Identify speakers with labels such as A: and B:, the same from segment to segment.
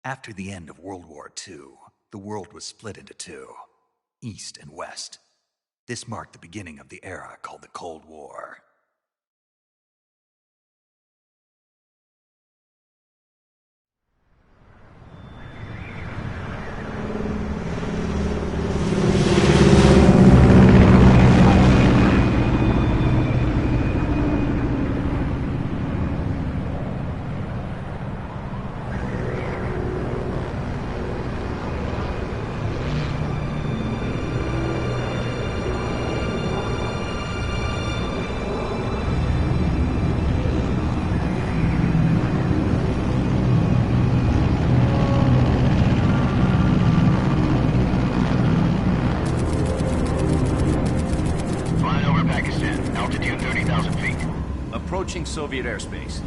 A: After the end of World War II, the world was split into two, East and West. This marked the beginning of the era called the Cold War.
B: Approaching Soviet airspace.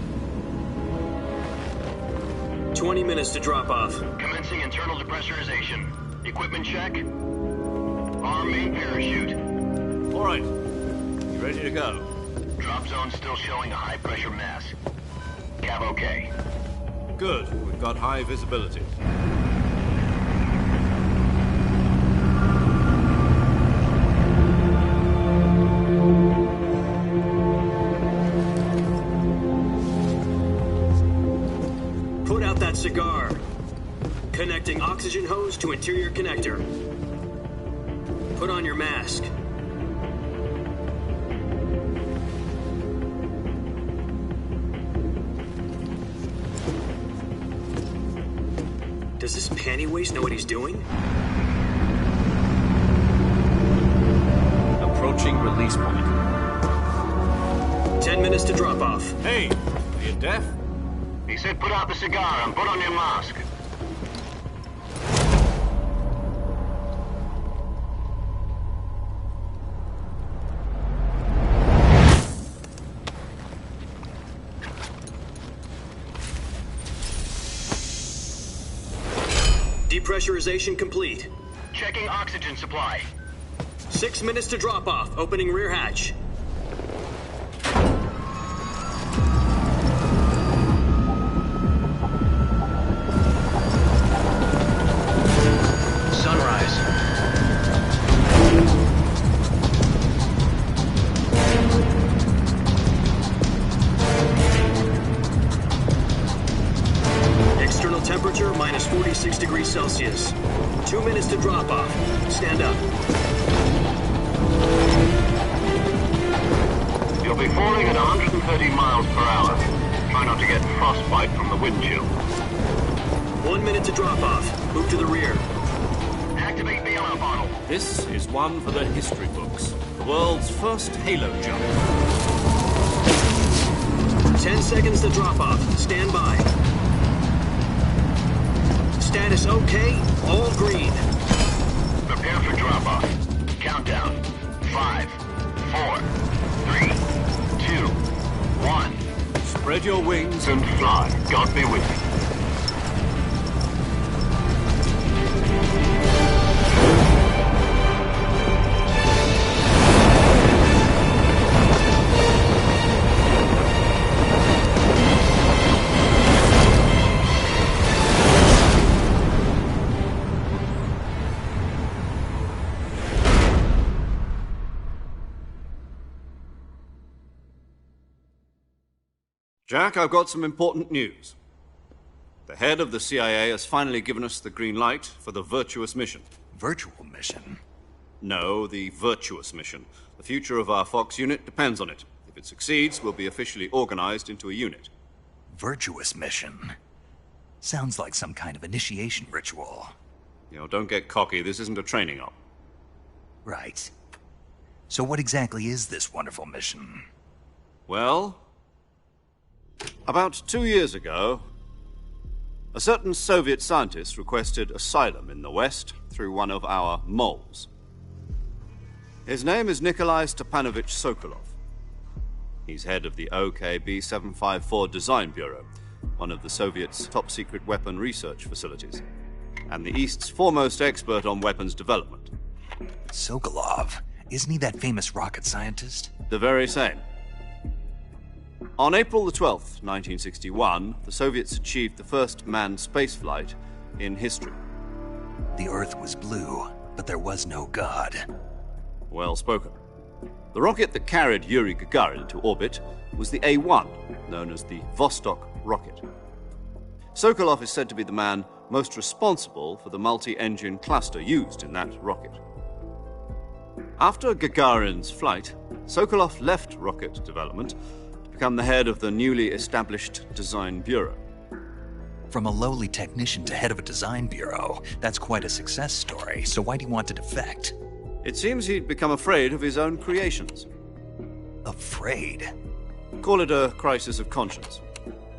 C: 20 minutes to drop off.
D: Commencing internal depressurization. Equipment check. Arm main parachute.
B: All right. You ready to go?
D: Drop zone still showing a high pressure mass. Cav okay.
B: Good. We've got high visibility.
C: Cigar. Connecting oxygen hose to interior connector. Put on your mask. Does this panty waste know what he's doing?
B: Approaching release point.
C: 10 minutes to drop off.
B: Hey, are you deaf?
D: He said put out the cigar and put on your mask.
C: Depressurization complete.
D: Checking oxygen supply.
C: 6 minutes to drop off. Opening rear hatch. Temperature minus 46 degrees Celsius. 2 minutes to drop off. Stand up.
D: You'll be falling at 130 miles per hour. Try not to get frostbite from the wind chill.
C: 1 minute to drop off. Move to the rear.
D: Activate bailout bottle.
B: This is one for the history books. The world's first halo jump.
C: 10 seconds to drop off. Stand by. Status okay, all green.
D: Prepare for drop-off. Countdown. 5, 4, 3, 2, 1.
B: Spread your wings
D: And fly. God be with you.
B: Jack, I've got some important news. The head of the CIA has finally given us the green light for the Virtuous mission.
A: Virtual mission?
B: No, the Virtuous mission. The future of our Fox unit depends on it. If it succeeds, we'll be officially organized into a unit.
A: Virtuous mission? Sounds like some kind of initiation ritual.
B: You know, don't get cocky. This isn't a training op.
A: Right. So what exactly is this wonderful mission?
B: Well, about 2 years ago, a certain Soviet scientist requested asylum in the West through one of our moles. His name is Nikolai Stepanovich Sokolov. He's head of the OKB-754 Design Bureau, one of the Soviets' top-secret weapon research facilities, and the East's foremost expert on weapons development.
A: Sokolov? Isn't he that famous rocket scientist?
B: The very same. On April the 12th, 1961, the Soviets achieved the first manned spaceflight in history.
A: The Earth was blue, but there was no God.
B: Well spoken. The rocket that carried Yuri Gagarin to orbit was the A-1, known as the Vostok rocket. Sokolov is said to be the man most responsible for the multi-engine cluster used in that rocket. After Gagarin's flight, Sokolov left rocket development to become the head of the newly established Design Bureau.
A: From a lowly technician to head of a design bureau, that's quite a success story, so why do you want to defect?
B: It seems he'd become afraid of his own creations.
A: Afraid?
B: Call it a crisis of conscience.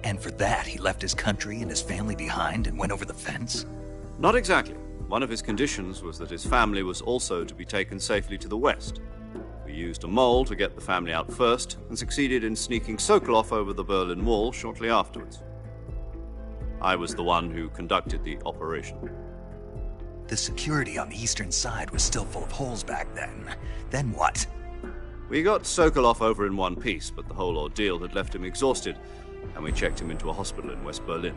A: And for that, he left his country and his family behind and went over the fence?
B: Not exactly. One of his conditions was that his family was also to be taken safely to the west. We used a mole to get the family out first and succeeded in sneaking Sokolov over the Berlin Wall shortly afterwards. I was the one who conducted the operation.
A: The security on the eastern side was still full of holes back then. Then what?
B: We got Sokolov over in one piece, but the whole ordeal had left him exhausted, and we checked him into a hospital in West Berlin.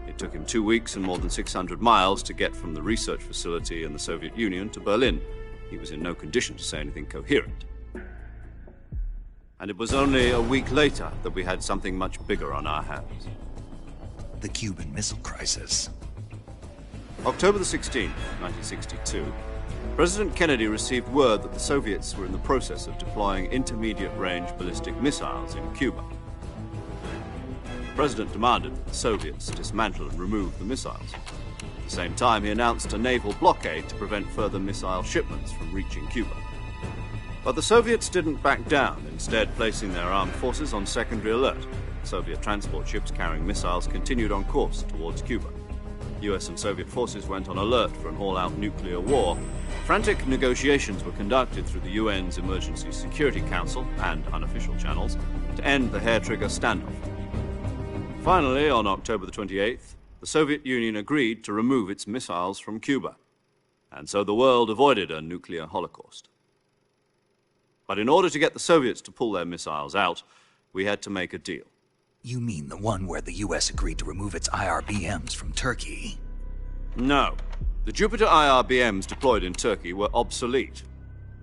B: It took him 2 weeks and more than 600 miles to get from the research facility in the Soviet Union to Berlin. He was in no condition to say anything coherent. And it was only a week later that we had something much bigger on our hands.
A: The Cuban Missile Crisis.
B: October the 16th, 1962, President Kennedy received word that the Soviets were in the process of deploying intermediate-range ballistic missiles in Cuba. The President demanded that the Soviets dismantle and remove the missiles. At the same time, he announced a naval blockade to prevent further missile shipments from reaching Cuba. But the Soviets didn't back down, instead placing their armed forces on secondary alert. Soviet transport ships carrying missiles continued on course towards Cuba. US and Soviet forces went on alert for an all-out nuclear war. Frantic negotiations were conducted through the UN's Emergency Security Council and unofficial channels to end the hair-trigger standoff. Finally, on October the 28th, the Soviet Union agreed to remove its missiles from Cuba, and so the world avoided a nuclear holocaust. But in order to get the Soviets to pull their missiles out, we had to make a deal.
A: You mean the one where the US agreed to remove its IRBMs from Turkey?
B: No. The Jupiter IRBMs deployed in Turkey were obsolete,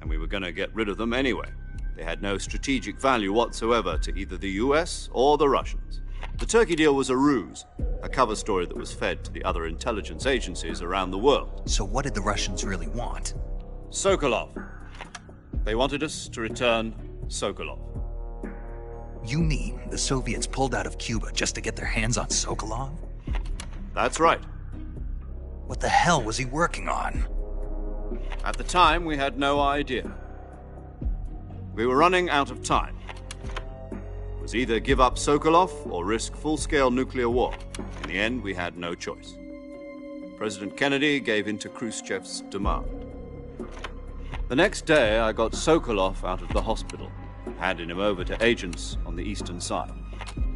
B: and we were going to get rid of them anyway. They had no strategic value whatsoever to either the US or the Russians. The Turkey deal was a ruse, a cover story that was fed to the other intelligence agencies around the world.
A: So what did the Russians really want?
B: Sokolov. They wanted us to return Sokolov.
A: You mean the Soviets pulled out of Cuba just to get their hands on Sokolov?
B: That's right.
A: What the hell was he working on?
B: At the time, we had no idea. We were running out of time. It was either give up Sokolov or risk full-scale nuclear war. In the end, we had no choice. President Kennedy gave in to Khrushchev's demand. The next day, I got Sokolov out of the hospital, handing him over to agents on the eastern side.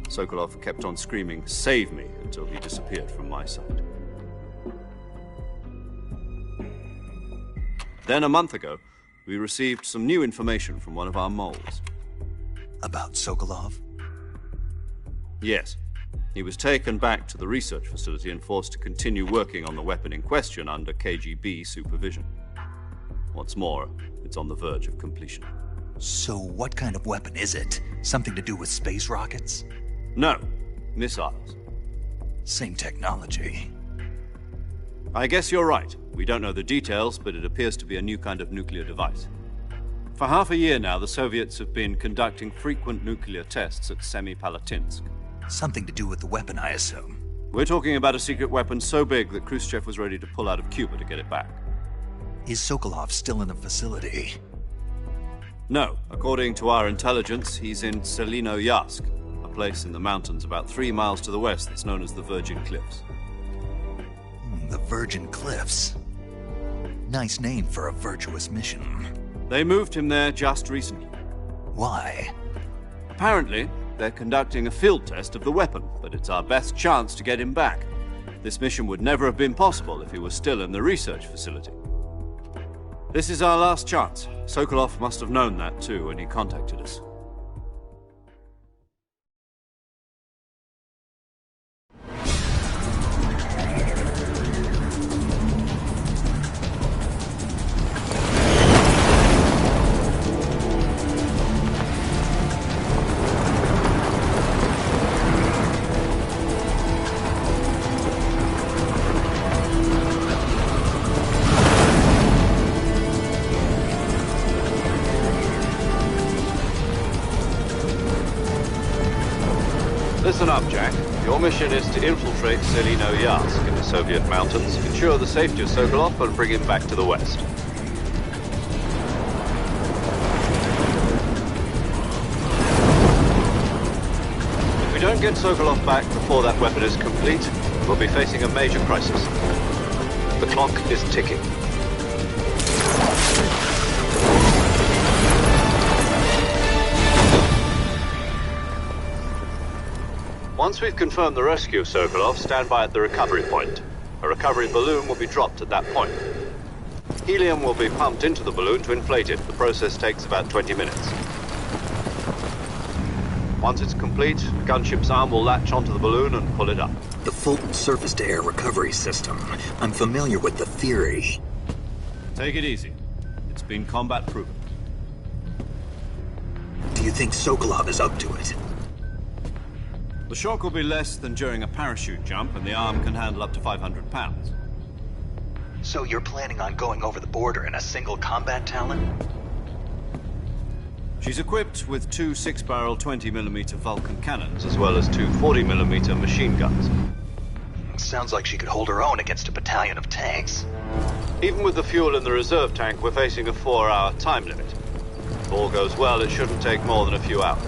B: Sokolov kept on screaming, "Save me," until he disappeared from my sight. Then, a month ago, we received some new information from one of our moles.
A: About Sokolov?
B: Yes. He was taken back to the research facility and forced to continue working on the weapon in question under KGB supervision. What's more, it's on the verge of completion.
A: So what kind of weapon is it? Something to do with space rockets?
B: No, missiles.
A: Same technology.
B: I guess you're right. We don't know the details, but it appears to be a new kind of nuclear device. For half a year now, the Soviets have been conducting frequent nuclear tests at Semipalatinsk.
A: Something to do with the weapon, I assume.
B: We're talking about a secret weapon so big that Khrushchev was ready to pull out of Cuba to get it back.
A: Is Sokolov still in the facility?
B: No. According to our intelligence, he's in Selinoyarsk, a place in the mountains about 3 miles to the west that's known as the Virgin Cliffs.
A: The Virgin Cliffs. Nice name for a virtuous mission.
B: They moved him there just recently.
A: Why?
B: Apparently, they're conducting a field test of the weapon, but it's our best chance to get him back. This mission would never have been possible if he was still in the research facility. This is our last chance. Sokolov must have known that too when he contacted us. listen up, Jack. Your mission is to infiltrate Selino Yask in the Soviet mountains, ensure the safety of Sokolov, and bring him back to the west. If we don't get Sokolov back before that weapon is complete, we'll be facing a major crisis. The clock is ticking. Once we've confirmed the rescue of Sokolov, stand by at the recovery point. A recovery balloon will be dropped at that point. Helium will be pumped into the balloon to inflate it. The process takes about 20 minutes. Once it's complete, the gunship's arm will latch onto the balloon and pull it up.
A: The Fulton surface-to-air recovery system. I'm familiar with the theory.
B: Take it easy. It's been combat-proven.
A: Do you think Sokolov is up to it?
B: The shock will be less than during a parachute jump, and the arm can handle up to 500 pounds.
A: So you're planning on going over the border in a single combat Talon?
B: She's equipped with two 6-barrel 20mm Vulcan cannons, as well as two 40mm machine guns.
A: Sounds like she could hold her own against a battalion of tanks.
B: Even with the fuel in the reserve tank, we're facing a 4-hour time limit. If all goes well, it shouldn't take more than a few hours.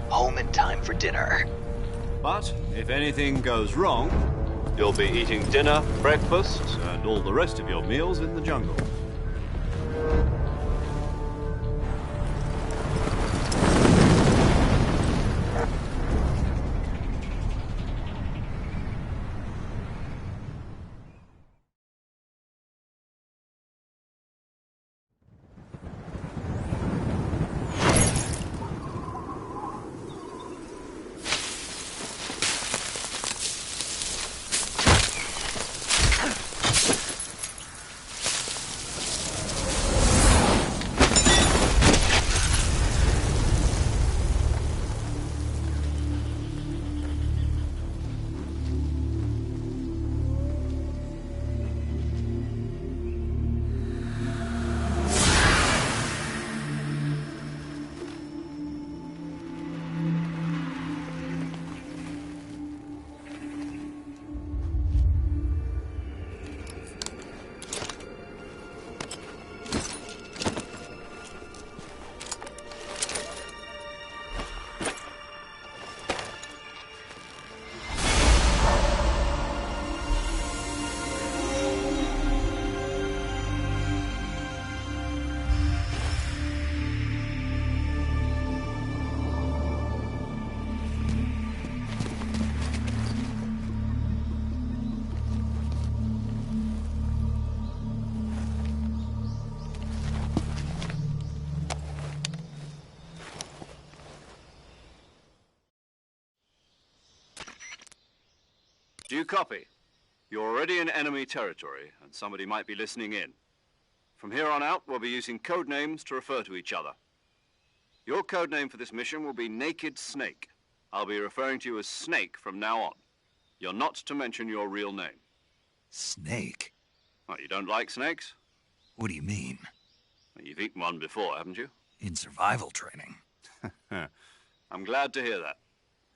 A: Home in time for dinner.
B: But if anything goes wrong, you'll be eating dinner, breakfast, and all the rest of your meals in the jungle. Do you copy? You're already in enemy territory, and somebody might be listening in. From here on out, we'll be using code names to refer to each other. Your code name for this mission will be Naked Snake. I'll be referring to you as Snake from now on. You're not to mention your real name.
A: Snake?
B: What, you don't like snakes?
A: What do you mean?
B: Well, you've eaten one before, haven't you?
A: In survival training.
B: I'm glad to hear that.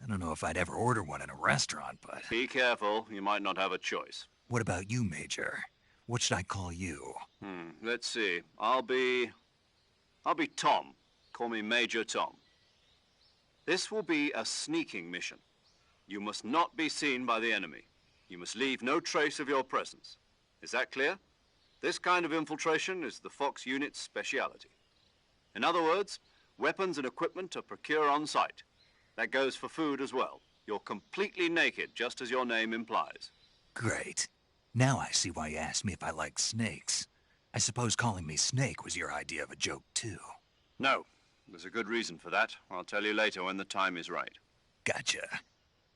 A: I don't know if I'd ever order one in a restaurant, but...
B: Be careful, you might not have a choice.
A: What about you, Major? What should I call you?
B: Let's see. I'll be Tom. Call me Major Tom. This will be a sneaking mission. You must not be seen by the enemy. You must leave no trace of your presence. Is that clear? This kind of infiltration is the Fox unit's speciality. In other words, weapons and equipment are procured on site. That goes for food as well. You're completely naked, just as your name implies.
A: Great. Now I see why you asked me if I like snakes. I suppose calling me Snake was your idea of a joke, too.
B: No. There's a good reason for that. I'll tell you later when the time is right.
A: Gotcha.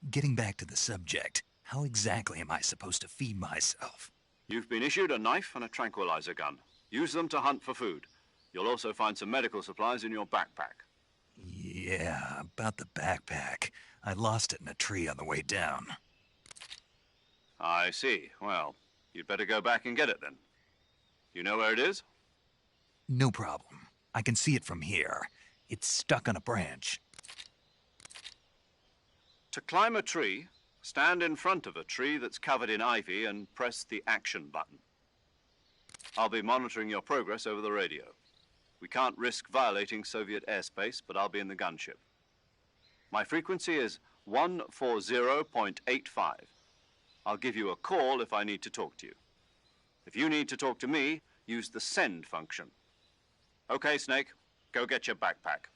A: Getting back to the subject, how exactly am I supposed to feed myself?
B: You've been issued a knife and a tranquilizer gun. Use them to hunt for food. You'll also find some medical supplies in your backpack.
A: Yeah, about the backpack. I lost it in a tree on the way down.
B: I see. Well, you'd better go back and get it then. You know where it is?
A: No problem. I can see it from here. It's stuck on a branch.
B: To climb a tree, stand in front of a tree that's covered in ivy and press the action button. I'll be monitoring your progress over the radio. We can't risk violating Soviet airspace, but I'll be in the gunship. My frequency is 140.85. I'll give you a call if I need to talk to you. If you need to talk to me, use the send function. Okay, Snake, go get your backpack.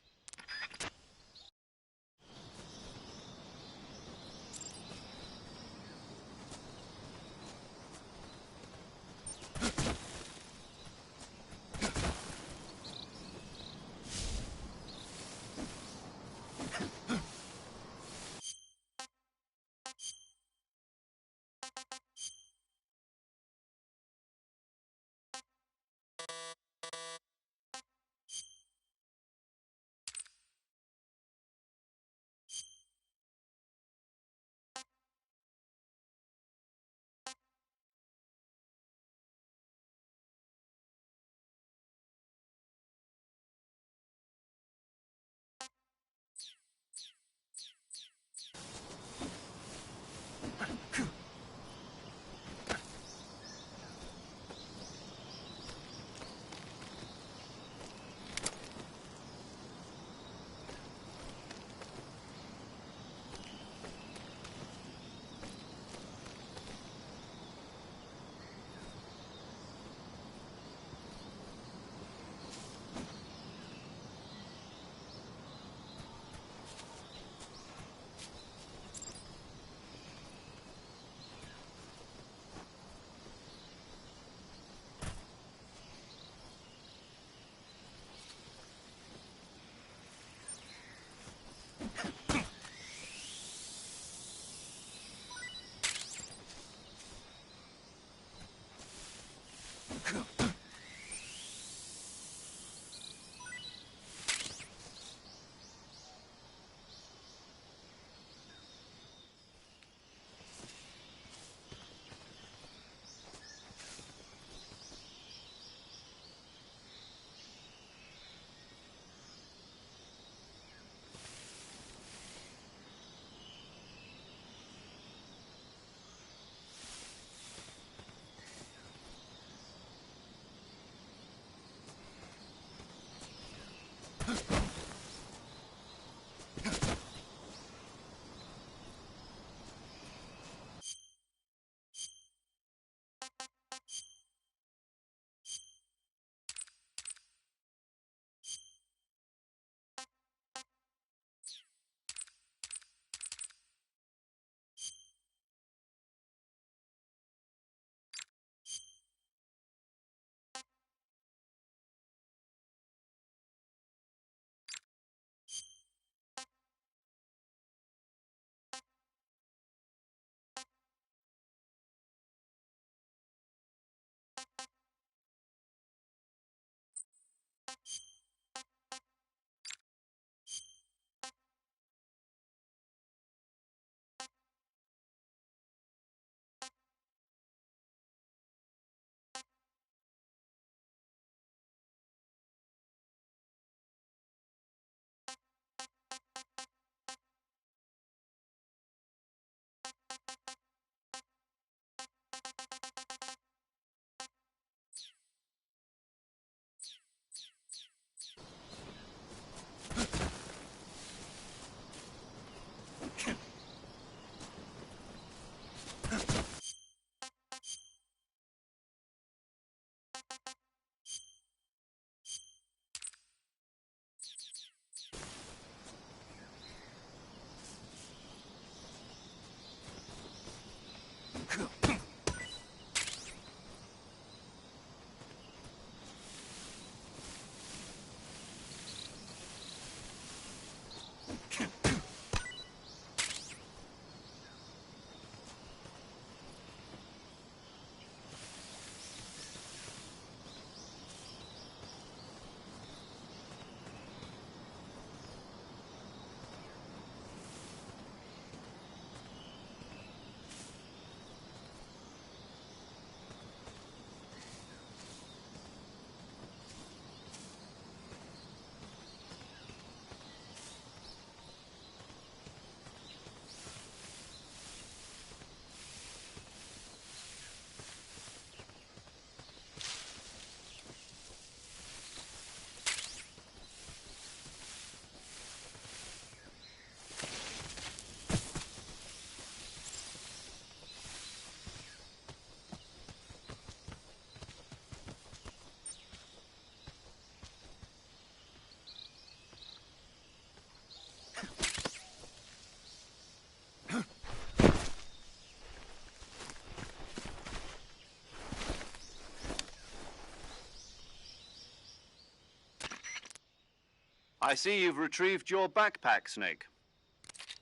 B: I see you've retrieved your backpack, Snake.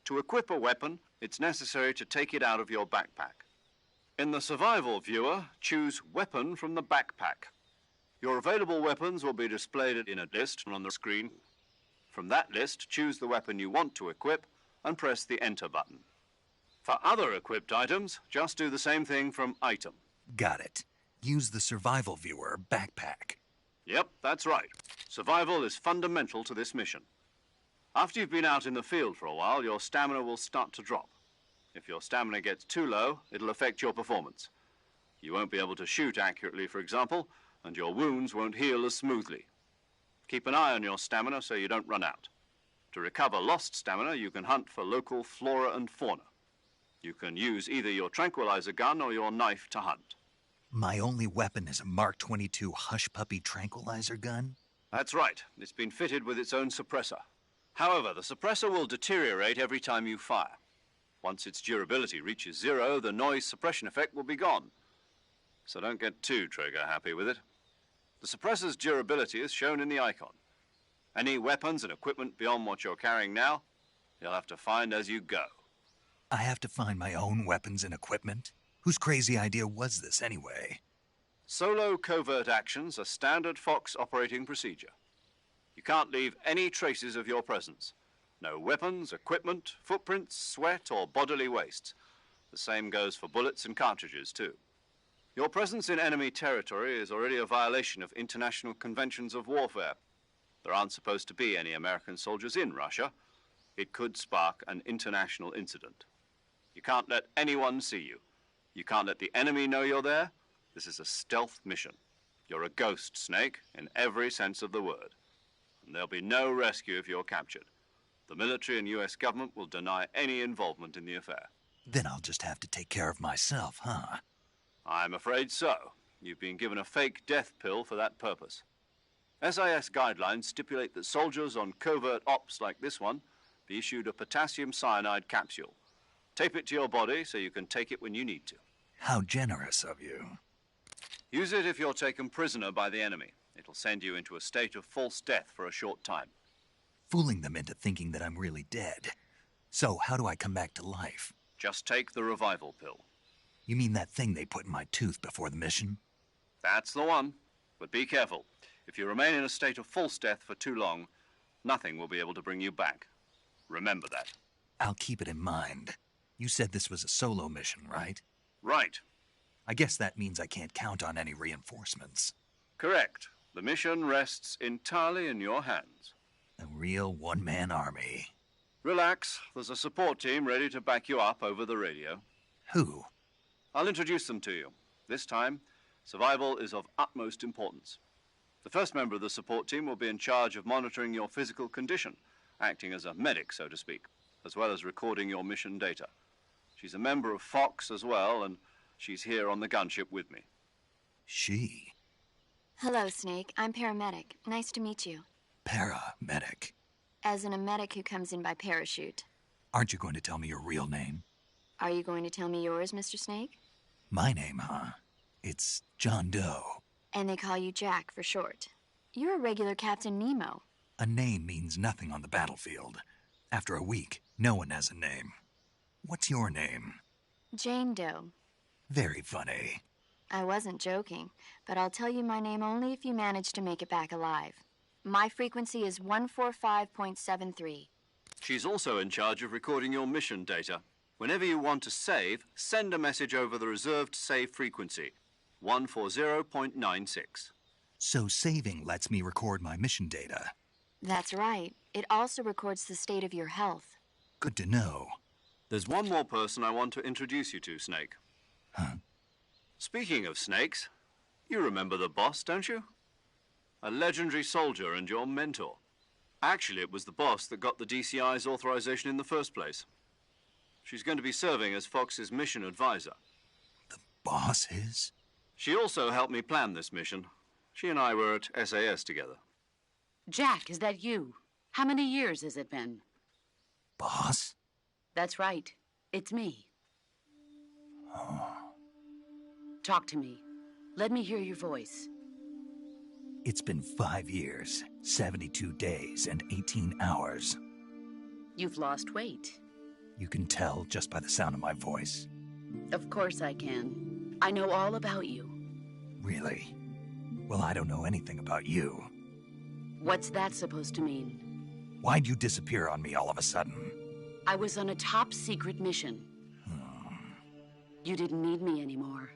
B: To equip a weapon, it's necessary to take it out of your backpack. In the survival viewer, choose Weapon from the backpack. Your available weapons will be displayed in a list on the screen. From that list, choose the weapon you want to equip and press the Enter button. For other equipped items, just do the same thing from Item.
A: Got it. Use the survival viewer backpack.
B: Yep, that's right. Survival is fundamental to this mission. After you've been out in the field for a while, your stamina will start to drop. If your stamina gets too low, it'll affect your performance. You won't be able to shoot accurately, for example, and your wounds won't heal as smoothly. Keep an eye on your stamina so you don't run out. To recover lost stamina, you can hunt for local flora and fauna. You can use either your tranquilizer gun or your knife to hunt.
A: My only weapon is a Mark 22 Hush Puppy tranquilizer gun?
B: That's right. It's been fitted with its own suppressor. However, the suppressor will deteriorate every time you fire. Once its durability reaches 0, the noise suppression effect will be gone. So don't get too trigger happy with it. The suppressor's durability is shown in the icon. Any weapons and equipment beyond what you're carrying now, you'll have to find as you go.
A: I have to find my own weapons and equipment? Whose crazy idea was this anyway?
B: Solo covert actions are standard Fox operating procedure. You can't leave any traces of your presence. No weapons, equipment, footprints, sweat, or bodily wastes. The same goes for bullets and cartridges, too. Your presence in enemy territory is already a violation of international conventions of warfare. There aren't supposed to be any American soldiers in Russia. It could spark an international incident. You can't let anyone see you. You can't let the enemy know you're there. This is a stealth mission. You're a ghost, Snake, in every sense of the word. And there'll be no rescue if you're captured. The military and U.S. government will deny any involvement in the affair.
A: Then I'll just have to take care of myself, huh?
B: I'm afraid so. You've been given a fake death pill for that purpose. SIS guidelines stipulate that soldiers on covert ops like this one be issued a potassium cyanide capsule. Tape it to your body so you can take it when you need to.
A: How generous of you.
B: Use it if you're taken prisoner by the enemy. It'll send you into a state of false death for a short time.
A: Fooling them into thinking that I'm really dead. So how do I come back to life?
B: Just take the revival pill.
A: You mean that thing they put in my tooth before the mission?
B: That's the one. But be careful. If you remain in a state of false death for too long, nothing will be able to bring you back. Remember that.
A: I'll keep it in mind. You said this was a solo mission, right?
B: Right.
A: I guess that means I can't count on any reinforcements.
B: Correct. The mission rests entirely in your hands.
A: A real one-man army.
B: Relax. There's a support team ready to back you up over the radio.
A: Who?
B: I'll introduce them to you. This time, survival is of utmost importance. The first member of the support team will be in charge of monitoring your physical condition, acting as a medic, so to speak, as well as recording your mission data. She's a member of Fox as well, and she's here on the gunship with me.
A: She?
E: Hello, Snake. I'm paramedic. Nice to meet you.
A: Paramedic.
E: As in a medic who comes in by parachute.
A: Aren't you going to tell me your real name?
E: Are you going to tell me yours, Mr. Snake?
A: My name, huh? It's John Doe.
E: And they call you Jack for short. You're a regular Captain Nemo.
A: A name means nothing on the battlefield. After a week, no one has a name. What's your name?
E: Jane Doe.
A: Very funny.
E: I wasn't joking, but I'll tell you my name only if you manage to make it back alive. My frequency is 145.73.
B: She's also in charge of recording your mission data. Whenever you want to save, send a message over the reserved save frequency, 140.96.
A: So saving lets me record my mission data.
E: That's right. It also records the state of your health.
A: Good to know.
B: There's one more person I want to introduce you to, Snake.
A: Huh?
B: Speaking of snakes, you remember the boss, don't you? A legendary soldier and your mentor. Actually, it was the boss that got the DCI's authorization in the first place. She's going to be serving as Fox's mission advisor.
A: The boss is?
B: She also helped me plan this mission. She and I were at SAS together.
F: Jack, is that you? How many years has it been?
A: Boss?
F: That's right. It's me.
A: Oh.
F: Talk to me. Let me hear your voice.
A: It's been 5 years, 72 days, and 18 hours.
F: You've lost weight.
A: You can tell just by the sound of my voice.
F: Of course I can. I know all about you.
A: Really? Well, I don't know anything about you.
F: What's that supposed to mean?
A: Why'd you disappear on me all of a sudden?
F: I was on a top-secret mission. You didn't need me anymore.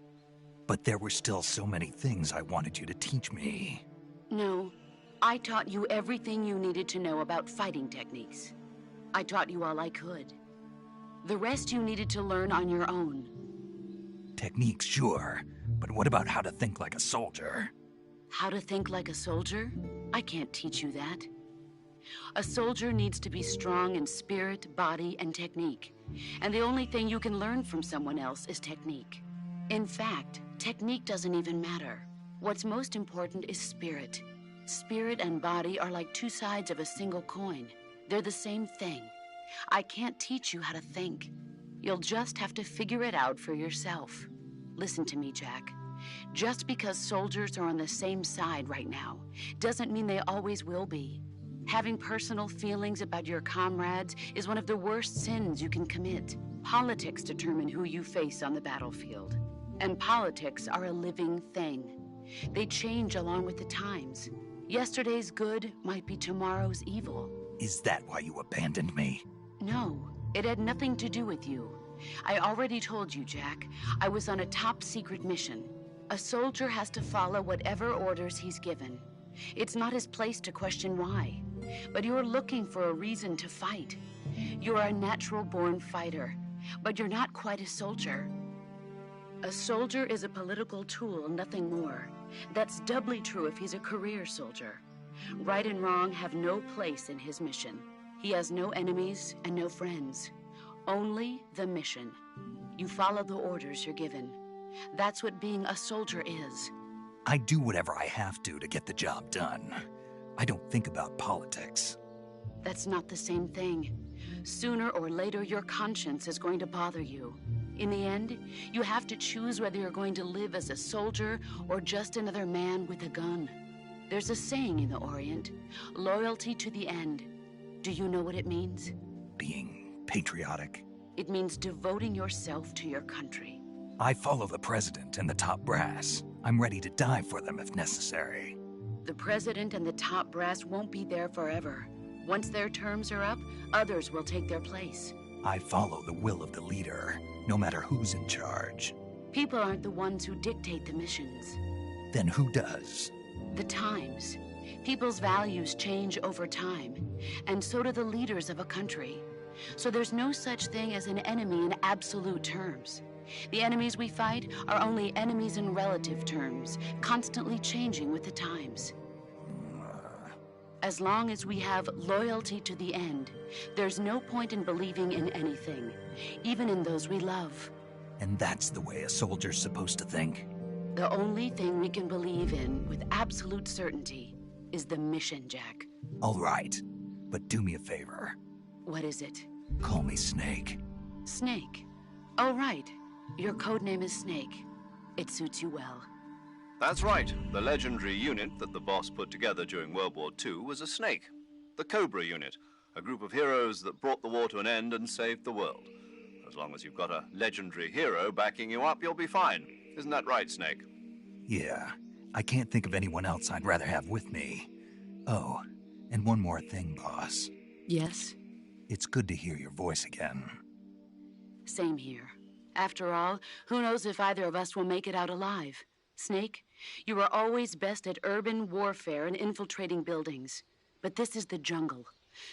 A: But there were still so many things I wanted you to teach me.
F: No, I taught you everything you needed to know about fighting techniques. I taught you all I could. The rest you needed to learn on your own.
A: Techniques, sure. But what about how to think like a soldier?
F: How to think like a soldier? I can't teach you that. A soldier needs to be strong in spirit, body, and technique. And the only thing you can learn from someone else is technique. In fact, technique doesn't even matter. What's most important is spirit. Spirit and body are like two sides of a single coin. They're the same thing. I can't teach you how to think. You'll just have to figure it out for yourself. Listen to me, Jack. Just because soldiers are on the same side right now doesn't mean they always will be. Having personal feelings about your comrades is one of the worst sins you can commit. Politics determine who you face on the battlefield. And politics are a living thing. They change along with the times. Yesterday's good might be tomorrow's evil.
A: Is that why you abandoned me?
F: No, it had nothing to do with you. I already told you, Jack. I was on a top-secret mission. A soldier has to follow whatever orders he's given. It's not his place to question why. But you're looking for a reason to fight. You're a natural-born fighter, but you're not quite a soldier. A soldier is a political tool, nothing more. That's doubly true if he's a career soldier. Right and wrong have no place in his mission. He has no enemies and no friends. Only the mission. You follow the orders you're given. That's what being a soldier is.
A: I do whatever I have to get the job done. I don't think about politics.
F: That's not the same thing. Sooner or later, your conscience is going to bother you. In the end, you have to choose whether you're going to live as a soldier or just another man with a gun. There's a saying in the Orient, loyalty to the end. Do you know what it means?
A: Being patriotic.
F: It means devoting yourself to your country.
A: I follow the president and the top brass. I'm ready to die for them if necessary.
F: The president and the top brass won't be there forever. Once their terms are up, others will take their place.
A: I follow the will of the leader, no matter who's in charge.
F: People aren't the ones who dictate the missions.
A: Then who does?
F: The times. People's values change over time, and so do the leaders of a country. So there's no such thing as an enemy in absolute terms. The enemies we fight are only enemies in relative terms, constantly changing with the times. As long as we have loyalty to the end, there's no point in believing in anything, even in those we love.
A: And that's the way a soldier's supposed to think?
F: The only thing we can believe in with absolute certainty is the mission, Jack.
A: All right, but do me a favor.
F: What is it?
A: Call me Snake.
F: Snake. Oh, right. Your code name is Snake. It suits you well.
B: That's right. The legendary unit that the boss put together during World War II was a snake. The Cobra unit, a group of heroes that brought the war to an end and saved the world. As long as you've got a legendary hero backing you up, you'll be fine. Isn't that right, Snake?
A: Yeah. I can't think of anyone else I'd rather have with me. Oh, and one more thing, boss.
F: Yes?
A: It's good to hear your voice again.
F: Same here. After all, who knows if either of us will make it out alive? Snake, you are always best at urban warfare and infiltrating buildings. But this is the jungle.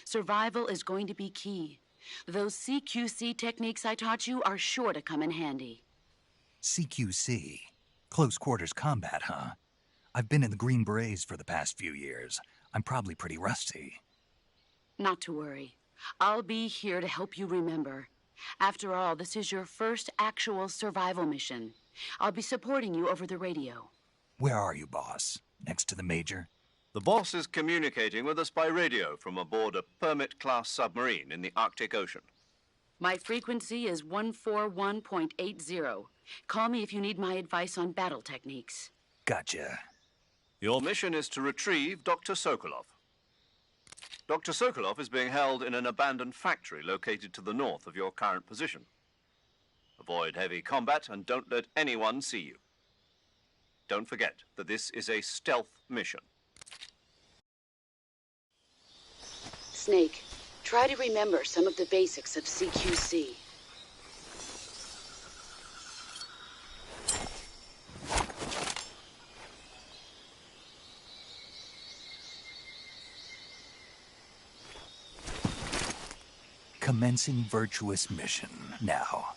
F: Survival is going to be key. Those CQC techniques I taught you are sure to come in handy.
A: CQC? Close quarters combat, huh? I've been in the Green Berets for the past few years. I'm probably pretty rusty.
F: Not to worry. I'll be here to help you remember. After all, this is your first actual survival mission. I'll be supporting you over the radio.
A: Where are you, boss? Next to the Major?
B: The boss is communicating with us by radio from aboard a Permit-class submarine in the Arctic Ocean.
F: My frequency is 141.80. Call me if you need my advice on battle techniques.
A: Gotcha.
B: Your mission is to retrieve Dr. Sokolov. Dr. Sokolov is being held in an abandoned factory located to the north of your current position. Avoid heavy combat and don't let anyone see you. Don't forget that this is a stealth mission.
F: Snake, try to remember some of the basics of CQC.
A: Commencing virtuous mission now.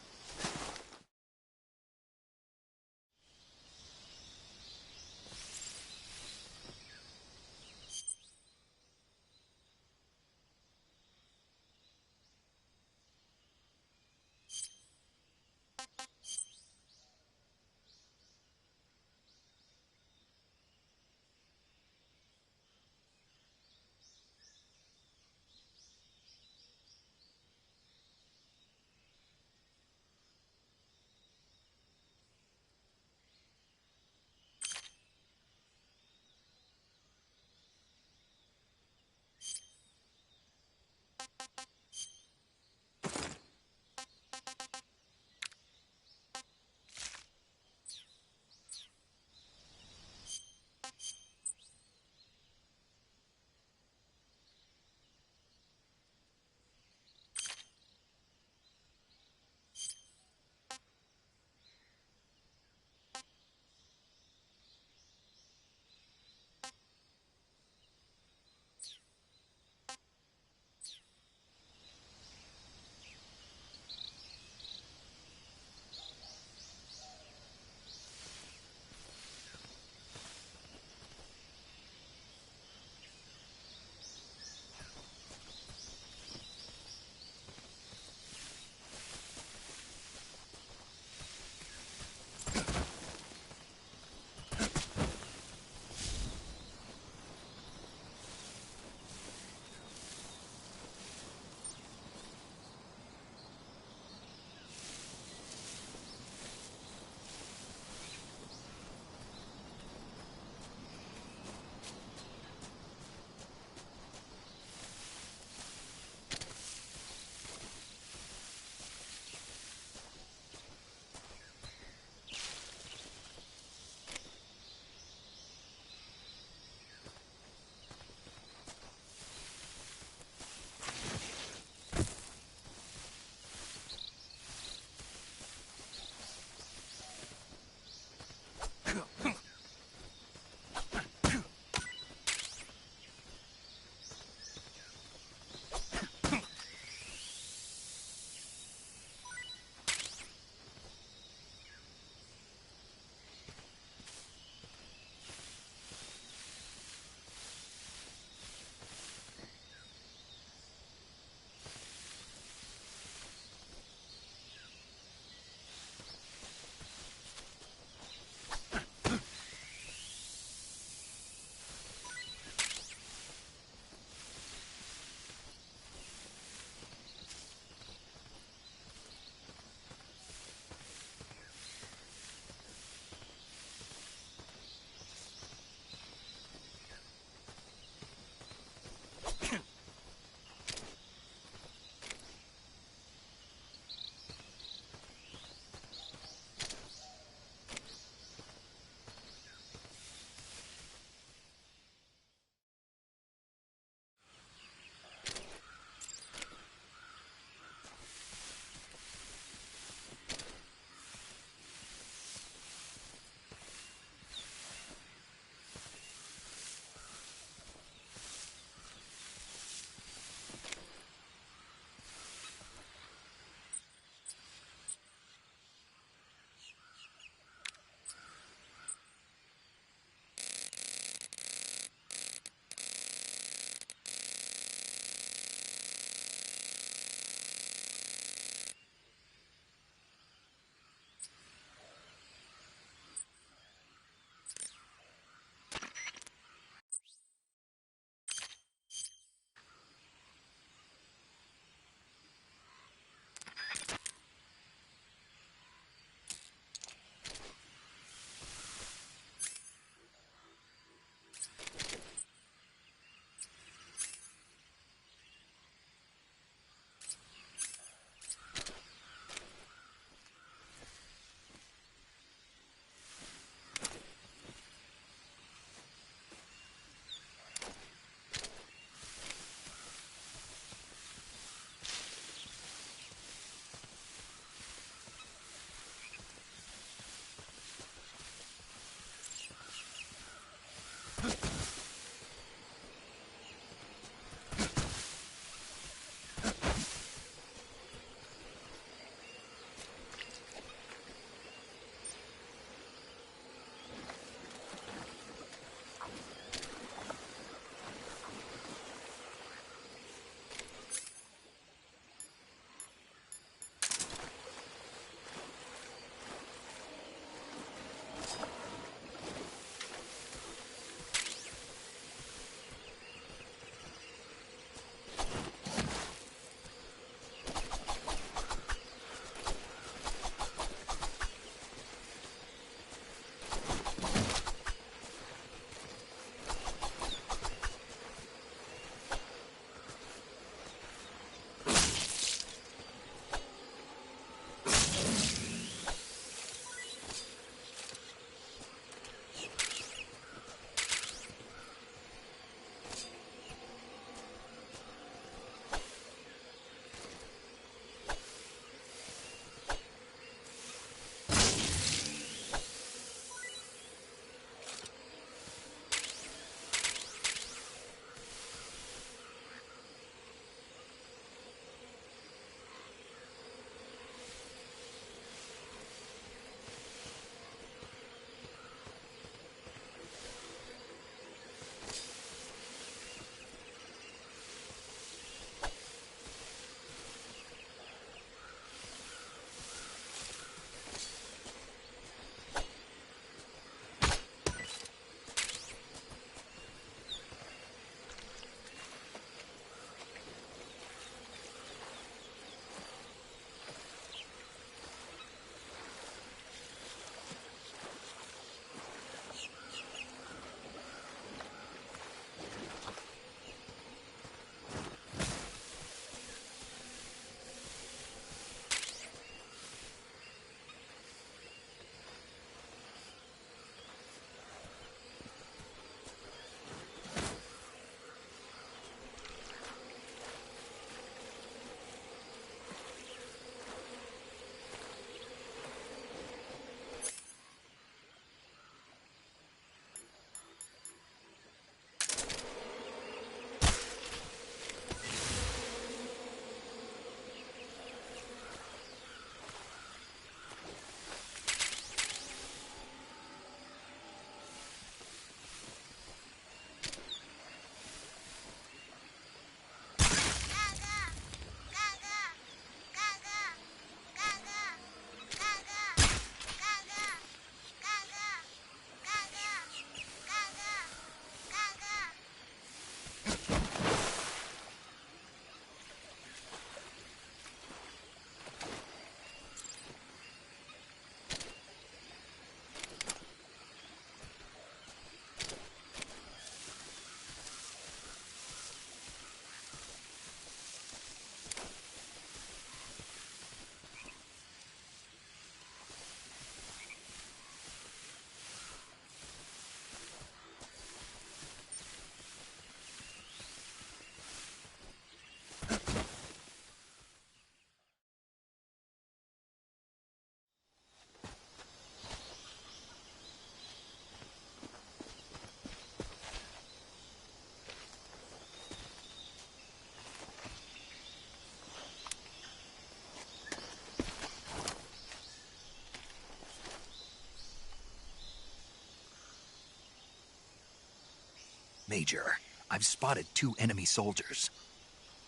A: Major, I've spotted 2 enemy soldiers.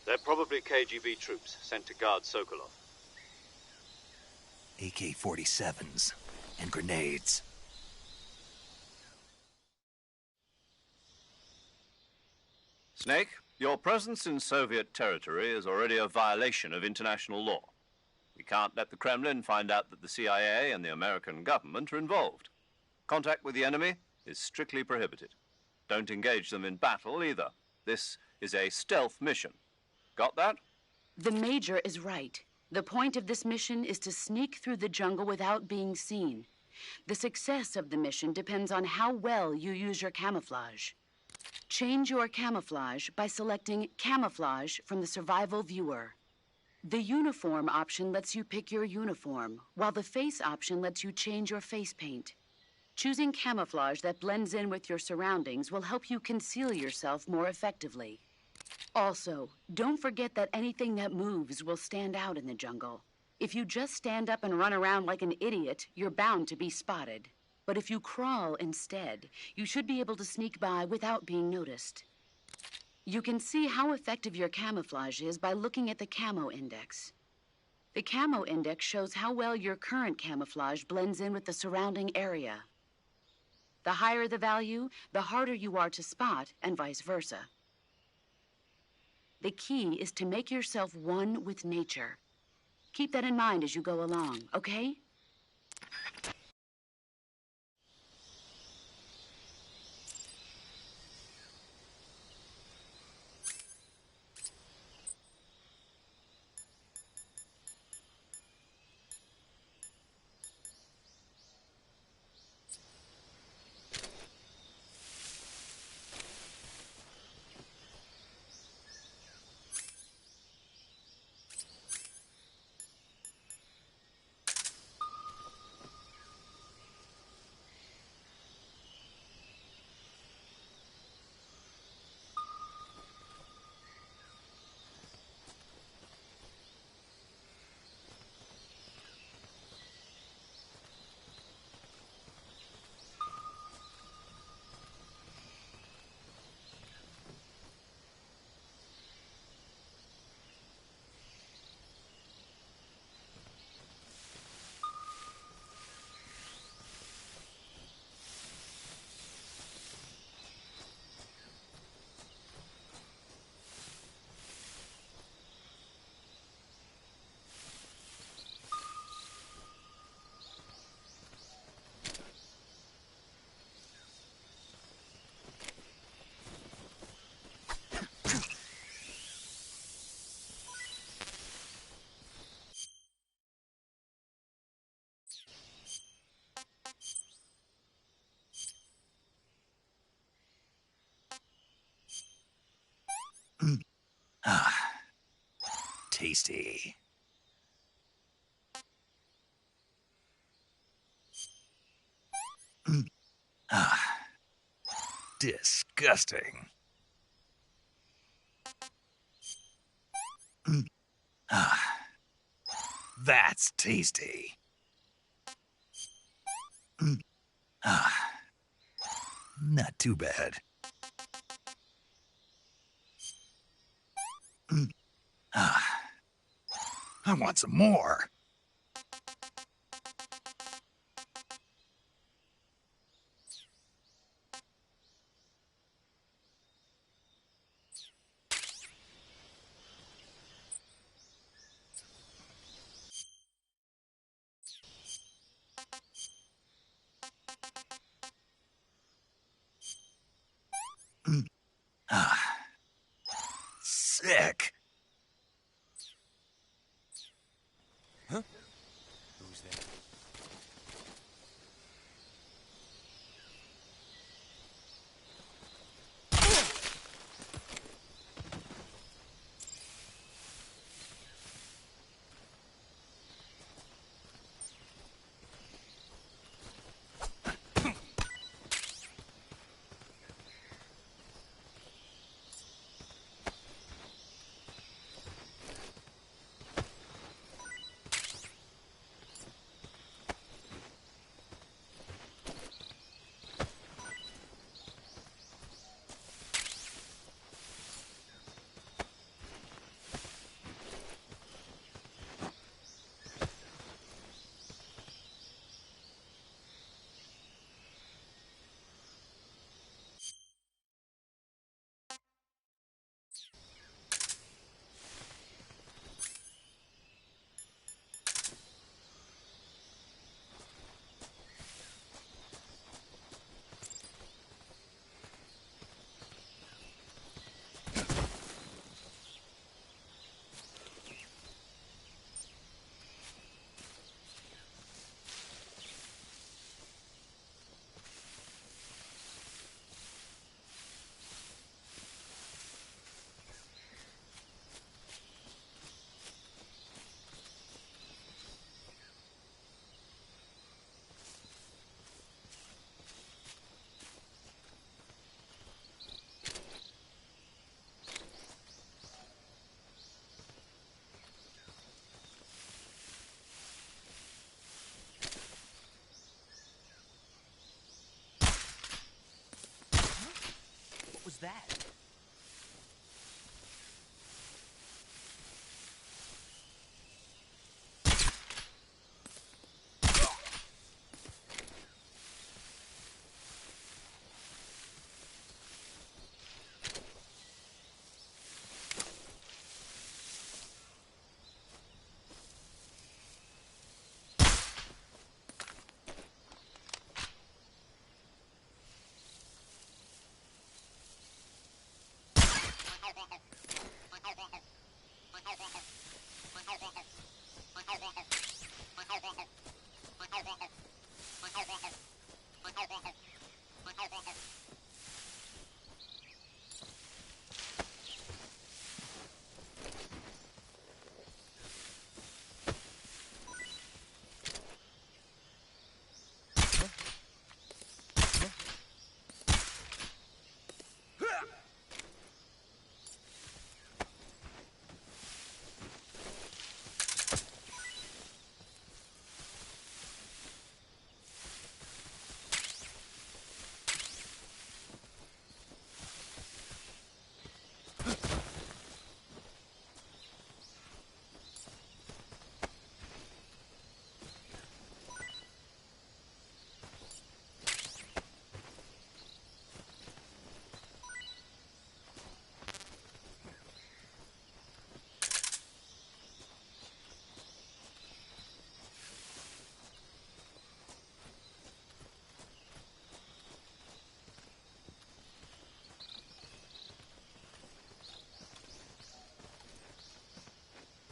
B: They're probably KGB troops sent to guard Sokolov.
A: AK-47s and grenades.
B: Snake, your presence in Soviet territory is already a violation of international law. We can't let the Kremlin find out that the CIA and the American government are involved. Contact with the enemy is strictly prohibited. Don't engage them in battle either. This is a stealth mission. Got that?
F: The Major is right. The point of this mission is to sneak through the jungle without being seen. The success of the mission depends on how well you use your camouflage. Change your camouflage by selecting Camouflage from the Survival Viewer. The Uniform option lets you pick your uniform, while the Face option lets you change your face paint. Choosing camouflage that blends in with your surroundings will help you conceal yourself more effectively. Also, don't forget that anything that moves will stand out in the jungle. If you just stand up and run around like an idiot, you're bound to be spotted. But if you crawl instead, you should be able to sneak by without being noticed. You can see how effective your camouflage is by looking at the Camo Index. The Camo Index shows how well your current camouflage blends in with the surrounding area. The higher the value, the harder you are to spot, and vice versa. The key is to make yourself one with nature. Keep that in mind as you go along, okay?
A: Tasty. Disgusting. That's tasty. Not too bad. I want some more. Sick.
G: Huh? Who's there? that?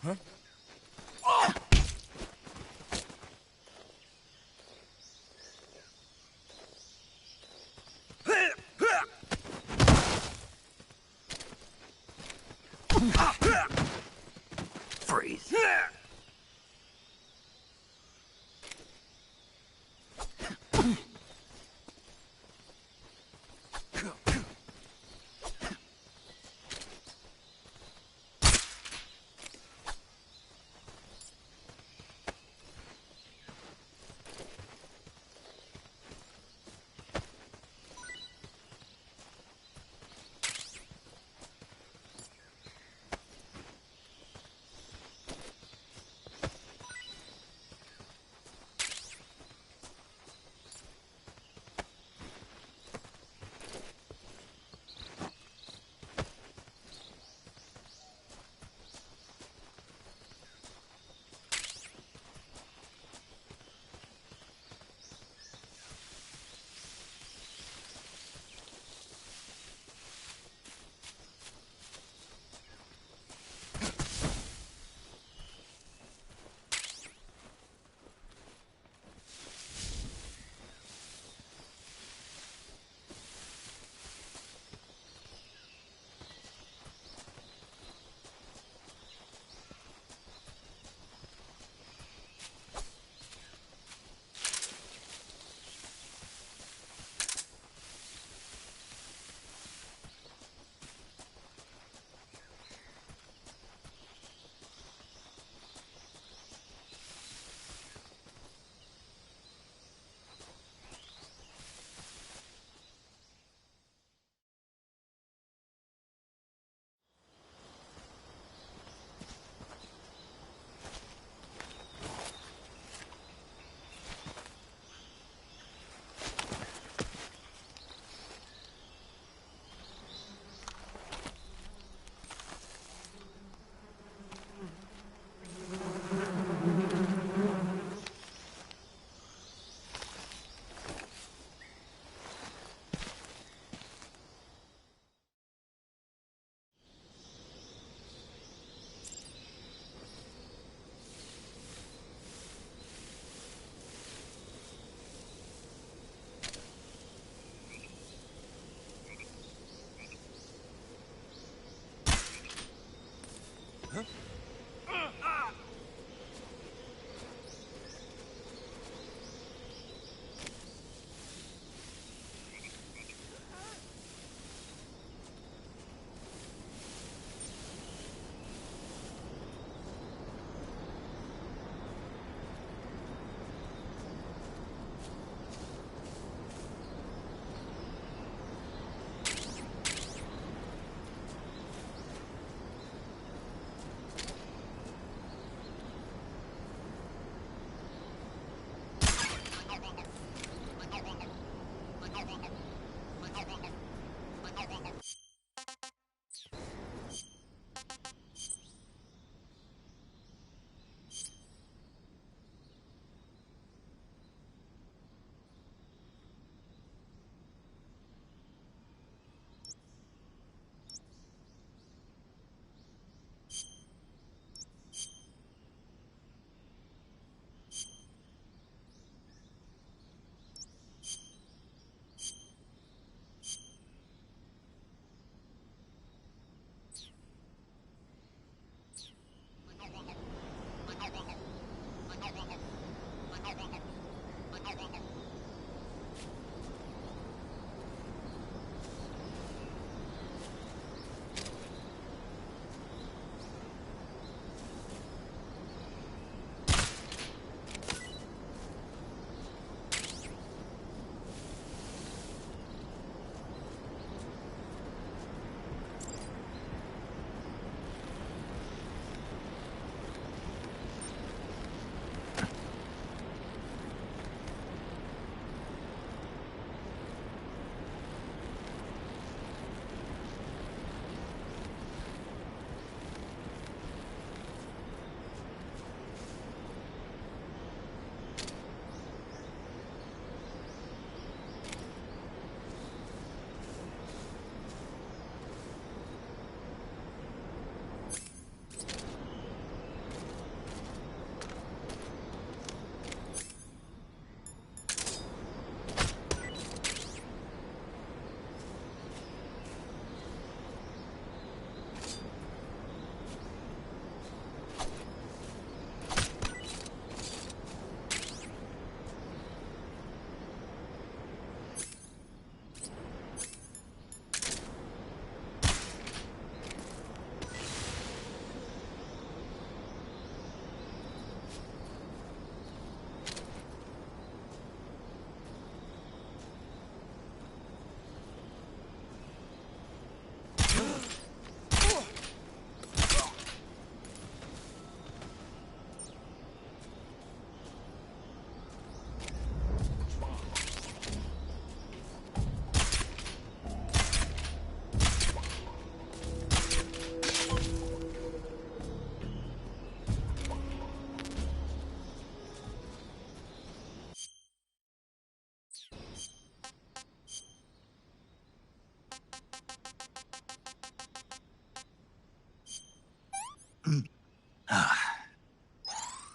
G: Huh?
A: Freeze.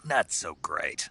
A: Not so great.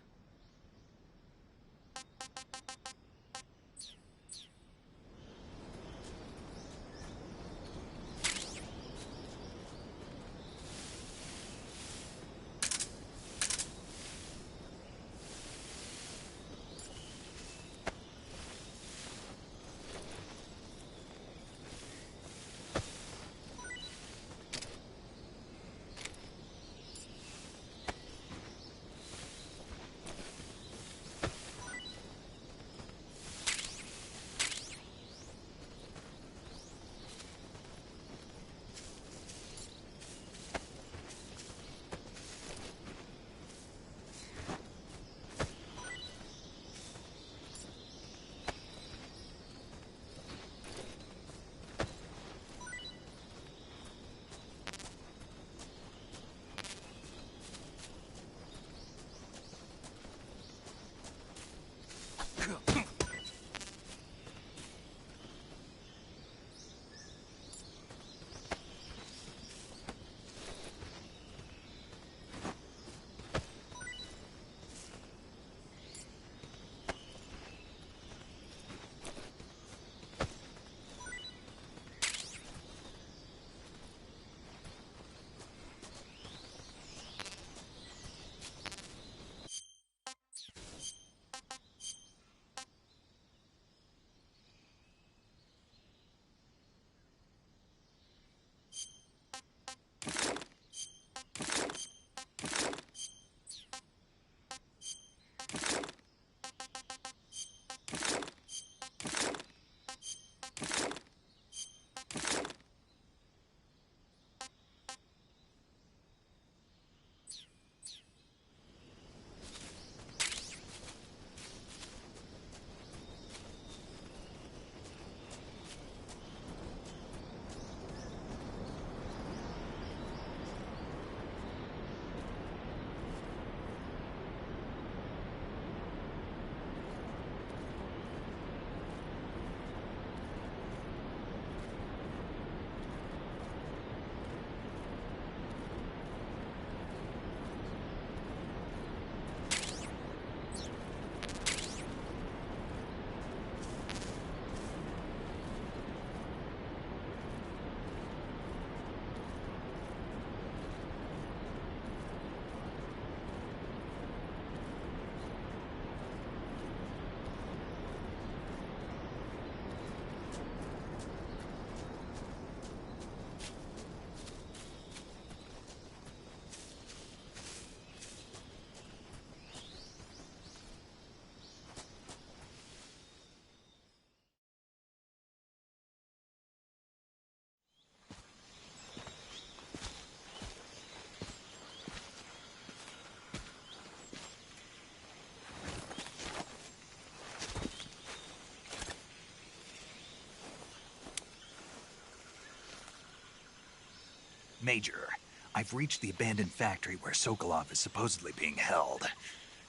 A: Major, I've reached the abandoned factory where Sokolov is supposedly being held.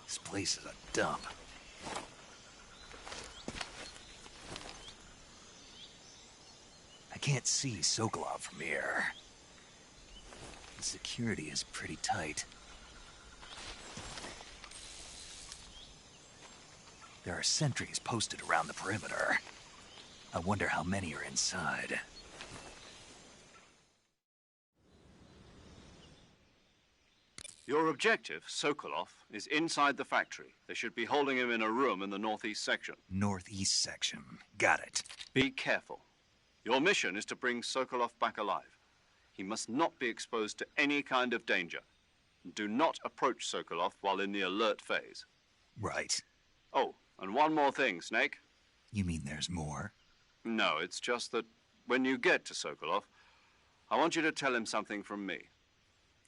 A: This place is a dump. I can't see Sokolov from here. The security is pretty tight. There are sentries posted around the perimeter. I wonder how many are inside.
B: Your objective, Sokolov, is inside the factory. They should be holding him in a room in the northeast section.
A: Northeast section. Got it.
B: Be careful. Your mission is to bring Sokolov back alive. He must not be exposed to any kind of danger. Do not approach Sokolov while in the alert phase.
A: Right.
B: Oh, and one more thing, Snake.
A: You mean there's more?
B: No, it's just that when you get to Sokolov, I want you to tell him something from me.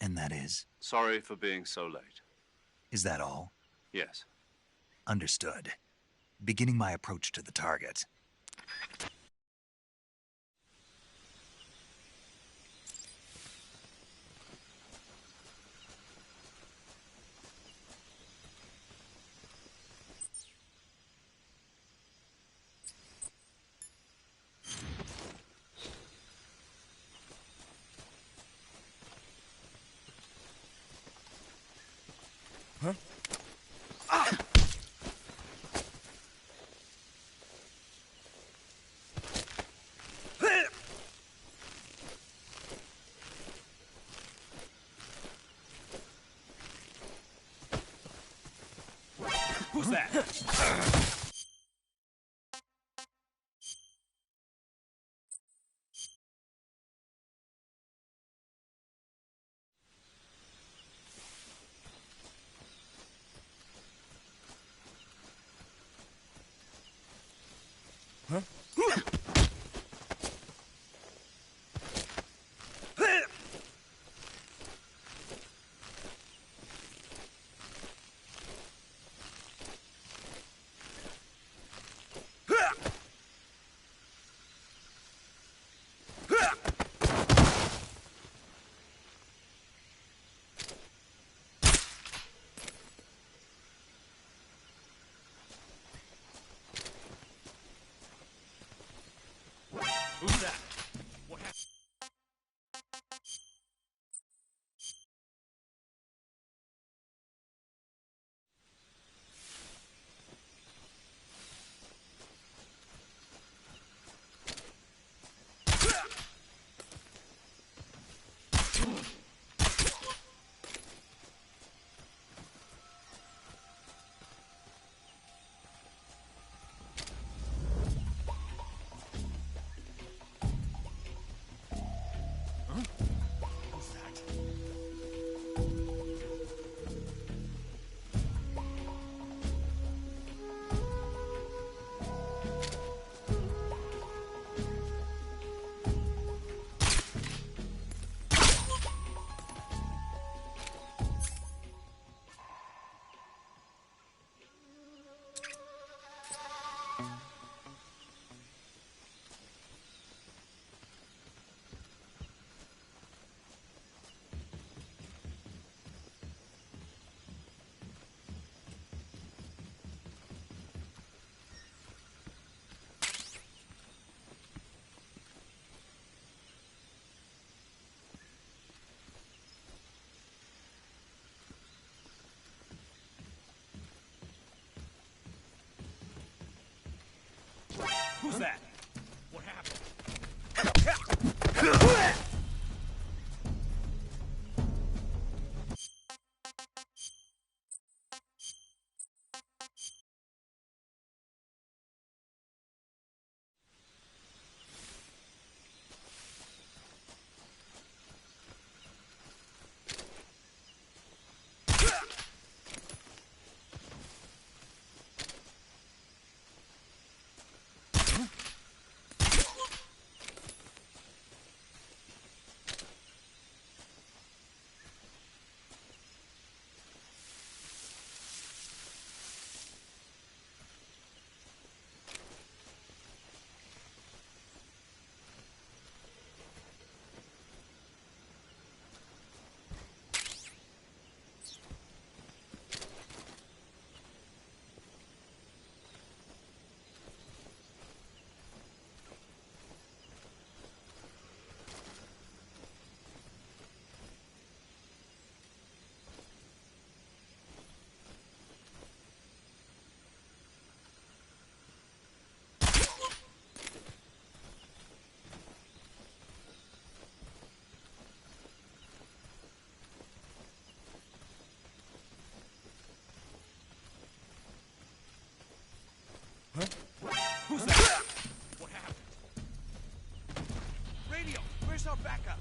A: And that is?
B: Sorry for being so late.
A: Is that all?
B: Yes.
A: Understood. Beginning my approach to the target.
G: Huh?
H: Who's that?
G: Huh?
H: Who's that? What happened? Who's that? Who's that? What happened? Who's that? What happened? Radio, where's our backup?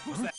H: Who's that?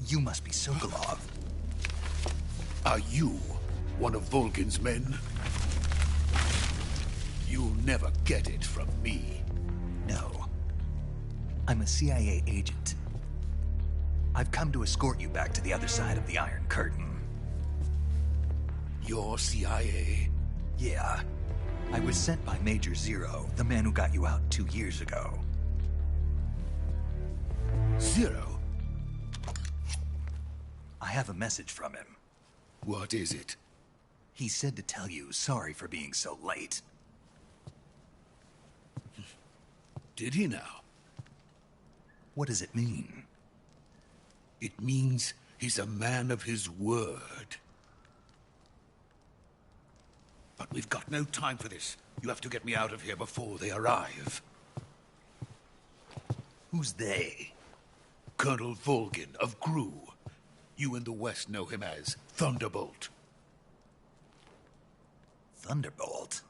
A: You must be Sokolov.
I: Are you one of Volgin's men? You'll never get it from me.
A: No. I'm a CIA agent. I've come to escort you back to the other side of the Iron Curtain.
I: You're CIA?
A: Yeah. I was sent by Major Zero, the man who got you out 2 years ago.
I: Zero?
A: I have a message from him.
I: What is it?
A: He said to tell you sorry for being so late.
I: Did he now?
A: What does it mean?
I: It means he's a man of his word. But we've got no time for this. You have to get me out of here before they arrive.
A: Who's they?
I: Colonel Volgin of GRU. You in the West know him as Thunderbolt.
A: Thunderbolt?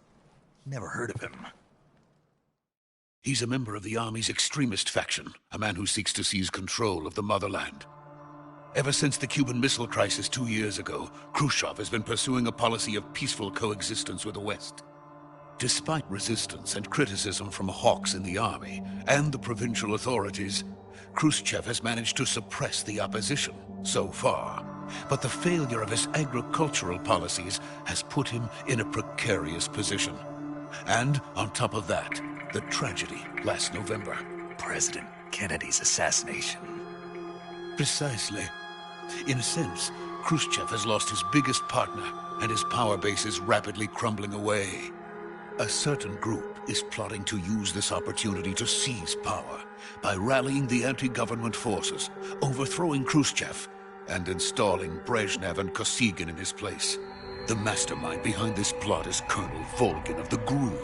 A: Never heard of him.
I: He's a member of the Army's extremist faction, a man who seeks to seize control of the motherland. Ever since the Cuban Missile Crisis 2 years ago, Khrushchev has been pursuing a policy of peaceful coexistence with the West. Despite resistance and criticism from hawks in the army and the provincial authorities, Khrushchev has managed to suppress the opposition so far. But the failure of his agricultural policies has put him in a precarious position. And on top of that, the tragedy last November.
A: President Kennedy's assassination.
I: Precisely. In a sense, Khrushchev has lost his biggest partner, and his power base is rapidly crumbling away. A certain group is plotting to use this opportunity to seize power by rallying the anti-government forces, overthrowing Khrushchev, and installing Brezhnev and Kosygin in his place. The mastermind behind this plot is Colonel Volgin of the GRU.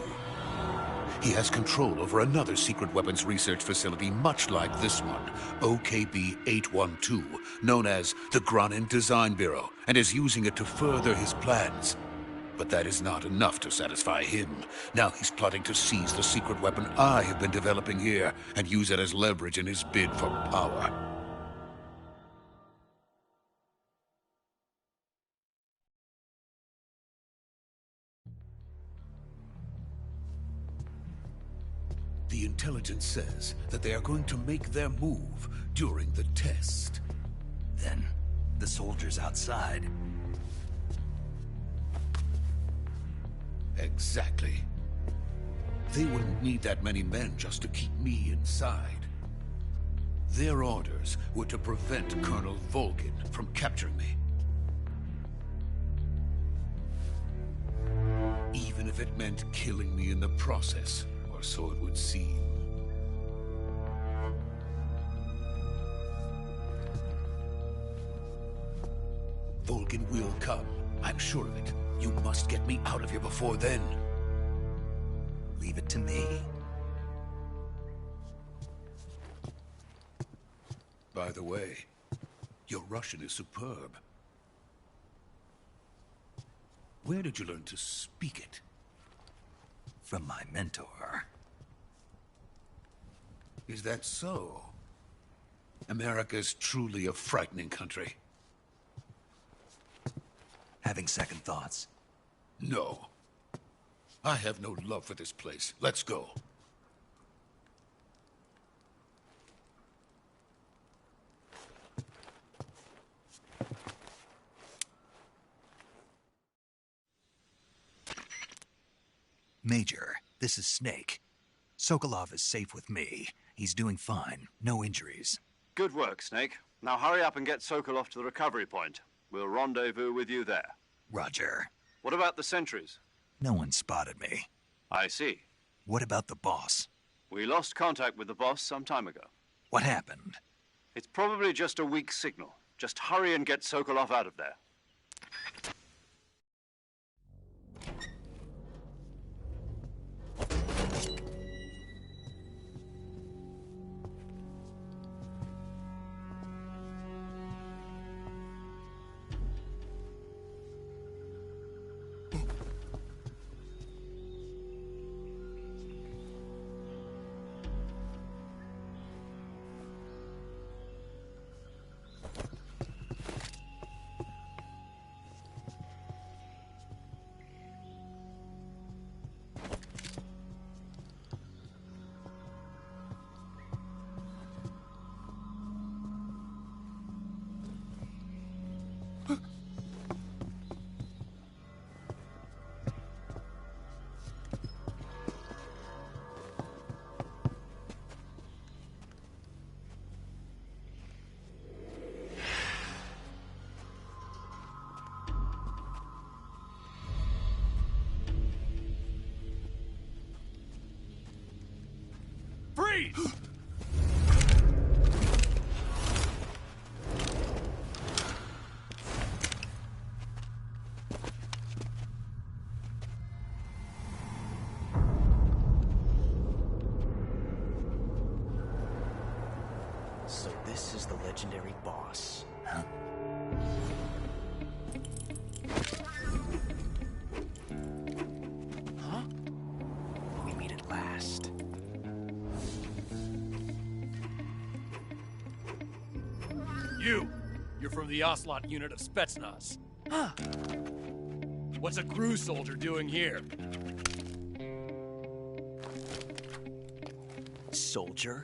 I: He has control over another secret weapons research facility much like this one, OKB-812, known as the Granin Design Bureau, and is using it to further his plans. But that is not enough to satisfy him. Now he's plotting to seize the secret weapon I have been developing here and use it as leverage in his bid for power. The intelligence says that they are going to make their move during the test.
A: Then, the soldiers outside.
I: Exactly. They wouldn't need that many men just to keep me inside. Their orders were to prevent Colonel Volgin from capturing me. Even if it meant killing me in the process, or so it would seem. Volgin will come. I'm sure of it. You must get me out of here before then.
A: Leave it to me.
I: By the way, your Russian is superb. Where did you learn to speak it?
A: From my mentor.
I: Is that so? America's truly a frightening country.
A: Having second thoughts?
I: No. I have no love for this place. Let's go.
A: Major, this is Snake. Sokolov is safe with me. He's doing fine. No injuries.
B: Good work, Snake. Now hurry up and get Sokolov to the recovery point. We'll rendezvous with you there.
A: Roger.
B: What about the sentries?
A: No one spotted me.
B: I see.
A: What about the boss?
B: We lost contact with the boss some time ago.
A: What happened?
B: It's probably just a weak signal. Just hurry and get Sokolov out of there.
H: Freeze!
J: So this is the legendary boss.
A: Huh?
J: Huh? We meet at last.
H: You're from the Ocelot unit of Spetsnaz. Huh. What's a crew soldier doing here?
J: Soldier?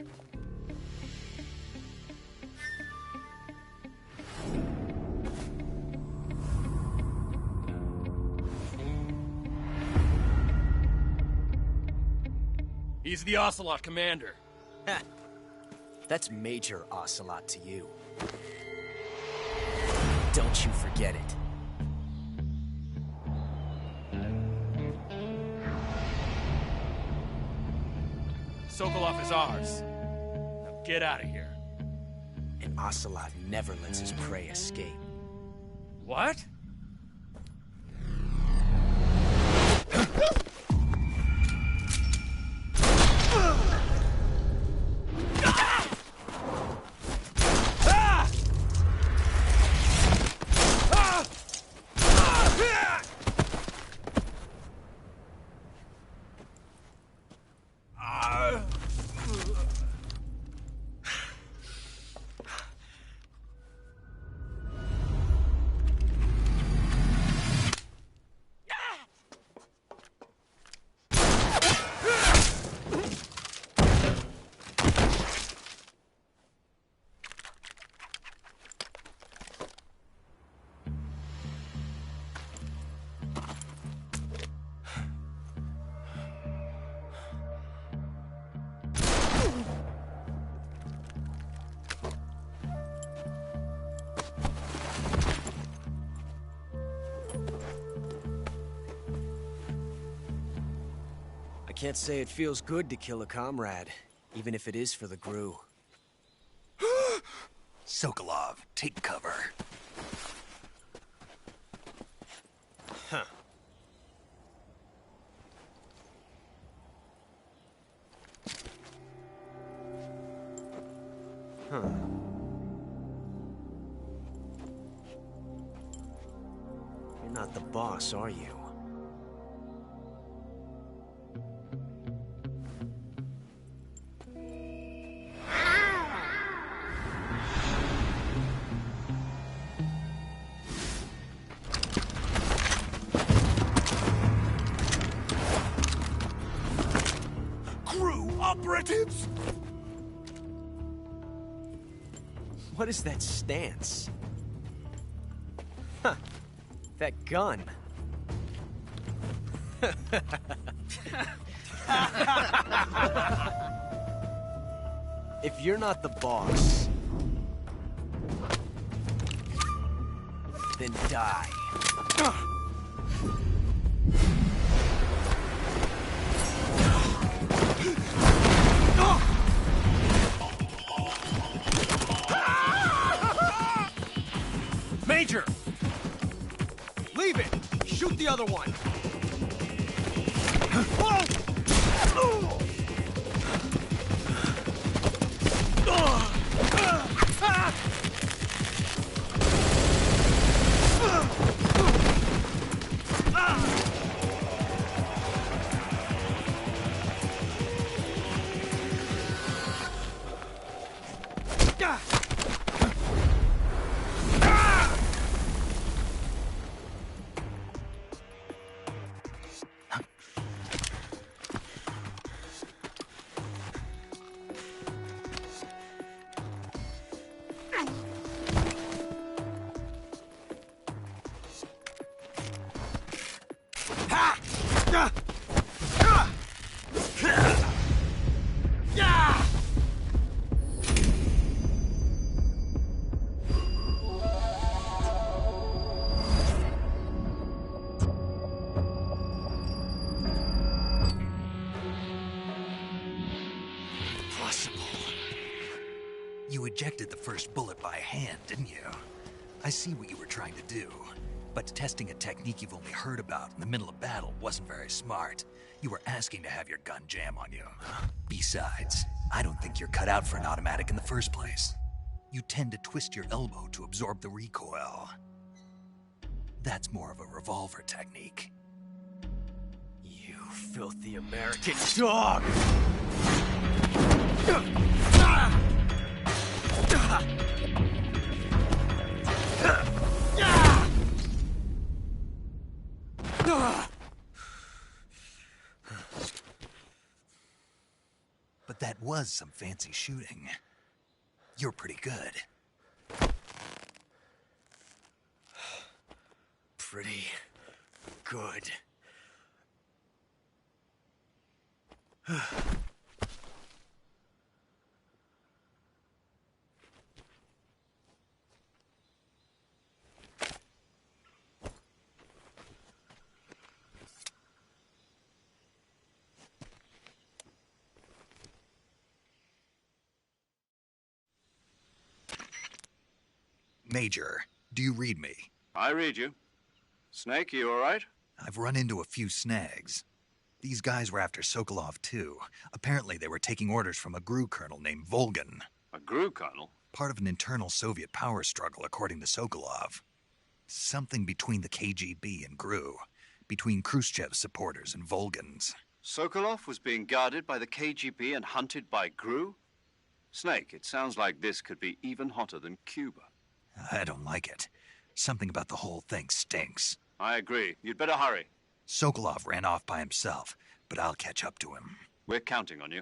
H: He's the Ocelot commander.
J: Ha! That's Major Ocelot to you. Don't you forget it.
H: Sokolov is ours. Now get out of here.
J: And Ocelot never lets his prey escape.
H: What?
J: I can't say it feels good to kill a comrade, even if it is for the GRU.
A: Sokolov, take cover.
J: Huh. Huh. You're not the boss, are you?
H: Operatives!
J: What is that stance? Huh. That gun. If you're not the boss, then die.
H: Major!
J: Leave it! Shoot the other one!
A: ejected the first bullet by hand, didn't you? I see what you were trying to do. But testing a technique you've only heard about in the middle of battle wasn't very smart. You were asking to have your gun jam on you. Besides, I don't think you're cut out for an automatic in the first place. You tend to twist your elbow to absorb the recoil. That's more of a revolver technique.
J: You filthy American dog!
A: But that was some fancy shooting. You're pretty good.
J: Pretty good.
A: Major, do you read me?
B: I read you. Snake, you all right?
A: I've run into a few snags. These guys were after Sokolov, too. Apparently they were taking orders from a GRU colonel named Volgin.
B: A GRU colonel?
A: Part of an internal Soviet power struggle, according to Sokolov. Something between the KGB and GRU. Between Khrushchev's supporters and Volgin's.
B: Sokolov was being guarded by the KGB and hunted by GRU? Snake, it sounds like this could be even hotter than Cuba.
A: I don't like it. Something about the whole thing stinks.
B: I agree. You'd better hurry.
A: Sokolov ran off by himself, but I'll catch up to him.
B: We're counting on you.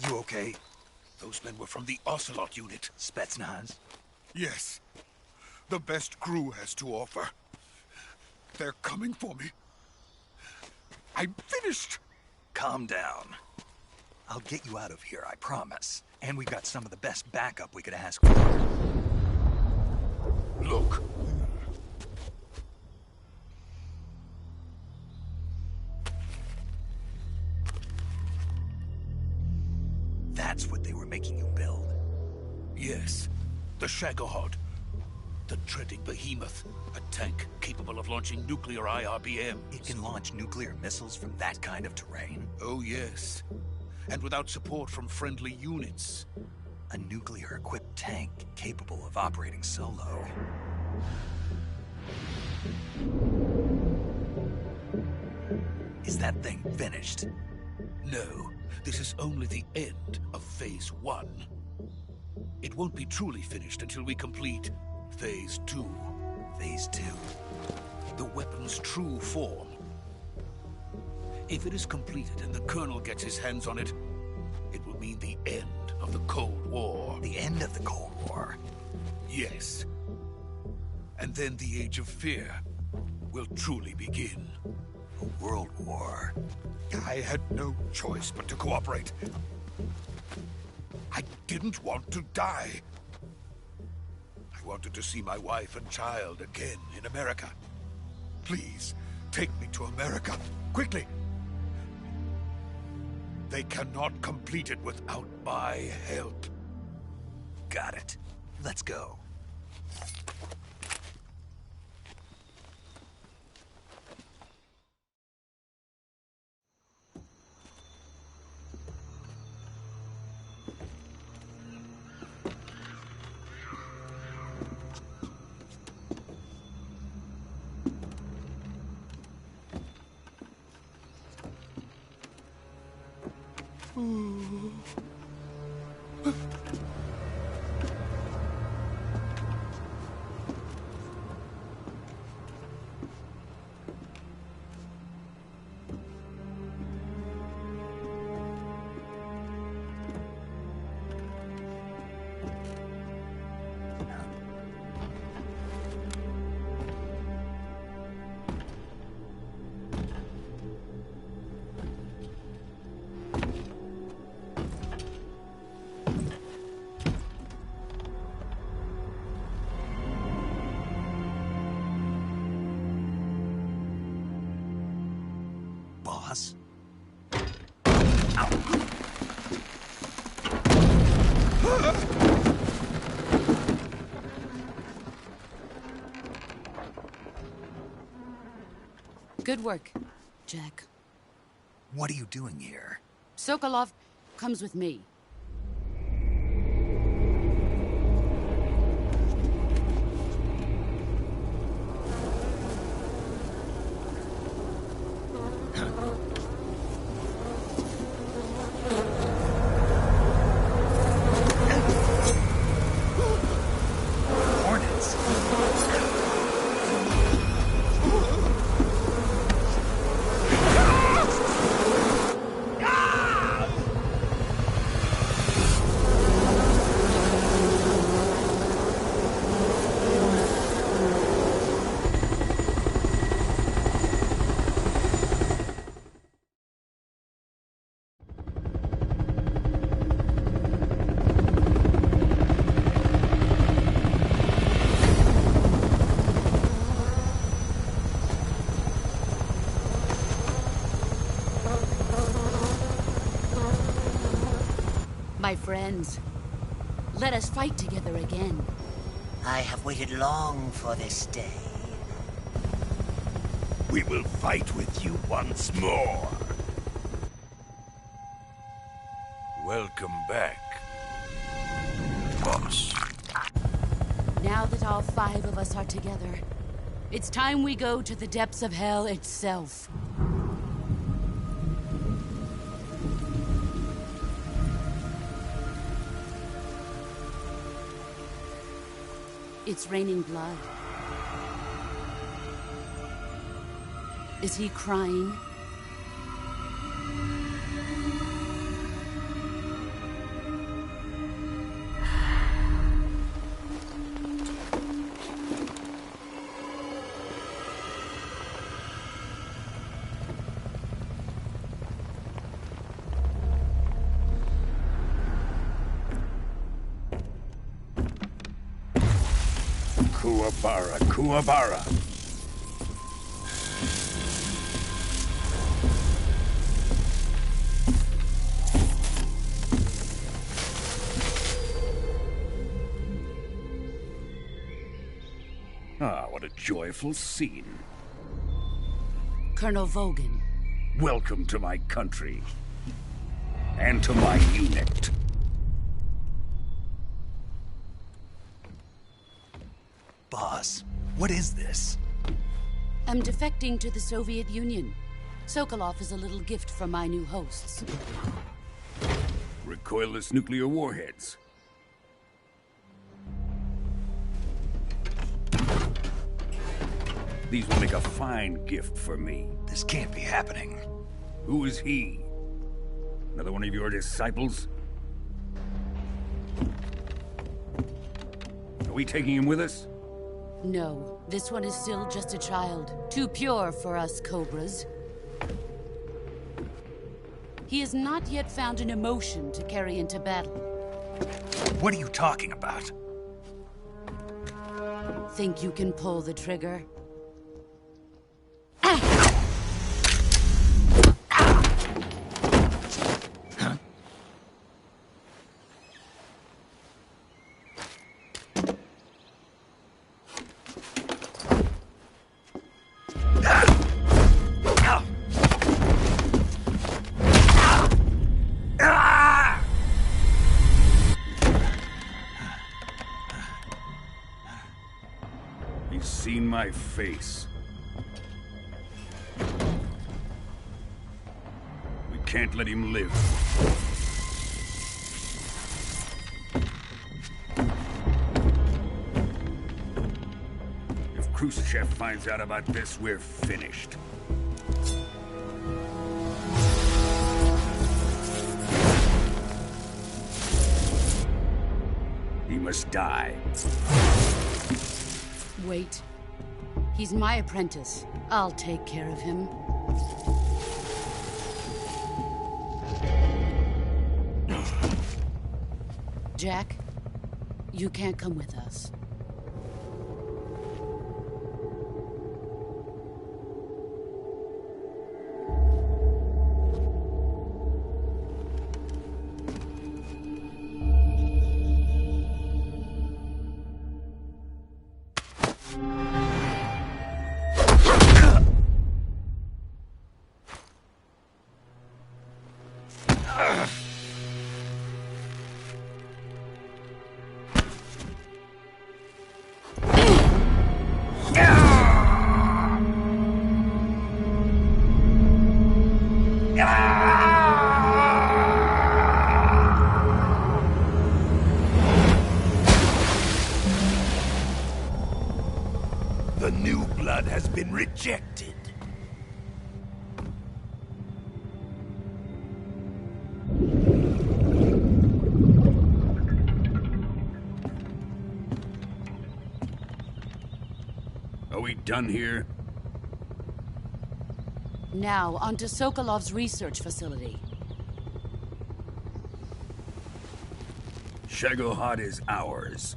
A: You okay?
I: Those men were from the Ocelot unit.
A: Spetsnaz?
I: Yes. The best GRU has to offer. They're coming for me. I'm finished!
A: Calm down. I'll get you out of here, I promise. And we've got some of the best backup we could ask for.
I: Look.
A: That's what they were making you build?
I: Yes. The Shagohod. The dreaded behemoth. A tank capable of launching nuclear IRBMs.
A: It can launch nuclear missiles from that kind of terrain?
I: Oh, yes. And without support from friendly units.
A: A nuclear-equipped tank capable of operating solo. Is that thing finished?
I: No. This is only the end of Phase 1. It won't be truly finished until we complete Phase 2.
A: Phase 2?
I: The weapon's true form. If it is completed and the Colonel gets his hands on it, it will mean the end of the Cold War.
A: The end of the Cold War?
I: Yes. And then the Age of Fear will truly begin.
A: A world war?
I: I had no choice but to cooperate. I didn't want to die. I wanted to see my wife and child again in America. Please, take me to America, quickly. They cannot complete it without my help.
A: Got it. Let's go. Boss?
F: Good work, Jack.
A: What are you doing here?
F: Sokolov comes with me.
A: Hornets?
F: My friends, let us fight together again.
K: I have waited long for this day.
I: We will fight with you once more. Welcome back, boss.
F: Now that all 5 of us are together, it's time we go to the depths of hell itself. It's raining blood. Is he crying?
I: Kuwabara, Kuwabara. Ah, what a joyful scene.
F: Colonel Vogan.
I: Welcome to my country. And to my unit.
A: Boss, what is this?
F: I'm defecting to the Soviet Union. Sokolov is a little gift from my new hosts.
I: Recoilless nuclear warheads. These will make a fine gift for me.
A: This can't be happening.
I: Who is he? Another one of your disciples? we taking him with us?
F: No, this one is still just a child. Too pure for us Cobras. He has not yet found an emotion to carry into battle.
A: What are you talking about?
F: Think you can pull the trigger?
I: He's seen my face. We can't let him live. If Khrushchev finds out about this, we're finished. He must die.
F: Wait. He's my apprentice. I'll take care of him. Jack, you can't come with us.
A: The new blood has been rejected.
I: Are we done here?
F: Now, on to Sokolov's research facility.
I: Shagohod is ours.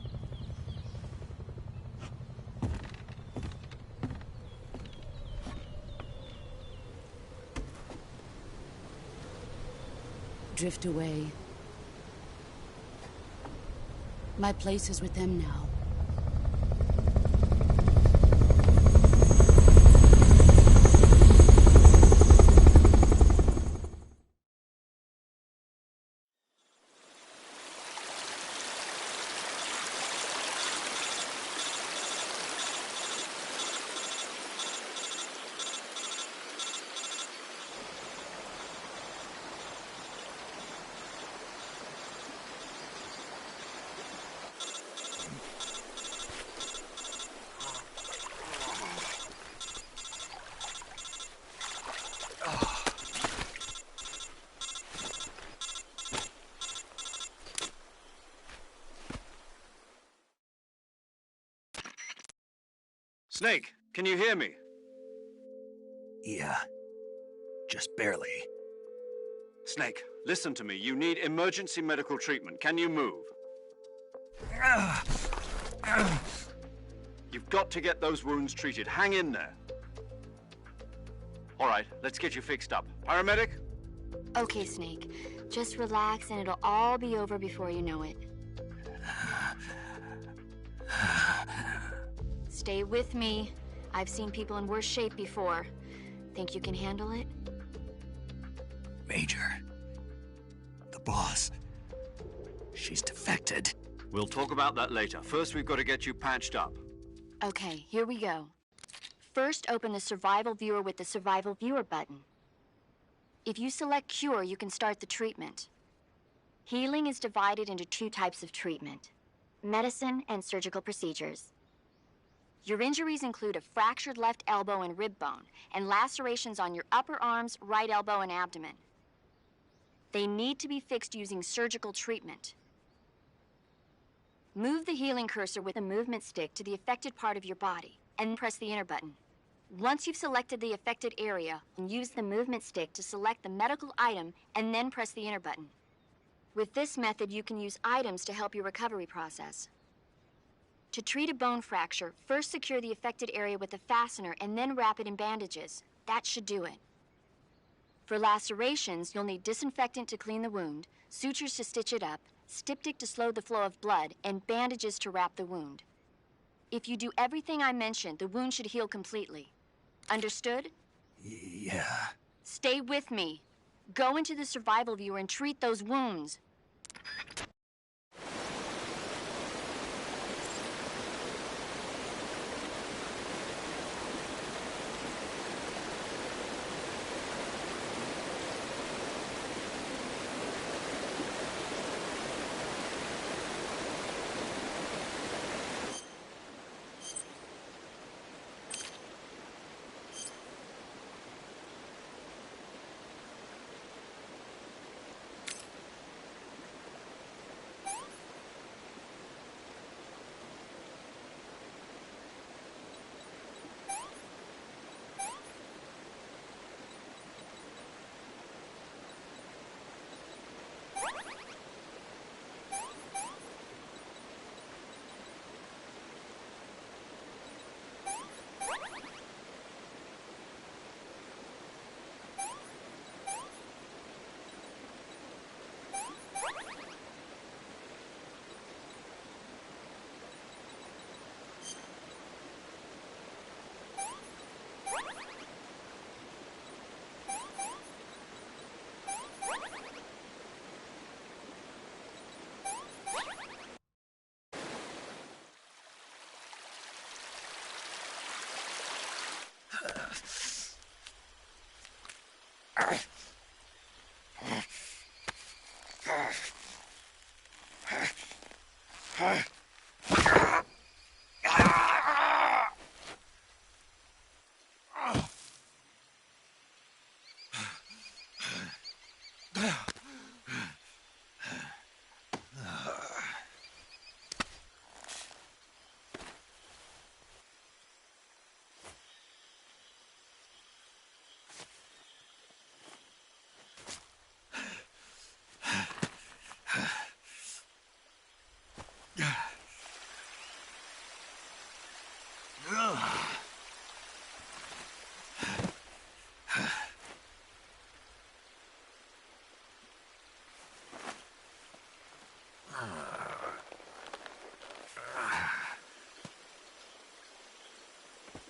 F: Drift away. My place is with them now.
B: Snake, can you hear me?
A: Yeah. Just barely.
B: Snake, listen to me. You need emergency medical treatment. Can you move? You've got to get those wounds treated. Hang in there. All right, let's get you fixed up. Paramedic?
E: Okay, Snake. Just relax and it'll all be over before you know it. Stay with me. I've seen people in worse shape before. Think you can handle it?
A: Major. The boss. She's defected.
B: We'll talk about that later. First, we've got to get you patched up.
E: Okay, here we go. First, open the Survival Viewer with the Survival Viewer button. If you select Cure, you can start the treatment. Healing is divided into two types of treatment: medicine and surgical procedures. Your injuries include a fractured left elbow and rib bone, and lacerations on your upper arms, right elbow, and abdomen. They need to be fixed using surgical treatment. Move the healing cursor with a movement stick to the affected part of your body, and press the enter button. Once you've selected the affected area, use the movement stick to select the medical item, and then press the enter button. With this method, you can use items to help your recovery process. To treat a bone fracture, first secure the affected area with a fastener and then wrap it in bandages. That should do it. For lacerations, you'll need disinfectant to clean the wound, sutures to stitch it up, styptic to slow the flow of blood, and bandages to wrap the wound. If you do everything I mentioned, the wound should heal completely. Understood?
A: Yeah.
E: Stay with me. Go into the survival viewer and treat those wounds.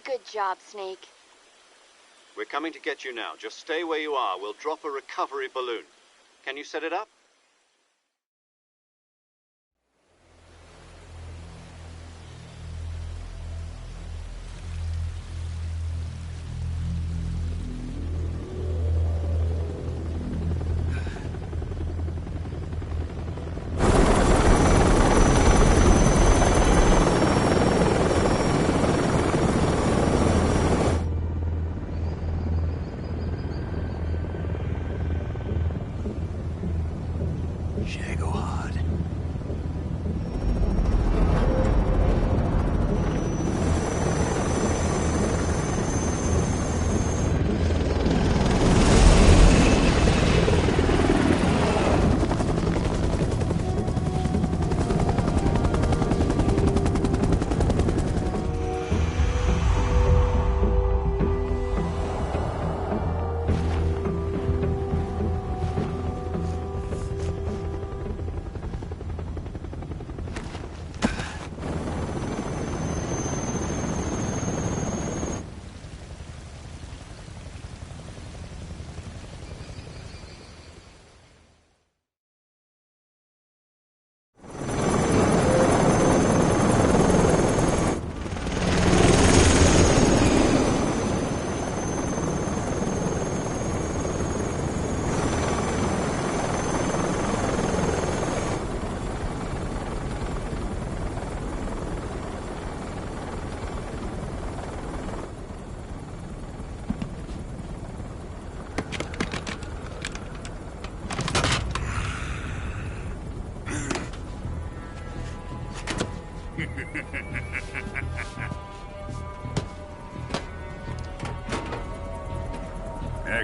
E: Good job, Snake.
B: We're coming to get you now. Just stay where you are. We'll drop a recovery balloon. Can you set it up?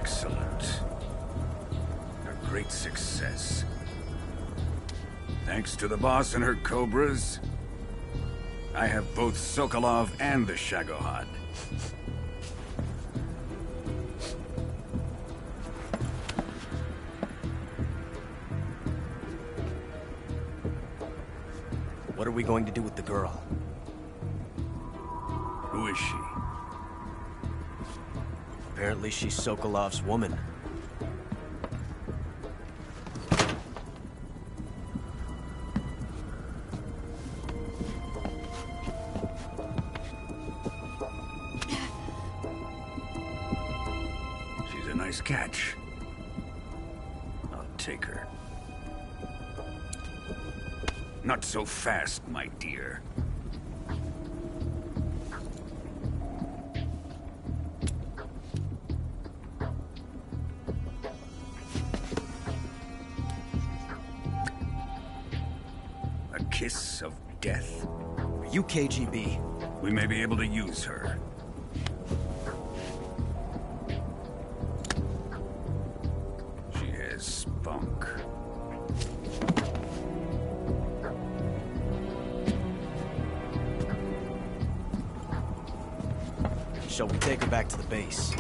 L: Excellent. A great success. Thanks to the boss and her cobras, I have both Sokolov and the Shagohod.
J: What are we going to do with the girl?
L: Who is she?
J: Apparently she's Sokolov's woman.
L: She's a nice catch. I'll take her. Not so fast, my dear. A kiss of death?
J: Are you KGB?
L: We may be able to use her. She has spunk.
J: Shall we take her back to the base?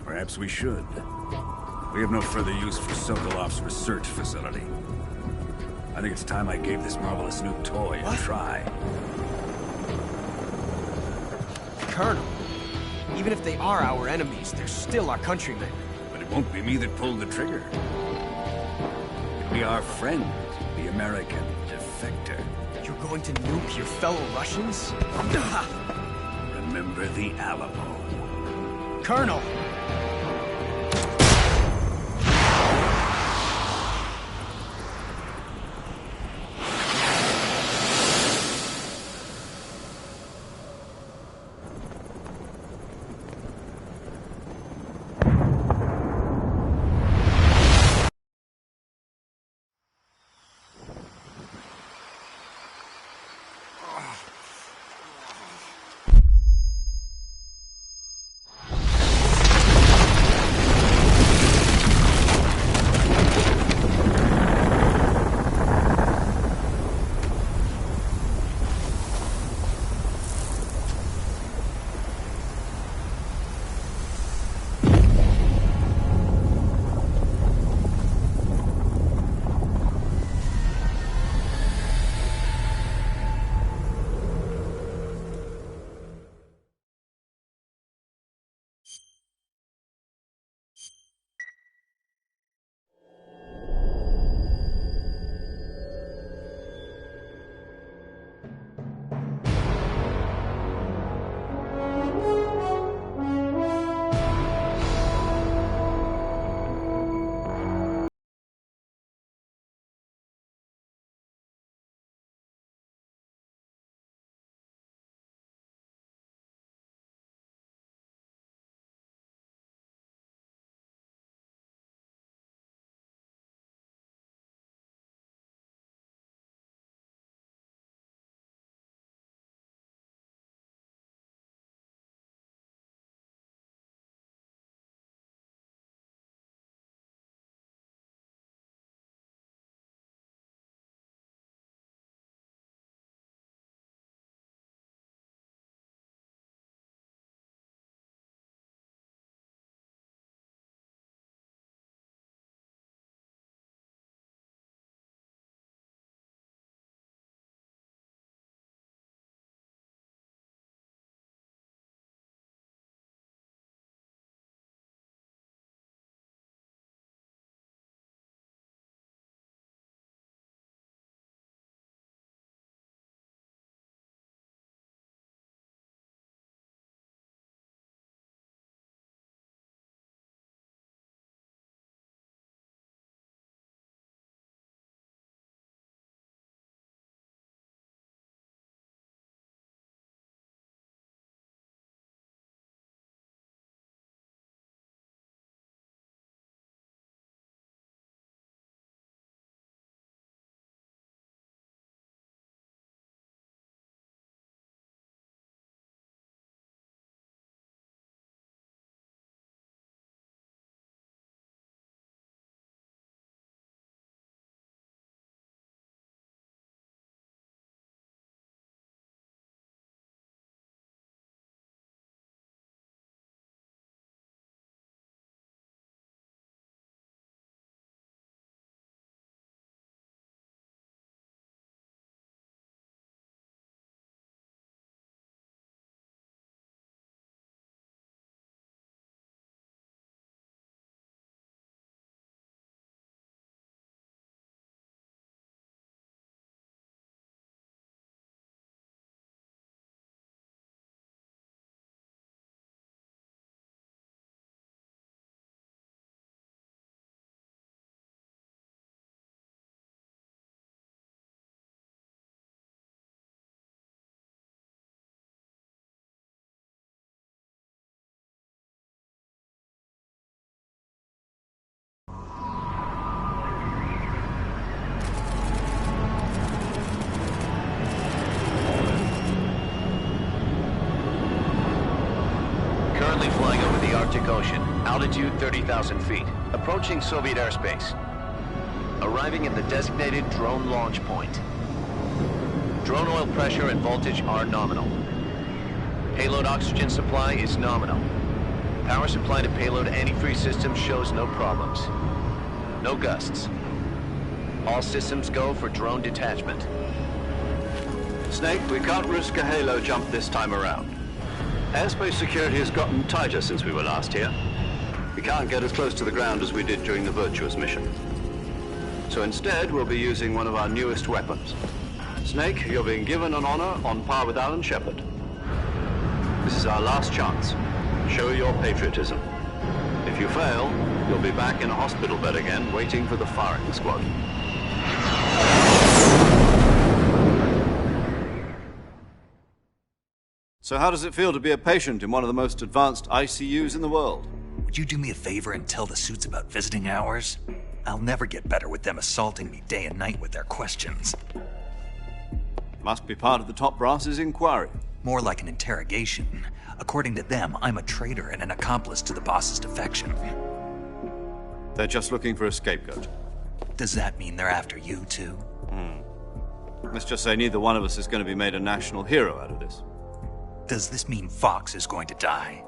L: Perhaps we should. We have no further use for Sokolov's research facility. I think it's time I gave this marvelous new toy a try.
J: Colonel, even if they are our enemies, they're still our countrymen.
L: But it won't be me that pulled the trigger. It'll be our friend, the American defector.
J: You're going to nuke your fellow Russians?
L: Remember the Alamo.
J: Colonel!
D: currently flying over the Arctic Ocean. Altitude 30,000 feet. Approaching Soviet airspace. Arriving at the designated drone launch point. Drone oil pressure and voltage are nominal. Payload oxygen supply is nominal. Power supply to payload antifreeze system shows no problems. No gusts. All systems go for drone detachment.
B: Snake, we can't risk a halo jump this time around. Airspace security has gotten tighter since we were last here. We can't get as close to the ground as we did during the Virtuous mission. So instead, we'll be using one of our newest weapons. Snake, you're being given an honor on par with Alan Shepard. This is our last chance. Show your patriotism. If you fail, you'll be back in a hospital bed again, waiting for the firing squad. So how does it feel to be a patient in one of the most advanced ICUs in the world?
A: Would you do me a favor and tell the suits about visiting hours? I'll never get better with them assaulting me day and night with their questions.
B: Must be part of the top brass's inquiry.
A: More like an interrogation. According to them, I'm a traitor and an accomplice to the boss's defection.
B: They're just looking for a scapegoat.
A: Does that mean they're after you, too?
B: Let's just say neither one of us is going to be made a national hero out of this.
A: Does this mean Fox is going to die?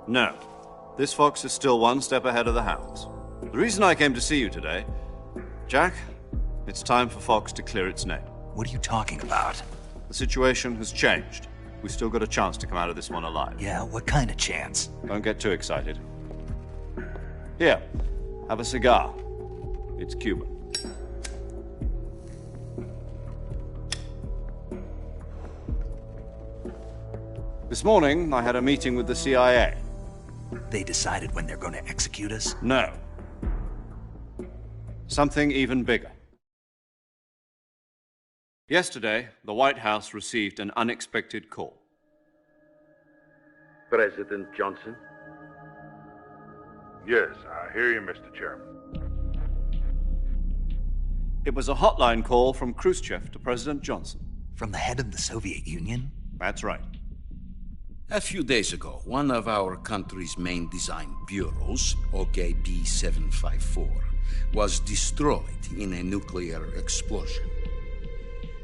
B: No. This Fox is still one step ahead of the Hounds. The reason I came to see you today... Jack, it's time for Fox to clear its name.
A: What are you talking about?
B: The situation has changed. We've still got a chance to come out of this one alive.
A: Yeah, what kind of chance?
B: Don't get too excited. Here, have a cigar. It's Cuban. This morning, I had a meeting with the CIA.
A: They decided when they're going to execute us?
B: No. Something even bigger. Yesterday, the White House received an unexpected call.
M: President Johnson?
N: Yes, I hear you, Mr. Chairman.
B: It was a hotline call from Khrushchev to President Johnson.
A: From the head of the Soviet Union?
B: That's right.
I: A few days ago, one of our country's main design bureaus, OKB 754, was destroyed in a nuclear explosion.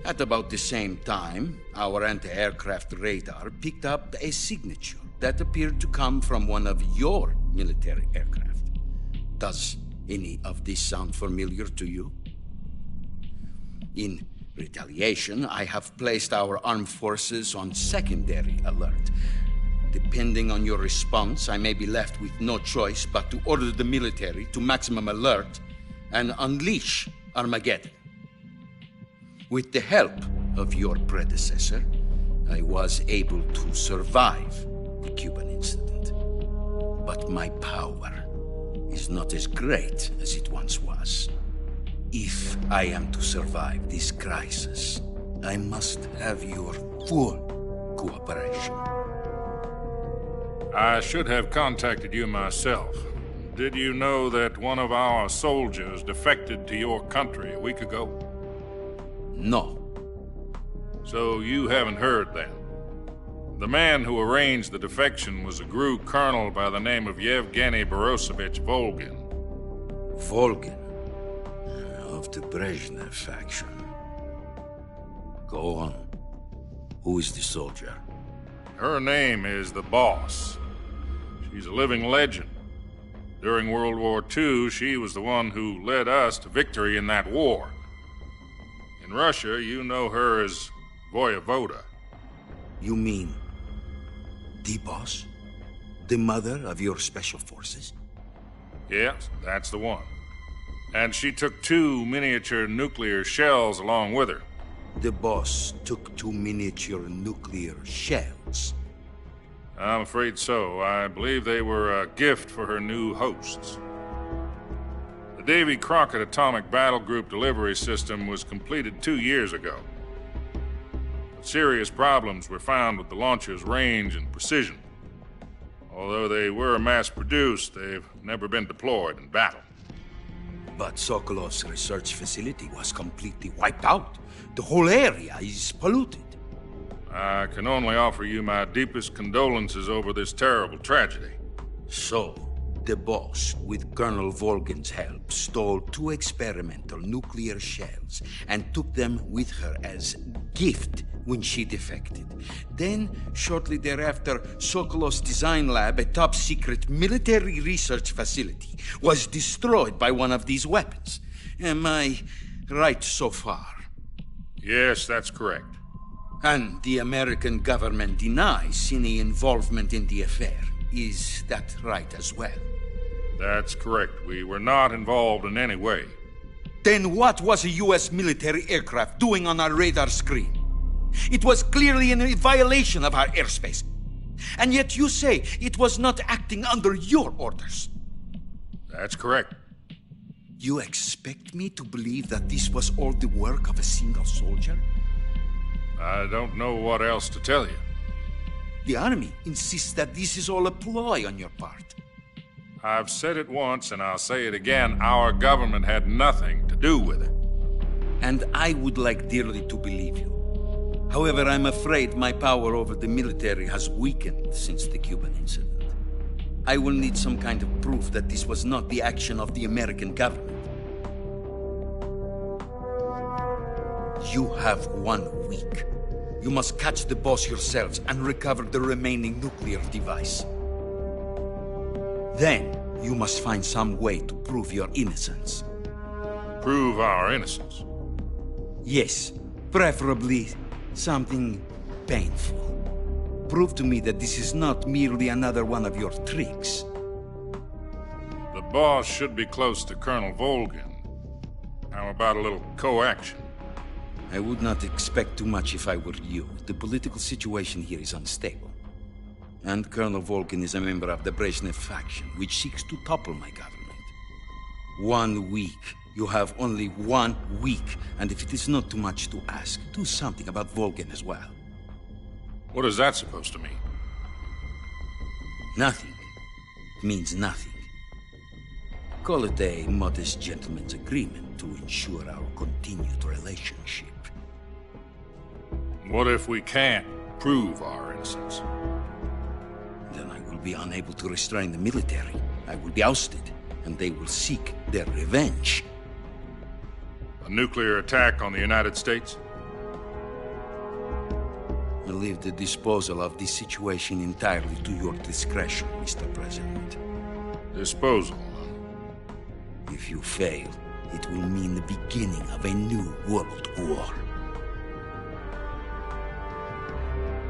I: At about the same time, our anti-aircraft radar picked up a signature that appeared to come from one of your military aircraft. Does any of this sound familiar to you? In retaliation, I have placed our armed forces on secondary alert. Depending on your response, I may be left with no choice but to order the military to maximum alert and unleash Armageddon. With the help of your predecessor, I was able to survive the Cuban incident. But my power is not as great as it once was. If I am to survive this crisis, I must have your full cooperation.
N: I should have contacted you myself. Did you know that one of our soldiers defected to your country a week ago?
I: No.
N: So you haven't heard then? The man who arranged the defection was a GRU colonel by the name of Yevgeny Borosovich Volgin.
I: Volgin? Of the Brezhnev faction. Go on. Who is the soldier?
N: Her name is the Boss. She's a living legend. During World War II, she was the one who led us to victory in that war. In Russia, you know her as Voyevoda.
I: You mean the Boss? The mother of your special forces?
N: Yes, that's the one. And she took 2 miniature nuclear shells along with her.
I: The Boss took 2 miniature nuclear shells?
N: I'm afraid so. I believe they were a gift for her new hosts. The Davy Crockett Atomic Battle Group delivery system was completed 2 years ago. But serious problems were found with the launcher's range and precision. Although they were mass-produced, they've never been deployed in battle.
I: But Sokolov's research facility was completely wiped out. The whole area is polluted.
N: I can only offer you my deepest condolences over this terrible tragedy.
I: So, the boss, with Colonel Volgin's help, stole 2 experimental nuclear shells and took them with her as gift when she defected. Then, shortly thereafter, Sokolov's design lab, a top-secret military research facility, was destroyed by one of these weapons. Am I right so far?
N: Yes, that's correct.
I: And the American government denies any involvement in the affair. Is that right as well?
N: That's correct. We were not involved in any way.
I: Then what was a U.S. military aircraft doing on our radar screen? It was clearly in a violation of our airspace. And yet you say it was not acting under your orders.
N: That's correct.
I: You expect me to believe that this was all the work of a single soldier?
N: I don't know what else to tell you.
I: The army insists that this is all a ploy on your part.
N: I've said it once, and I'll say it again. Our government had nothing to do with it.
I: And I would like dearly to believe you. However, I'm afraid my power over the military has weakened since the Cuban incident. I will need some kind of proof that this was not the action of the American government. You have 1 week. You must catch the boss yourselves and recover the remaining nuclear device. Then, you must find some way to prove your innocence.
N: Prove our innocence?
I: Yes, preferably something painful. Prove to me that this is not merely another one of your tricks.
N: The boss should be close to Colonel Volgin. How about a little coaction?
I: I would not expect too much if I were you. The political situation here is unstable. And Colonel Volgin is a member of the Brezhnev faction, which seeks to topple my government. 1 week. You have only 1 week, and if it is not too much to ask, do something about Volgin as well.
N: What is that supposed to mean?
I: Nothing. It means nothing. Call it a modest gentleman's agreement to ensure our continued relationship.
N: What if we can't prove our innocence?
I: Then I will be unable to restrain the military. I will be ousted, and they will seek their revenge.
N: A nuclear attack on the United States?
I: I leave the disposal of this situation entirely to your discretion, Mr. President.
N: Disposal?
I: If you fail, it will mean the beginning of a new world war.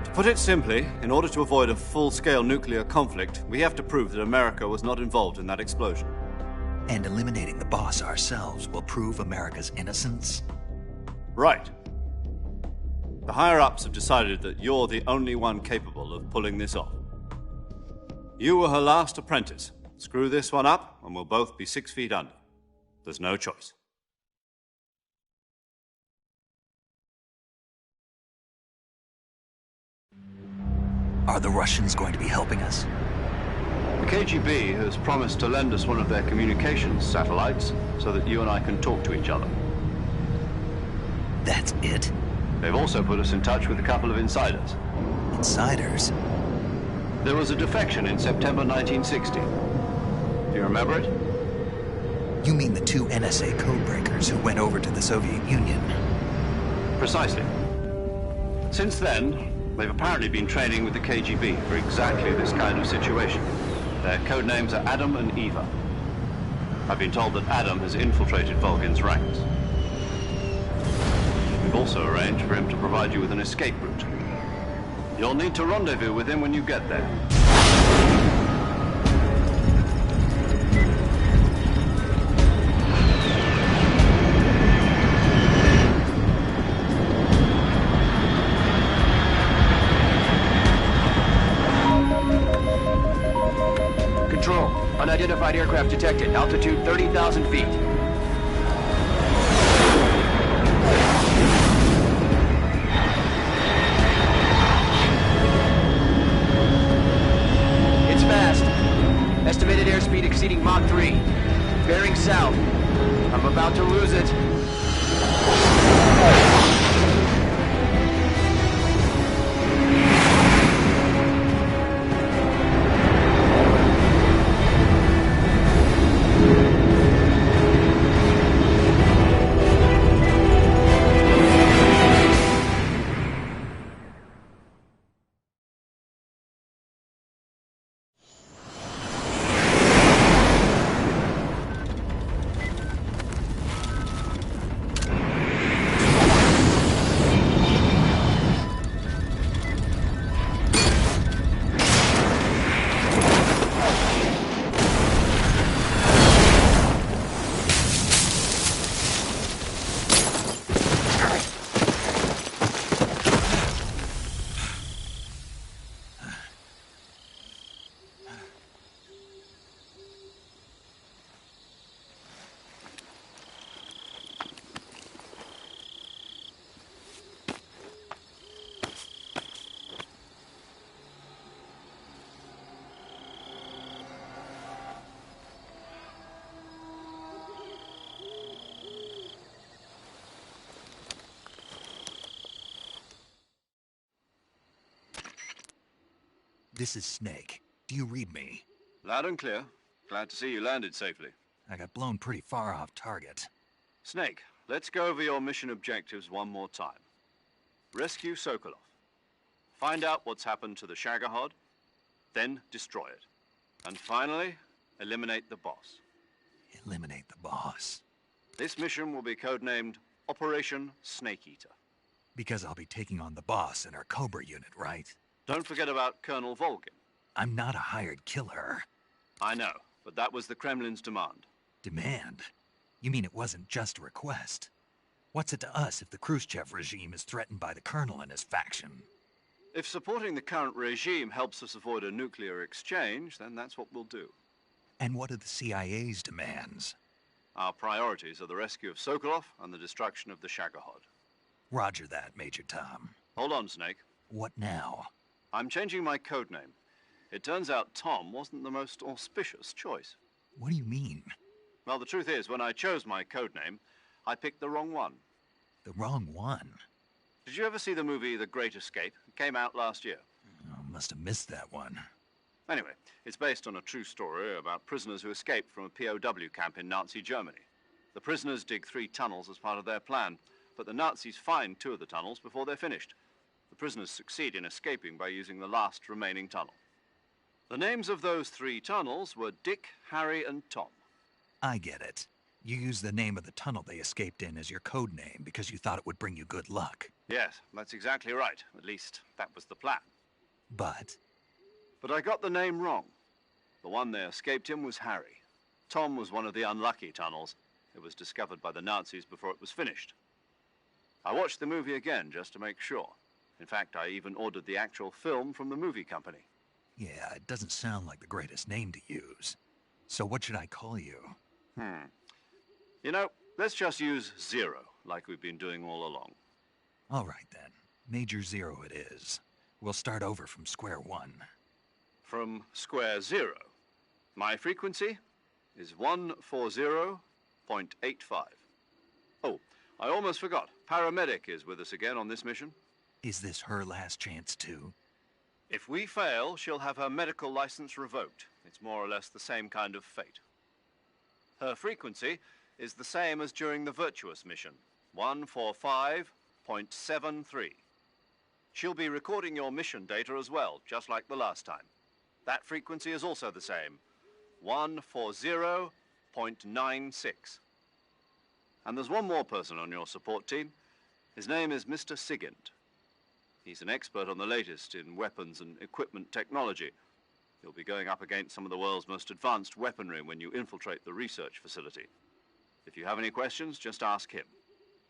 B: To put it simply, in order to avoid a full-scale nuclear conflict, we have to prove that America was not involved in that explosion.
A: And eliminating the boss ourselves will prove America's innocence?
B: Right. The higher-ups have decided that you're the only one capable of pulling this off. You were her last apprentice. Screw this one up, and we'll both be 6 feet under. There's no choice.
A: Are the Russians going to be helping us?
B: The KGB has promised to lend us one of their communications satellites so that you and I can talk to each other.
A: That's it?
B: They've also put us in touch with a couple of insiders.
A: Insiders?
B: There was a defection in September 1960. Do you remember it?
A: You mean the 2 NSA codebreakers who went over to the Soviet Union?
B: Precisely. Since then, they've apparently been training with the KGB for exactly this kind of situation. Their code names are Adam and Eva. I've been told that Adam has infiltrated Volgin's ranks. We've also arranged for him to provide you with an escape route. You'll need to rendezvous with him when you get there.
M: Control, unidentified aircraft detected. Altitude 30,000 feet. It's fast. Estimated airspeed exceeding Mach 3. Bearing south. I'm about to lose it.
A: This is Snake. Do you read me?
B: Loud and clear. Glad to see you landed safely.
A: I got blown pretty far off target.
B: Snake, let's go over your mission objectives one more time. Rescue Sokolov. Find out what's happened to the Shagohod, then destroy it. And finally, eliminate the boss.
A: Eliminate the boss.
B: This mission will be codenamed Operation Snake Eater.
A: Because I'll be taking on the boss in our Cobra unit, right?
B: Don't forget about Colonel Volgin.
A: I'm not a hired killer.
B: I know, but that was the Kremlin's demand.
A: Demand? You mean it wasn't just a request? What's it to us if the Khrushchev regime is threatened by the Colonel and his faction?
B: If supporting the current regime helps us avoid a nuclear exchange, then that's what we'll do.
A: And what are the CIA's demands?
B: Our priorities are the rescue of Sokolov and the destruction of the Shagohod.
A: Roger that, Major Tom.
B: Hold on, Snake.
A: What now?
B: I'm changing my codename. It turns out Tom wasn't the most auspicious choice.
A: What do you mean?
B: Well, the truth is, when I chose my codename, I picked the wrong one.
A: The wrong one?
B: Did you ever see the movie The Great Escape? It came out last year.
A: Oh, must have missed that one.
B: Anyway, it's based on a true story about prisoners who escaped from a POW camp in Nazi Germany. The prisoners dig 3 tunnels as part of their plan, but the Nazis find 2 of the tunnels before they're finished. The prisoners succeed in escaping by using the last remaining tunnel. The names of those 3 tunnels were Dick, Harry, and Tom.
A: I get it. You used the name of the tunnel they escaped in as your code name because you thought it would bring you good luck.
B: Yes, that's exactly right. At least, that was the plan.
A: But
B: I got the name wrong. The one they escaped in was Harry. Tom was one of the unlucky tunnels. It was discovered by the Nazis before it was finished. I watched the movie again just to make sure. In fact, I even ordered the actual film from the movie company.
A: yeah, it doesn't sound like the greatest name to use. So what should I call you?
B: You know, let's just use Zero, like we've been doing all along.
A: All right, then. Major Zero it is. We'll start over from square one.
B: From square 0. My frequency is 140.85. Oh, I almost forgot. Paramedic is with us again on this mission.
A: Is this her last chance, too?
B: If we fail, she'll have her medical license revoked. It's more or less the same kind of fate. Her frequency is the same as during the Virtuous mission, 145.73. She'll be recording your mission data as well, just like the last time. That frequency is also the same, 140.96. And there's one more person on your support team. His name is Mr. Sigint. He's an expert on the latest in weapons and equipment technology. You'll be going up against some of the world's most advanced weaponry when you infiltrate the research facility. If you have any questions, just ask him.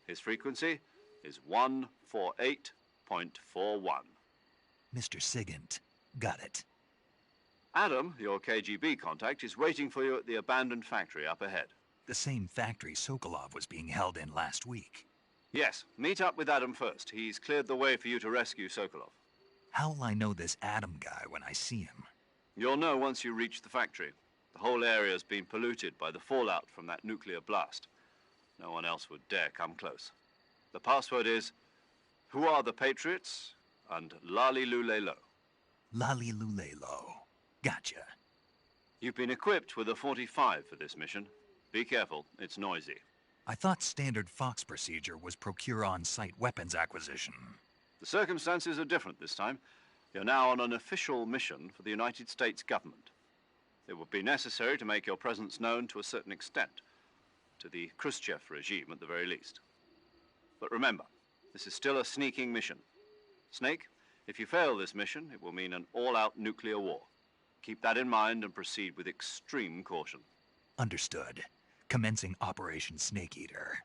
B: His frequency is 148.41.
A: Mr. Sigint. Got it.
B: Adam, your KGB contact, is waiting for you at the abandoned factory up ahead.
A: The same factory Sokolov was being held in last week.
B: Yes, meet up with Adam first. He's cleared the way for you to rescue Sokolov.
A: How'll I know this Adam guy when I see him?
B: You'll know once you reach the factory. The whole area's been polluted by the fallout from that nuclear blast. No one else would dare come close. The password is, "Who are the Patriots?" and Lali Lulelo.
A: Lali Lulelo. Gotcha.
B: You've been equipped with a 45 for this mission. Be careful, it's noisy.
A: I thought standard Fox procedure was procure on-site weapons acquisition.
B: The circumstances are different this time. You're now on an official mission for the United States government. It would be necessary to make your presence known to a certain extent, to the Khrushchev regime at the very least. But remember, this is still a sneaking mission. Snake, if you fail this mission, it will mean an all-out nuclear war. Keep that in mind and proceed with extreme caution.
A: Understood. Commencing Operation Snake Eater.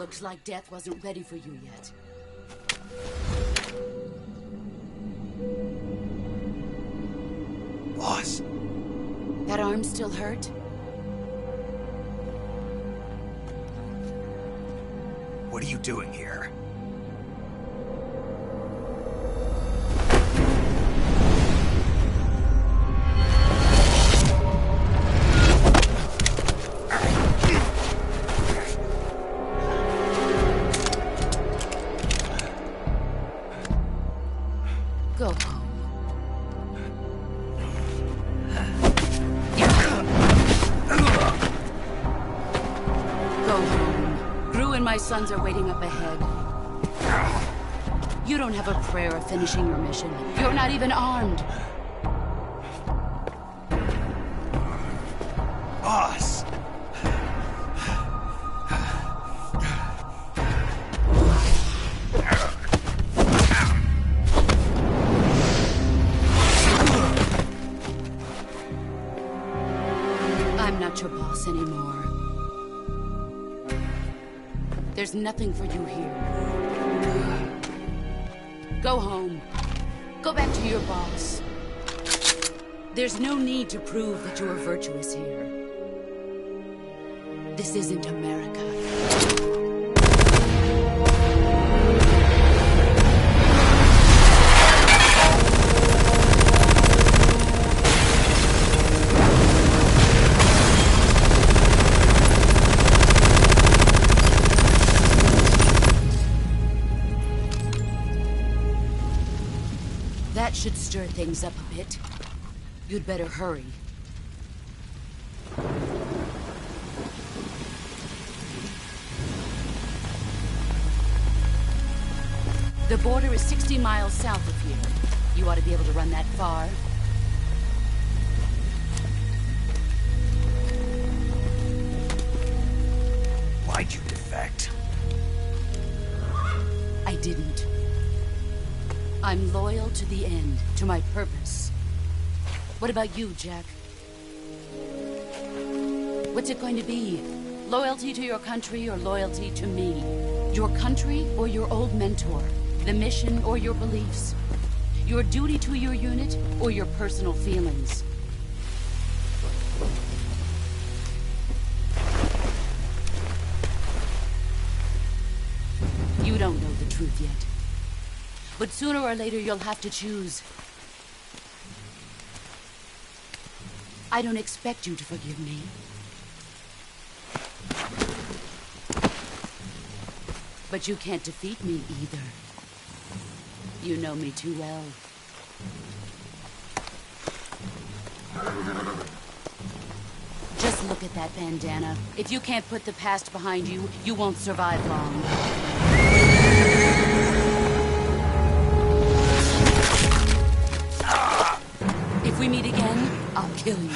F: Looks like death wasn't ready for you yet.
A: Boss.
F: That arm still hurt?
A: What are you doing here?
F: Go home. Go home. Gru and my sons are waiting up ahead. You don't have a prayer of finishing your mission. You're not even armed.
A: Boss!
F: I'm not your boss anymore. There's nothing for you here. Go home. Go back to your boss. There's no need to prove that you are virtuous here. This isn't America. That should stir things up a bit. You'd better hurry. The border is 60 miles south of here. You ought to be able to run that far.
A: Why'd you defect?
F: I didn't. I'm loyal to the end, to my purpose. What about you, Jack? What's it going to be? Loyalty to your country or loyalty to me? Your country or your old mentor? The mission or your beliefs? Your duty to your unit or your personal feelings? You don't know the truth yet. But sooner or later, you'll have to choose. I don't expect you to forgive me. But you can't defeat me either. You know me too well. Just look at that bandana. If you can't put the past behind you, you won't survive long. If we meet again, I'll kill you.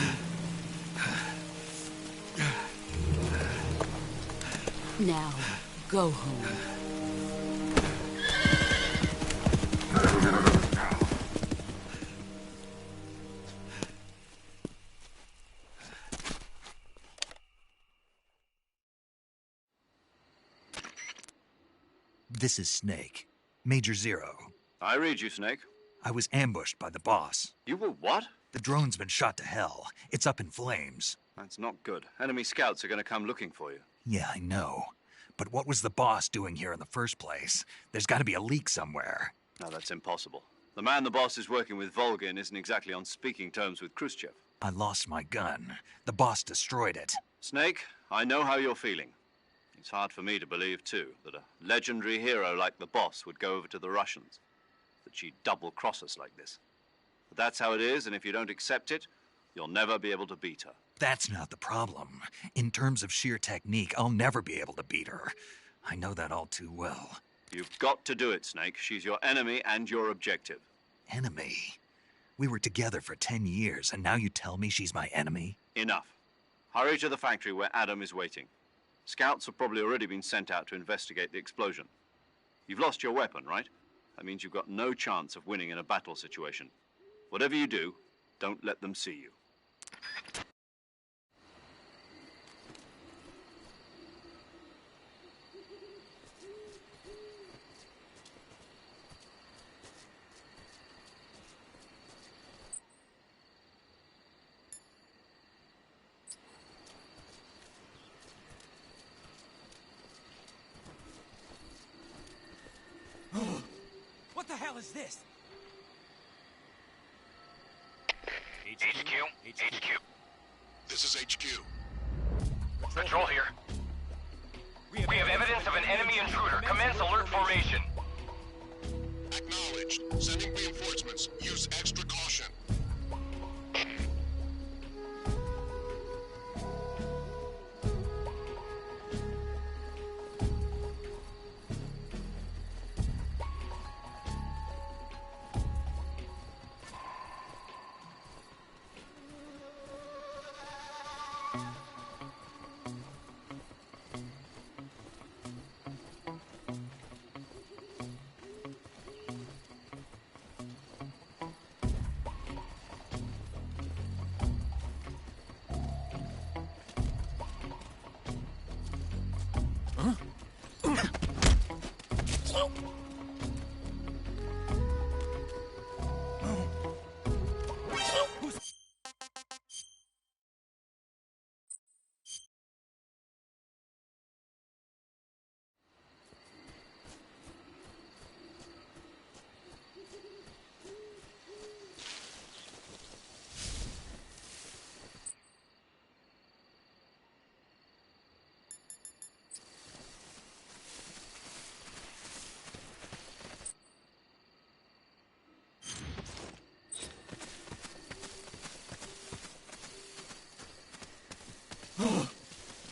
F: Now, go home.
A: This is Snake. Major Zero.
B: I read you, Snake.
A: I was ambushed by the boss.
B: You were what?
A: The drone's been shot to hell. It's up in flames.
B: That's not good. Enemy scouts are going to come looking for you.
A: Yeah, I know. But what was the boss doing here in the first place? There's got to be a leak somewhere.
B: No, that's impossible. The man the boss is working with, Volgin, isn't exactly on speaking terms with Khrushchev.
A: I lost my gun. The boss destroyed it.
B: Snake, I know how you're feeling. It's hard for me to believe, too, that a legendary hero like the boss would go over to the Russians. That she'd double-cross us like this. But that's how it is, and if you don't accept it, you'll never be able to beat her.
A: That's not the problem. In terms of sheer technique, I'll never be able to beat her. I know that all too well.
B: You've got to do it, Snake. She's your enemy and your objective.
A: Enemy? We were together for 10 years, and now you tell me she's my enemy?
B: Enough. Hurry to the factory where Adam is waiting. Scouts have probably already been sent out to investigate the explosion. You've lost your weapon, right? That means you've got no chance of winning in a battle situation. Whatever you do, don't let them see you.
G: is this?
O: HQ. This is HQ.
M: Patrol here. We have evidence of an enemy intruder. Commence alert formation.
O: Acknowledged. Sending reinforcements. Use extra caution.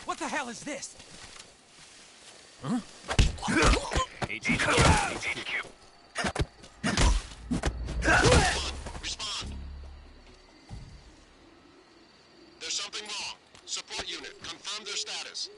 G: What the hell is this?
O: Huh?
M: HQ.
O: Respond. There's something wrong. Support unit, confirm their status.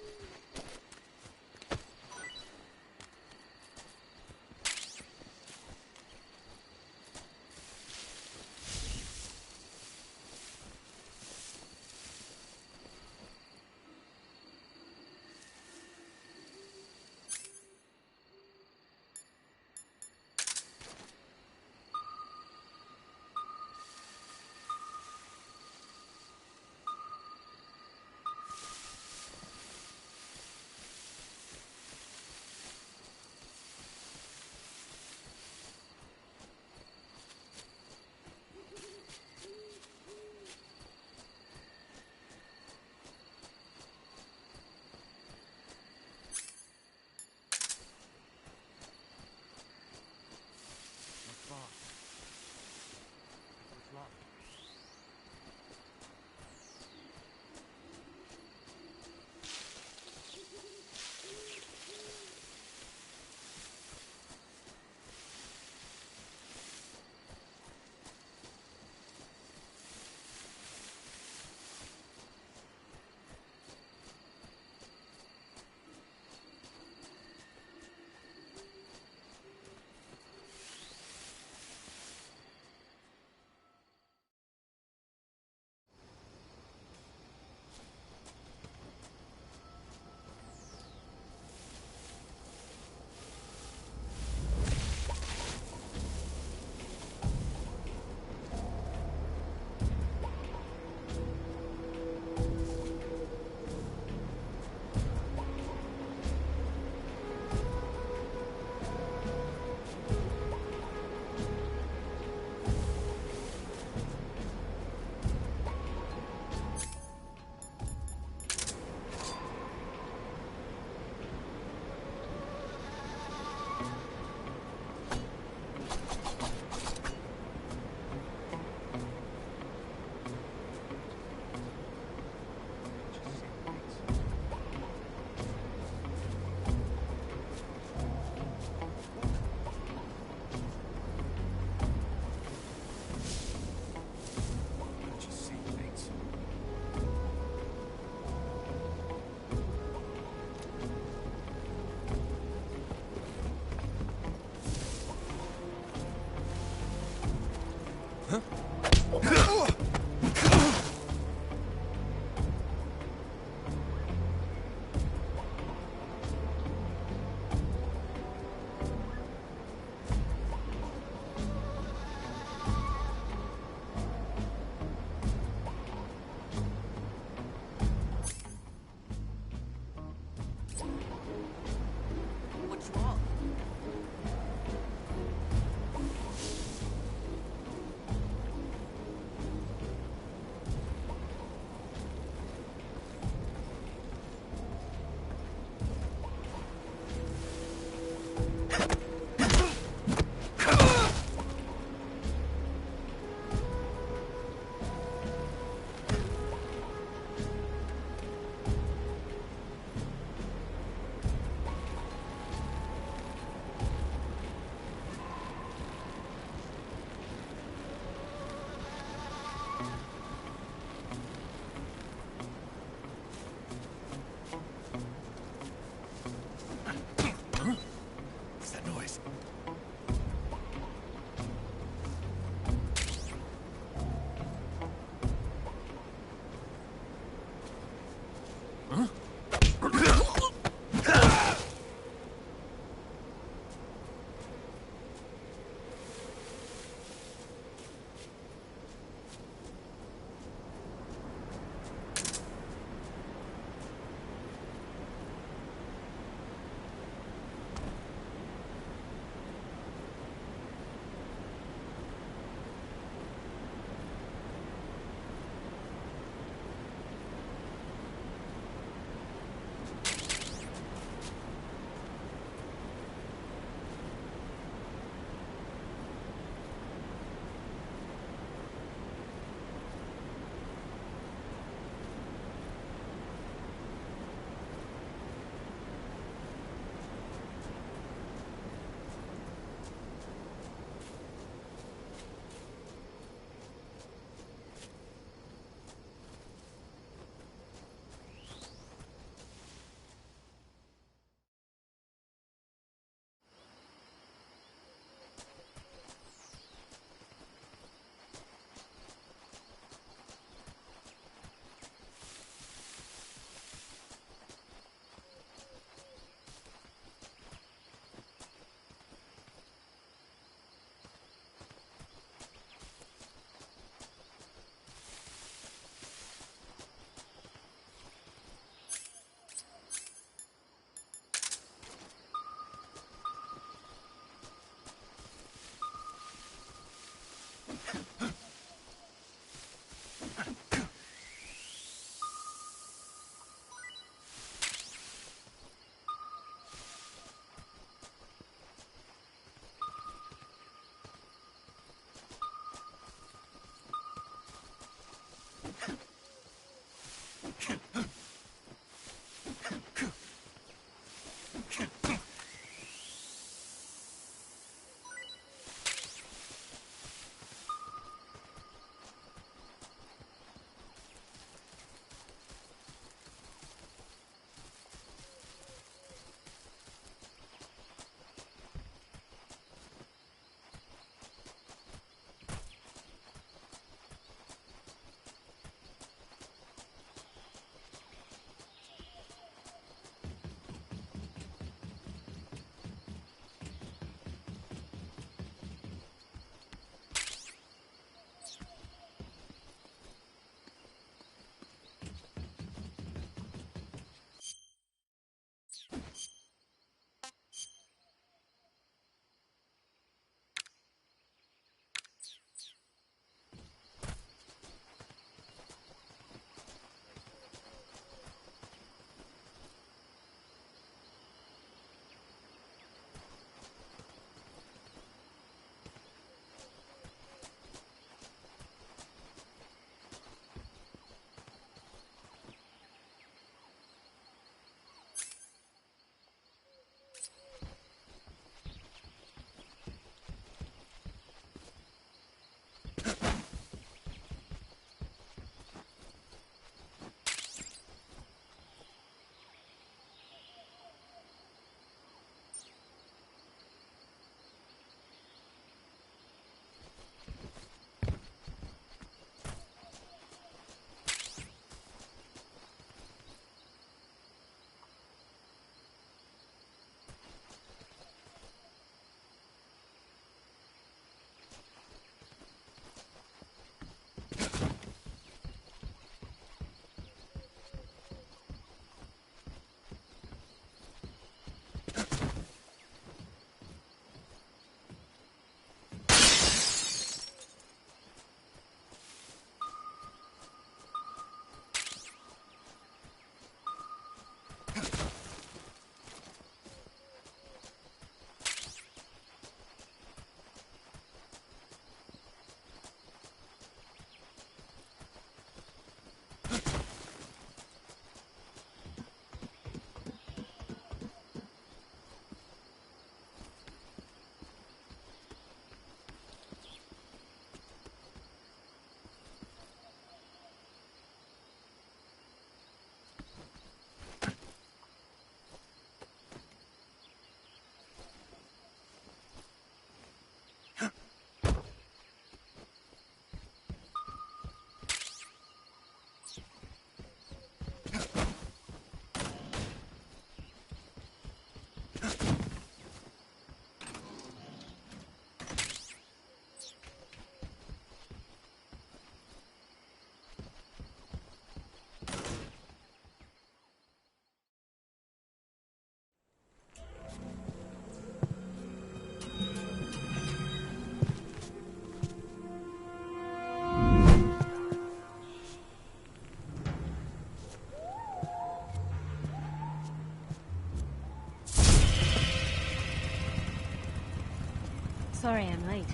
P: Sorry I'm late.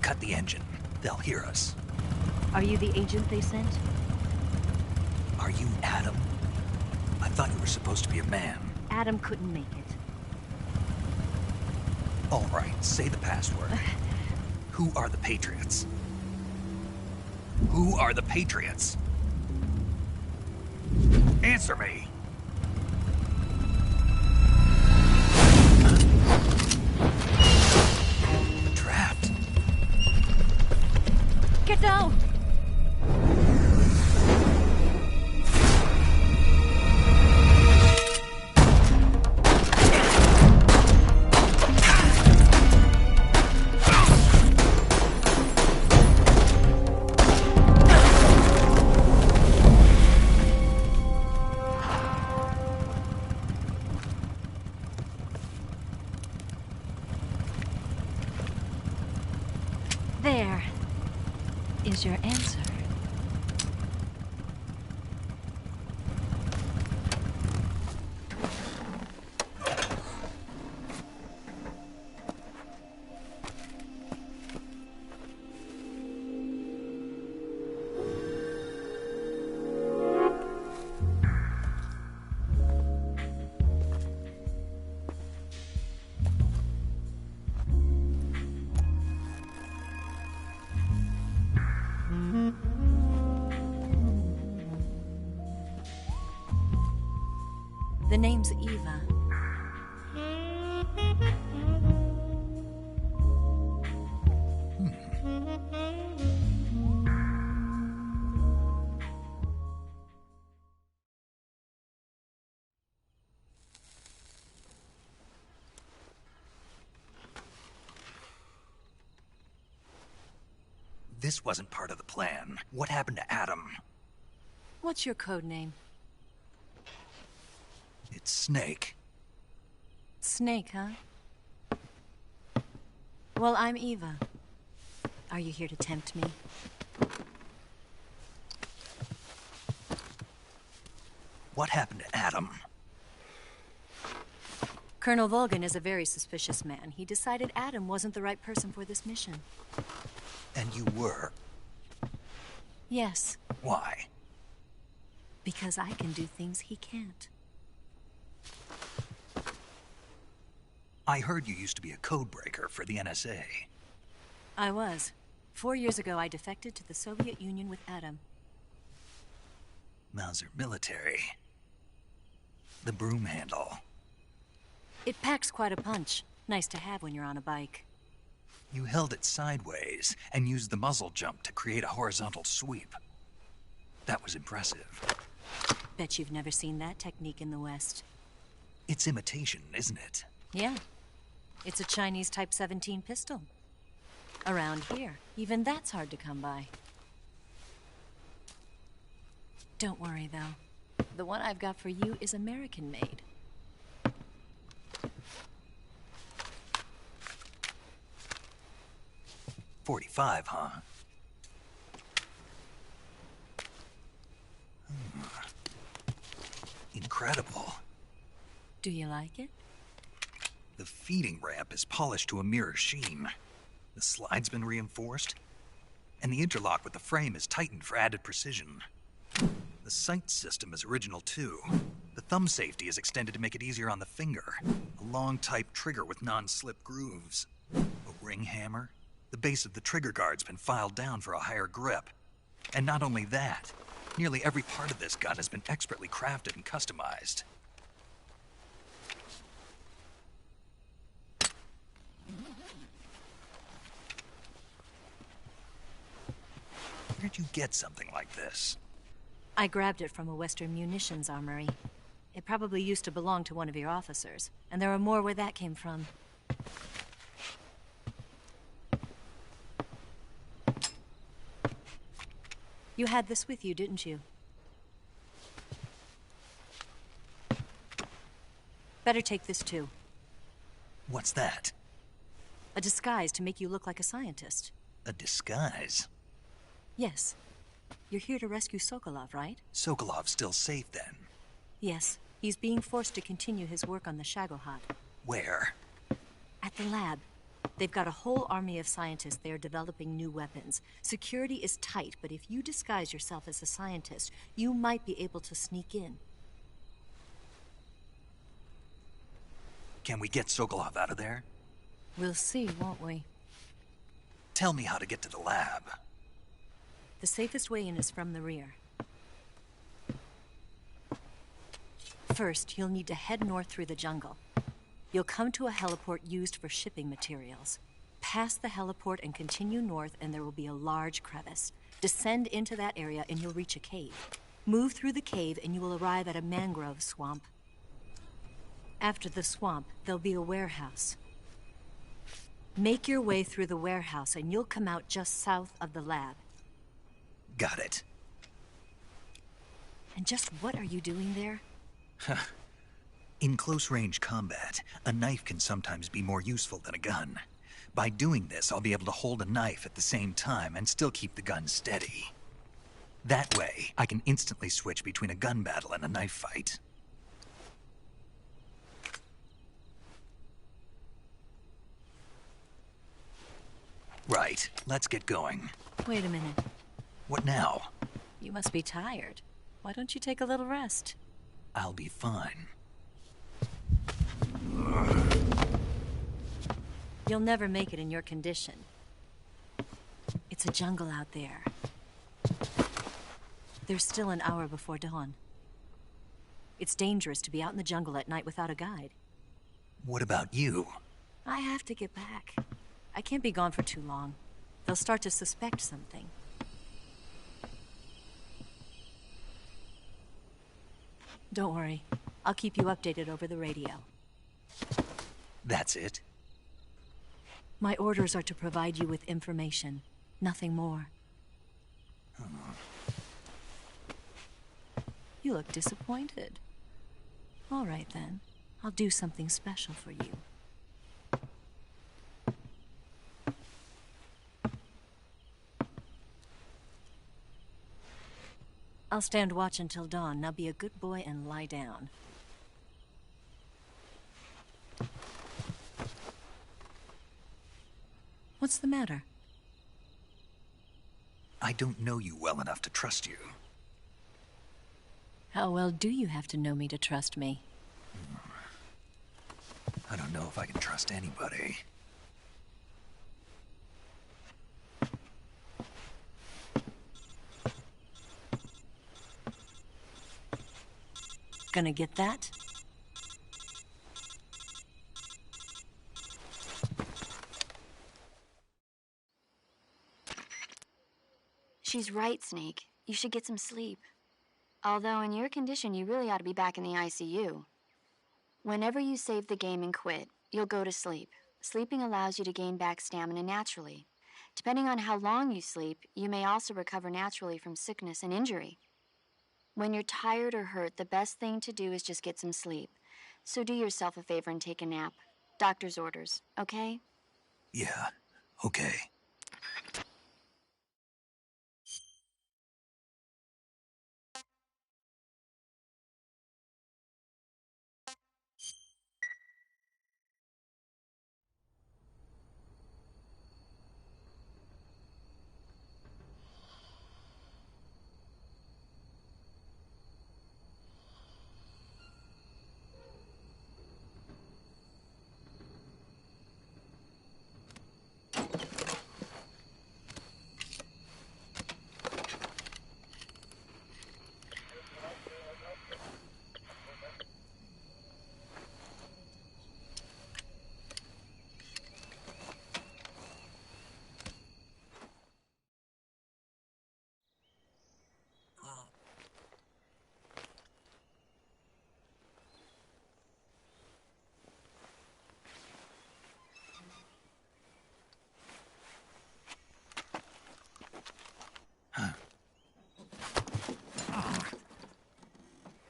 A: Cut the engine. They'll hear us.
P: Are you the agent they sent?
A: Are you Adam? I thought you were supposed to be a man.
P: Adam couldn't make it.
A: All right, say the password. Who are the Patriots? Who are the Patriots? Answer me! Trapped.
P: Get down! There is your answer. The name's Eva.
A: This wasn't part of the plan. What happened to Adam?
P: What's your code name?
A: It's Snake.
P: Snake, huh? Well, I'm Eva. Are you here to tempt me?
A: What happened to Adam?
P: Colonel Volgin is a very suspicious man. He decided Adam wasn't the right person for this mission.
A: And you were?
P: Yes.
A: Why?
P: Because I can do things he can't.
A: I heard you used to be a codebreaker for the NSA.
P: I was. 4 years ago, I defected to the Soviet Union with Adam.
A: Mauser military. The broom handle.
P: It packs quite a punch. Nice to have when you're on a bike.
A: You held it sideways and used the muzzle jump to create a horizontal sweep. That was impressive.
P: Bet you've never seen that technique in the West.
A: It's imitation, isn't it?
P: Yeah. It's a Chinese Type 17 pistol. Around here, even that's hard to come by. Don't worry, though. The one I've got for you is American-made.
A: .45, huh? Incredible.
P: Do you like it?
A: The feeding ramp is polished to a mirror sheen. The slide's been reinforced, and the interlock with the frame is tightened for added precision. The sight system is original too. The thumb safety is extended to make it easier on the finger. A long type trigger with non-slip grooves. A ring hammer. The base of the trigger guard's been filed down for a higher grip. And not only that, nearly every part of this gun has been expertly crafted and customized. Where'd you get something like this?
P: I grabbed it from a Western munitions armory. It probably used to belong to one of your officers, and there are more where that came from. You had this with you, didn't you? Better take this too.
A: What's that?
P: A disguise to make you look like a scientist.
A: A disguise?
P: Yes. You're here to rescue Sokolov, right?
A: Sokolov's still safe then?
P: Yes. He's being forced to continue his work on the Shagohod.
A: Where?
P: At the lab. They've got a whole army of scientists there developing new weapons. Security is tight, but if you disguise yourself as a scientist, you might be able to sneak in.
A: Can we get Sokolov out of there?
P: We'll see, won't we?
A: Tell me how to get to the lab.
P: The safest way in is from the rear. First, you'll need to head north through the jungle. You'll come to a heliport used for shipping materials. Pass the heliport and continue north, and there will be a large crevice. Descend into that area and you'll reach a cave. Move through the cave and you will arrive at a mangrove swamp. After the swamp, there'll be a warehouse. Make your way through the warehouse and you'll come out just south of the lab.
A: Got it.
P: And just what are you doing there?
A: In close-range combat, a knife can sometimes be more useful than a gun. By doing this, I'll be able to hold a knife at the same time and still keep the gun steady. That way, I can instantly switch between a gun battle and a knife fight. Right, let's get going.
P: Wait a minute.
A: What now?
P: You must be tired. Why don't you take a little rest?
A: I'll be fine.
P: You'll never make it in your condition. It's a jungle out there. There's still an hour before dawn. It's dangerous to be out in the jungle at night without a guide.
A: What about you?
P: I have to get back. I can't be gone for too long. They'll start to suspect something. Don't worry. I'll keep you updated over the radio.
A: That's it?
P: My orders are to provide you with information. Nothing more. You look disappointed. All right, then. I'll do something special for you. I'll stand watch until dawn. Now be a good boy and lie down. What's the matter?
A: I don't know you well enough to trust you.
P: How well do you have to know me to trust me?
A: I don't know if I can trust anybody.
P: Gonna get that?
E: She's right, Snake. You should get some sleep. Although in your condition, you really ought to be back in the ICU. Whenever you save the game and quit, you'll go to sleep. Sleeping allows you to gain back stamina naturally. Depending on how long you sleep, you may also recover naturally from sickness and injury. When you're tired or hurt, the best thing to do is just get some sleep. So do yourself a favor and take a nap. Doctor's orders, okay?
A: Yeah, okay.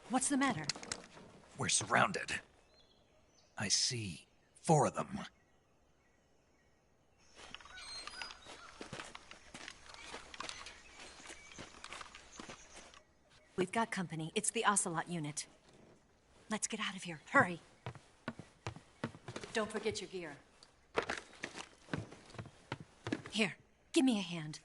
P: What's the matter?
A: We're surrounded. I see 4 of them.
P: We've got company. It's the Ocelot unit. Let's get out of here. Hurry. Don't forget your gear. Here, give me a hand.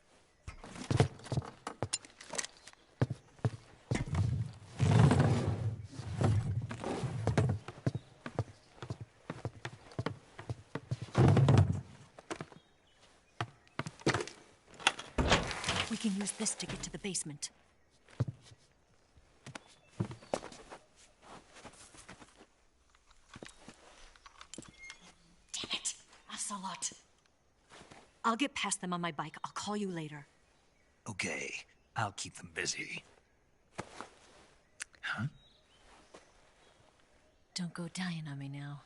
P: We can use this to get to the basement. Damn it, Ocelot. I'll get past them on my bike. I'll call you later.
A: Okay, I'll keep them busy. Huh?
P: Don't go dying on me now.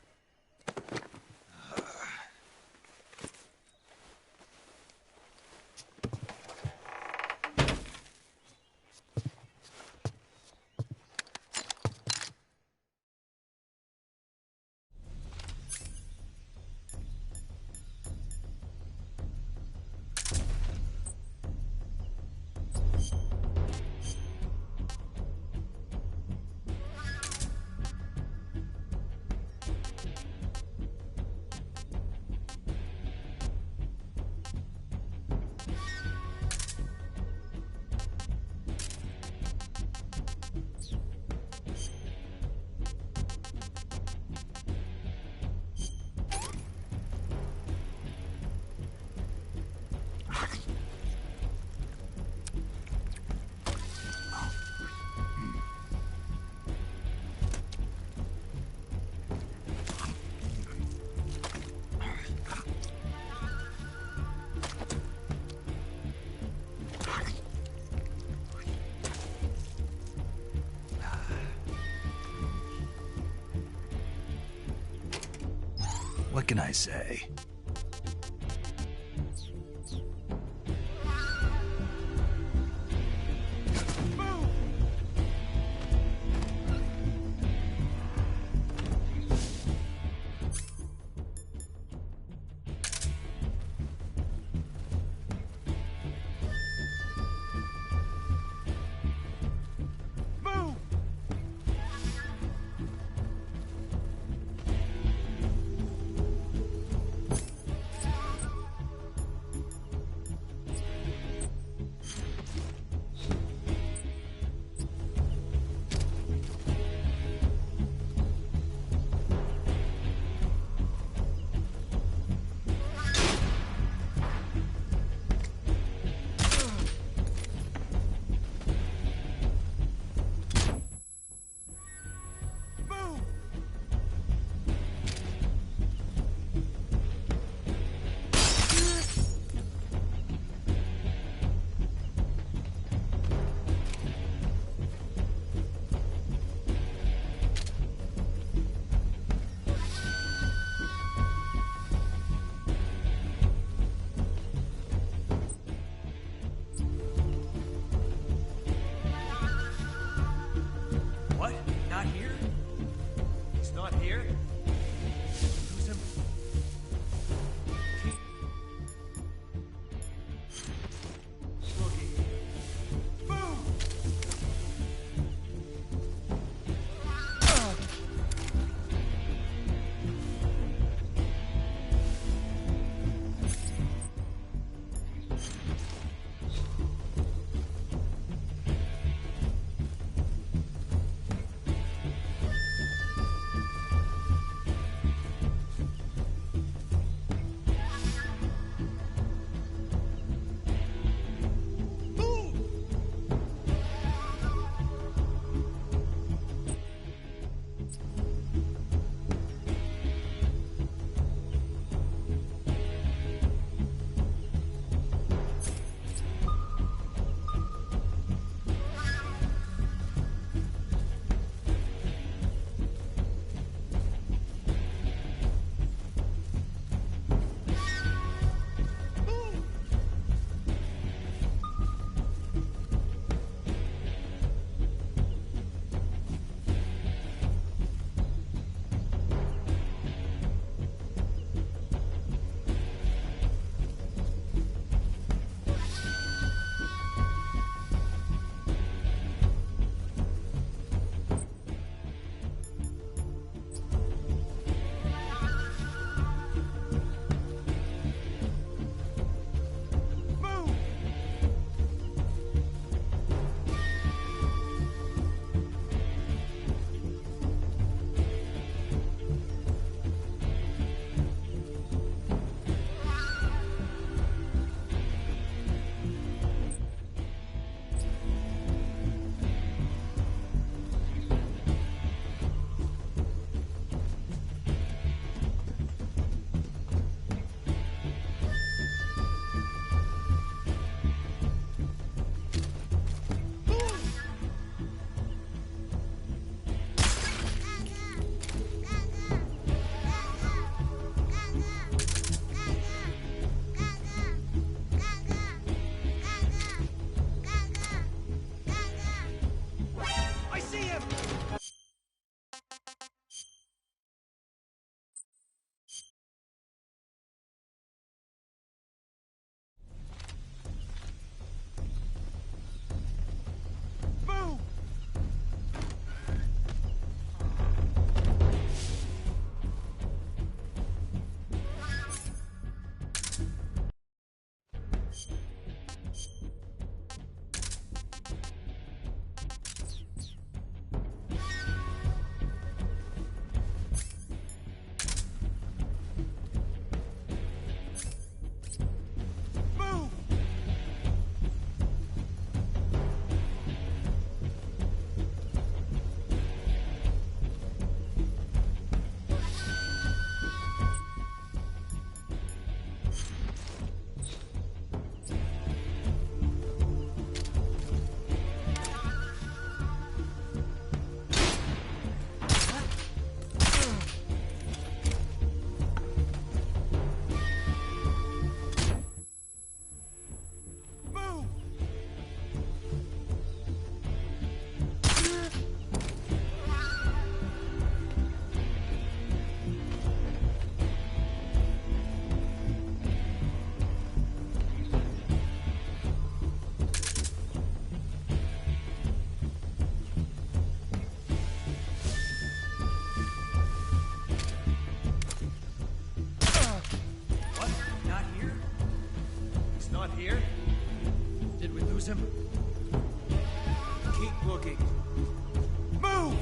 A: What can I say?
G: lose him? Keep looking. Move!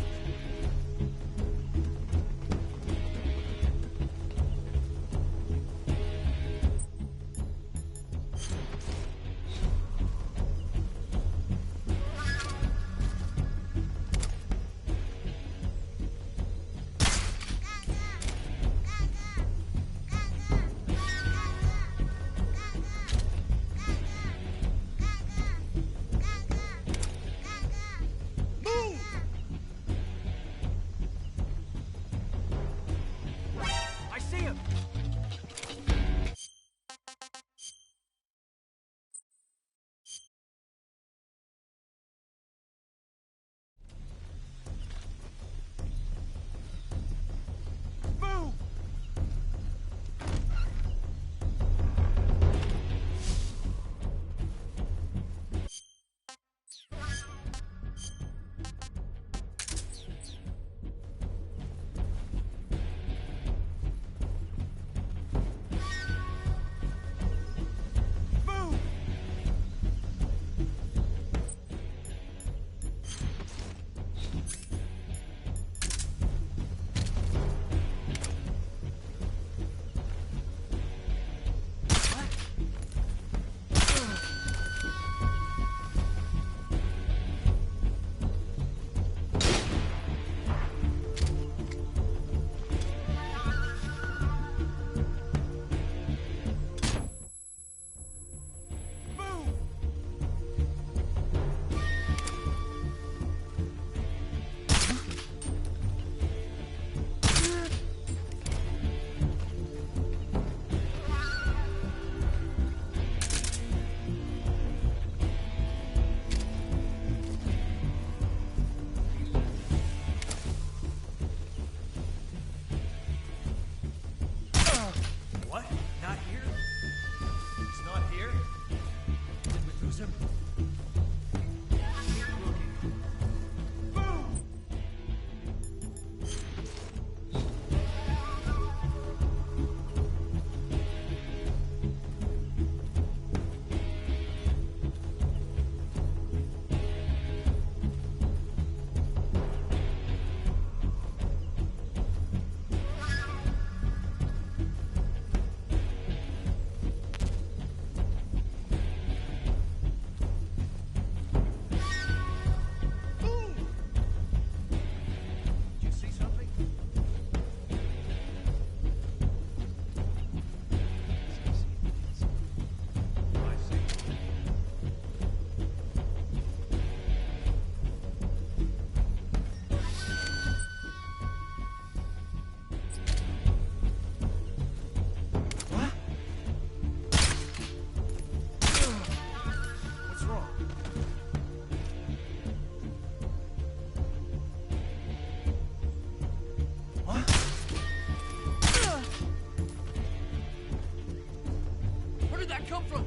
H: come from?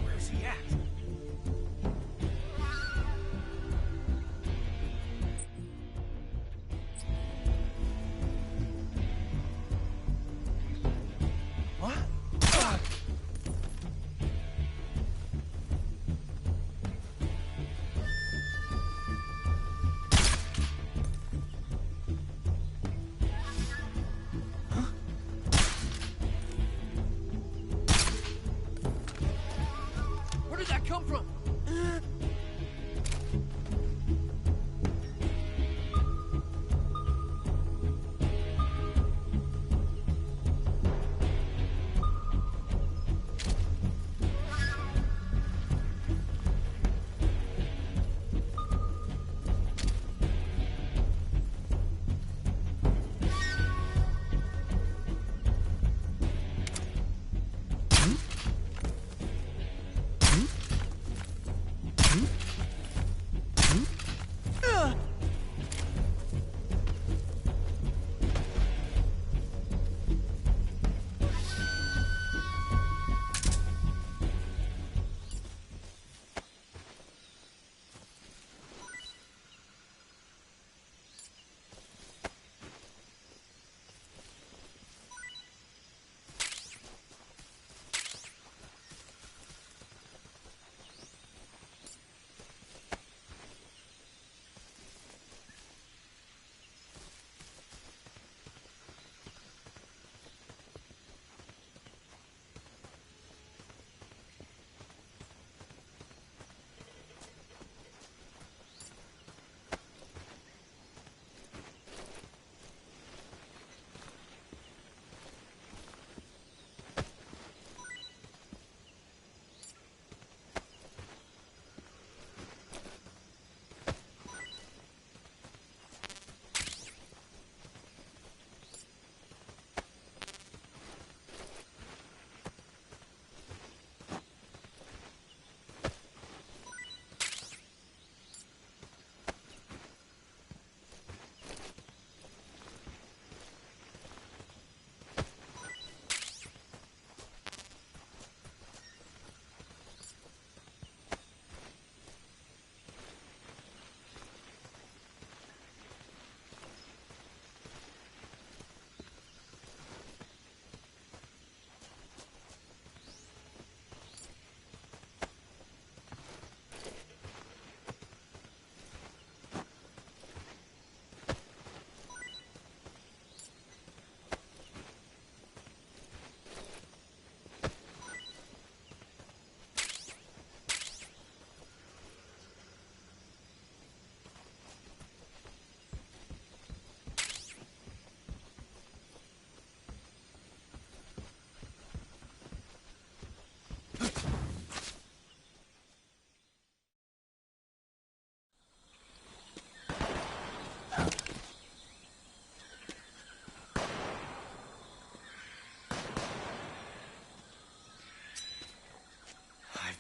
G: Where's he at? What?
H: Where did that come from?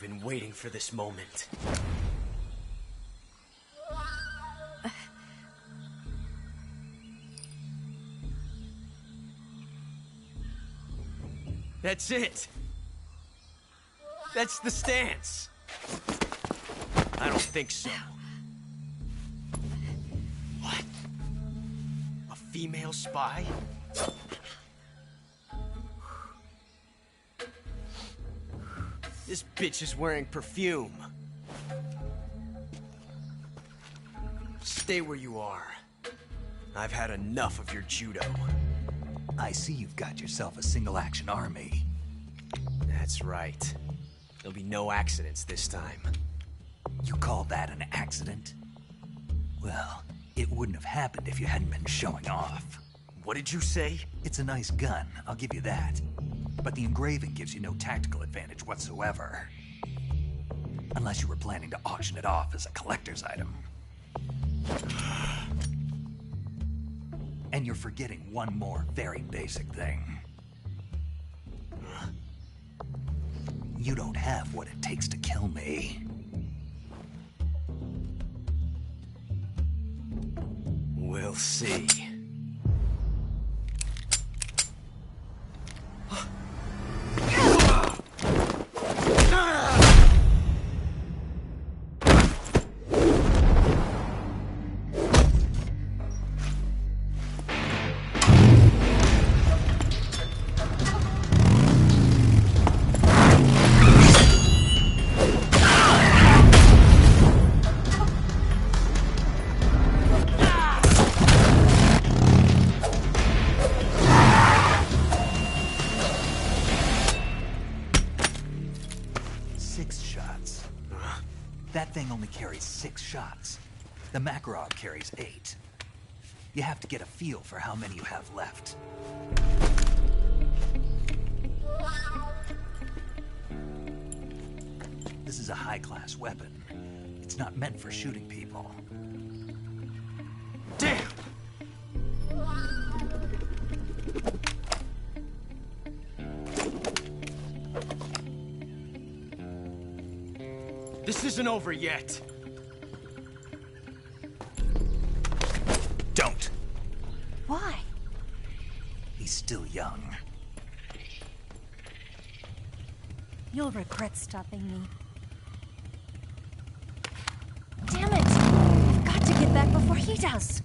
J: been waiting for this moment. That's it! That's the stance! I don't think so. What? A female spy? This bitch is wearing perfume. Stay where you are. I've had enough of your judo.
A: I see you've got yourself a single-action army.
J: That's right. There'll be no accidents this time.
A: You call that an accident? Well, it wouldn't have happened if you hadn't been showing off.
J: What did you say?
A: It's a nice gun, I'll give you that. But the engraving gives you no tactical advantage whatsoever. Unless you were planning to auction it off as a collector's item. And you're forgetting one more very basic thing. You don't have what it takes to kill me.
J: We'll see.
A: That thing only carries 6 shots. The Makarov carries 8. You have to get a feel for how many you have left. This is a high-class weapon. It's not meant for shooting people.
J: Damn! This isn't over yet.
A: Don't.
P: Why?
A: He's still young.
P: You'll regret stopping me. Damn it! I've got to get back before he does.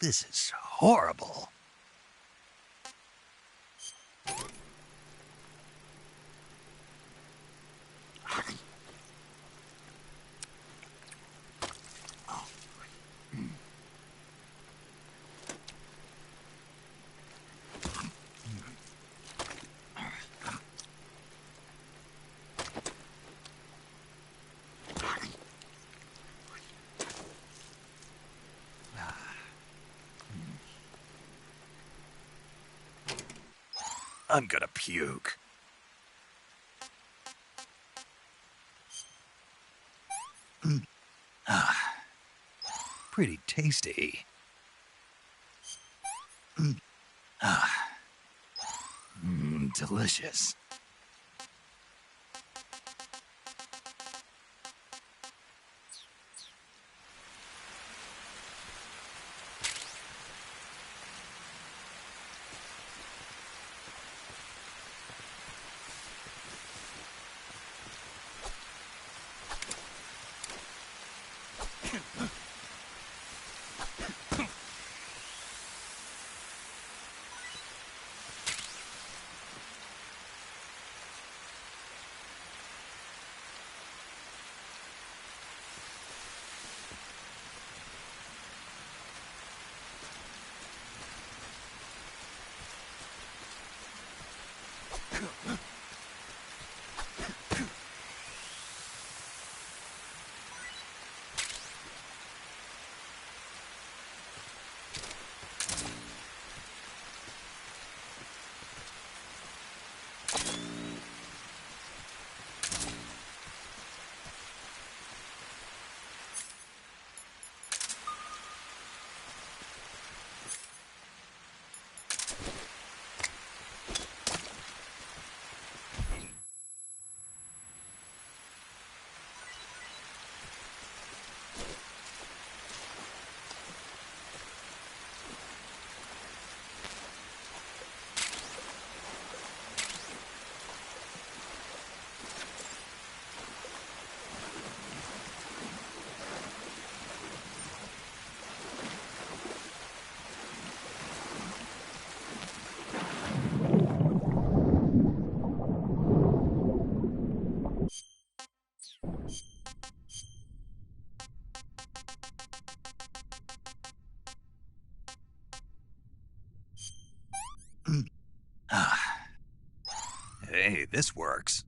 A: This is horrible. I'm gonna puke. Pretty tasty. Delicious. Hey, this works.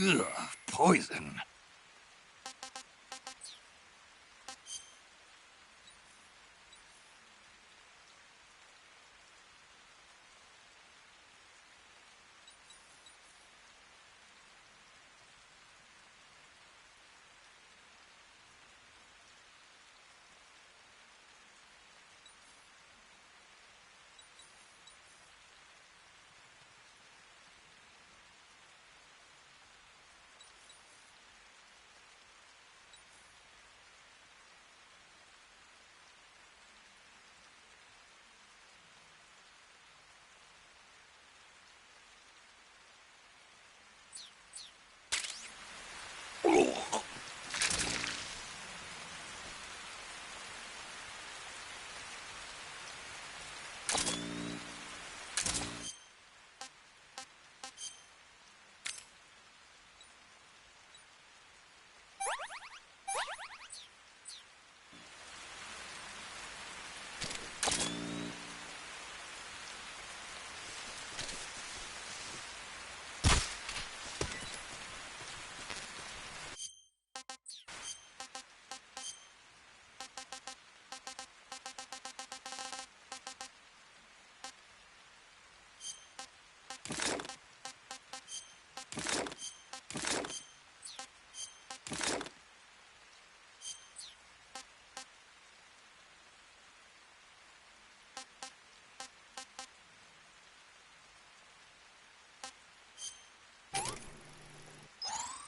A: Ugh, poison.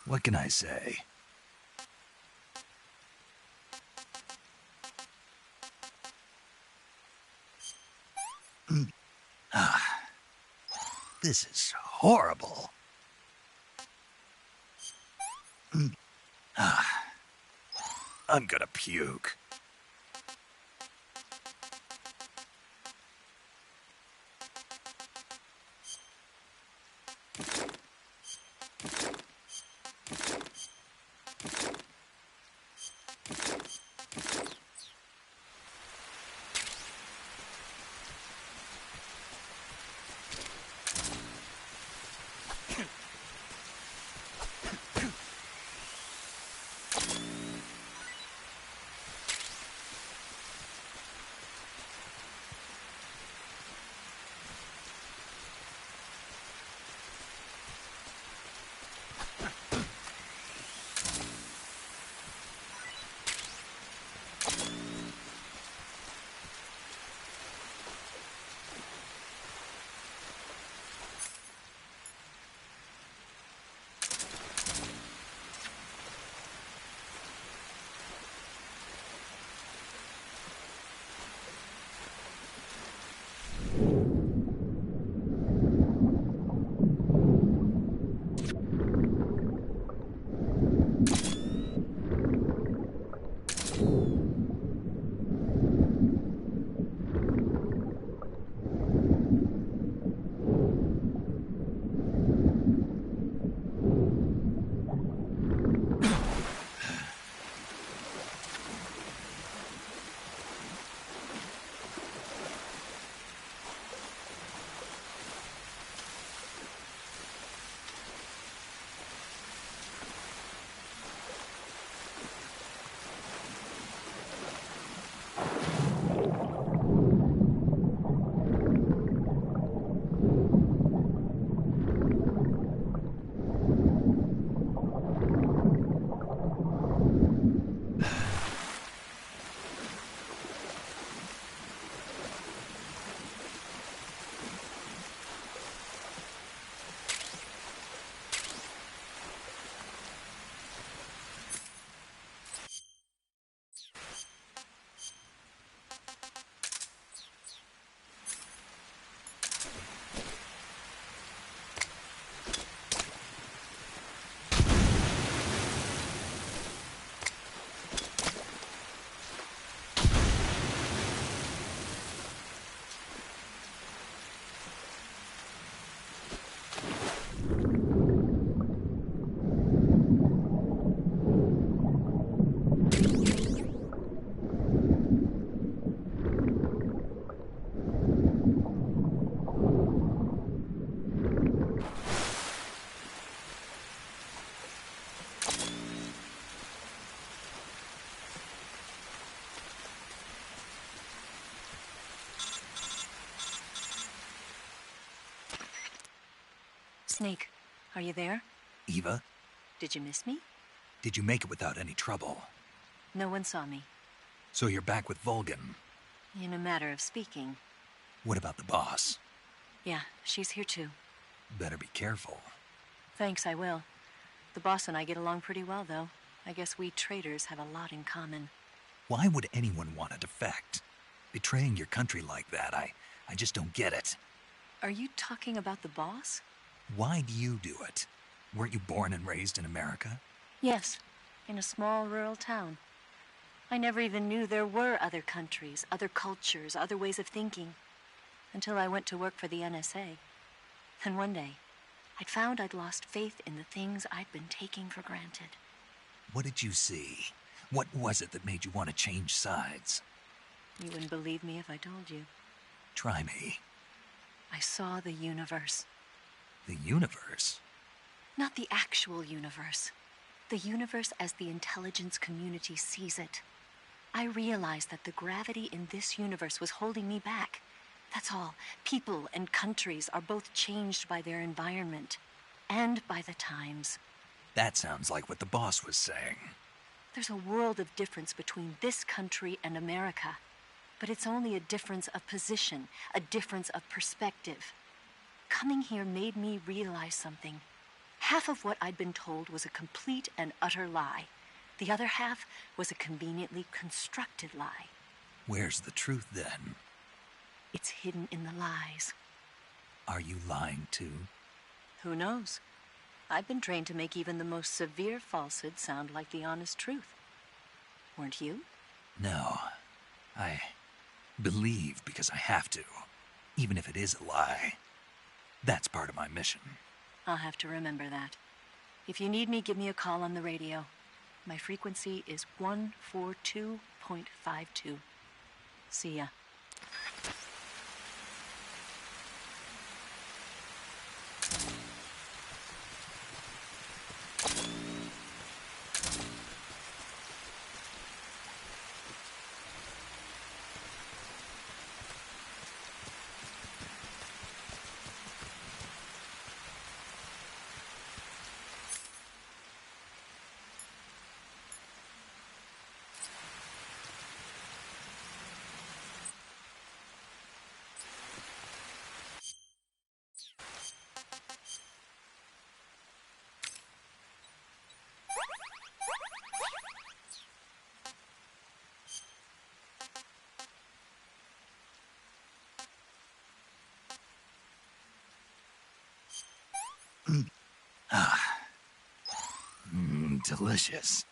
A: What can I say? This is horrible. I'm gonna puke.
P: Snake, are you there?
A: Eva,
P: Did you miss me?
A: did you make it without any trouble?
P: No one saw me.
A: So you're back with Vulcan.
P: In a matter of speaking.
A: What about the boss?
P: Yeah, she's here too.
A: Better be careful.
P: Thanks, I will. The boss and I get along pretty well, though. I guess we traitors have a lot in common.
A: Why would anyone want to defect? Betraying your country like that, I just don't get it.
P: Are you talking about the boss?
A: Why do you do it? Weren't you born and raised in America?
P: Yes, in a small rural town. I never even knew there were other countries, other cultures, other ways of thinking, until I went to work for the NSA. And one day, I'd found I'd lost faith in the things I'd been taking for granted.
A: What did you see? What was it that made you want to change sides?
P: You wouldn't believe me if I told you.
A: Try me.
P: I saw the universe.
A: The universe?
P: Not the actual universe. The universe as the intelligence community sees it. I realized that the gravity in this universe was holding me back. That's all. People and countries are both changed by their environment and by the times.
A: That sounds like what the boss was saying.
P: There's a world of difference between this country and America. But it's only a difference of position, a difference of perspective. Coming here made me realize something. Half of what I'd been told was a complete and utter lie. The other half was a conveniently constructed lie.
A: Where's the truth, then?
P: It's hidden in the lies.
A: Are you lying, too?
P: Who knows? I've been trained to make even the most severe falsehood sound like the honest truth. Weren't you?
A: No. I believe because I have to, even if it is a lie. That's part of my mission.
P: I'll have to remember that. If you need me, give me a call on the radio. My frequency is 142.52. See ya.
A: Delicious.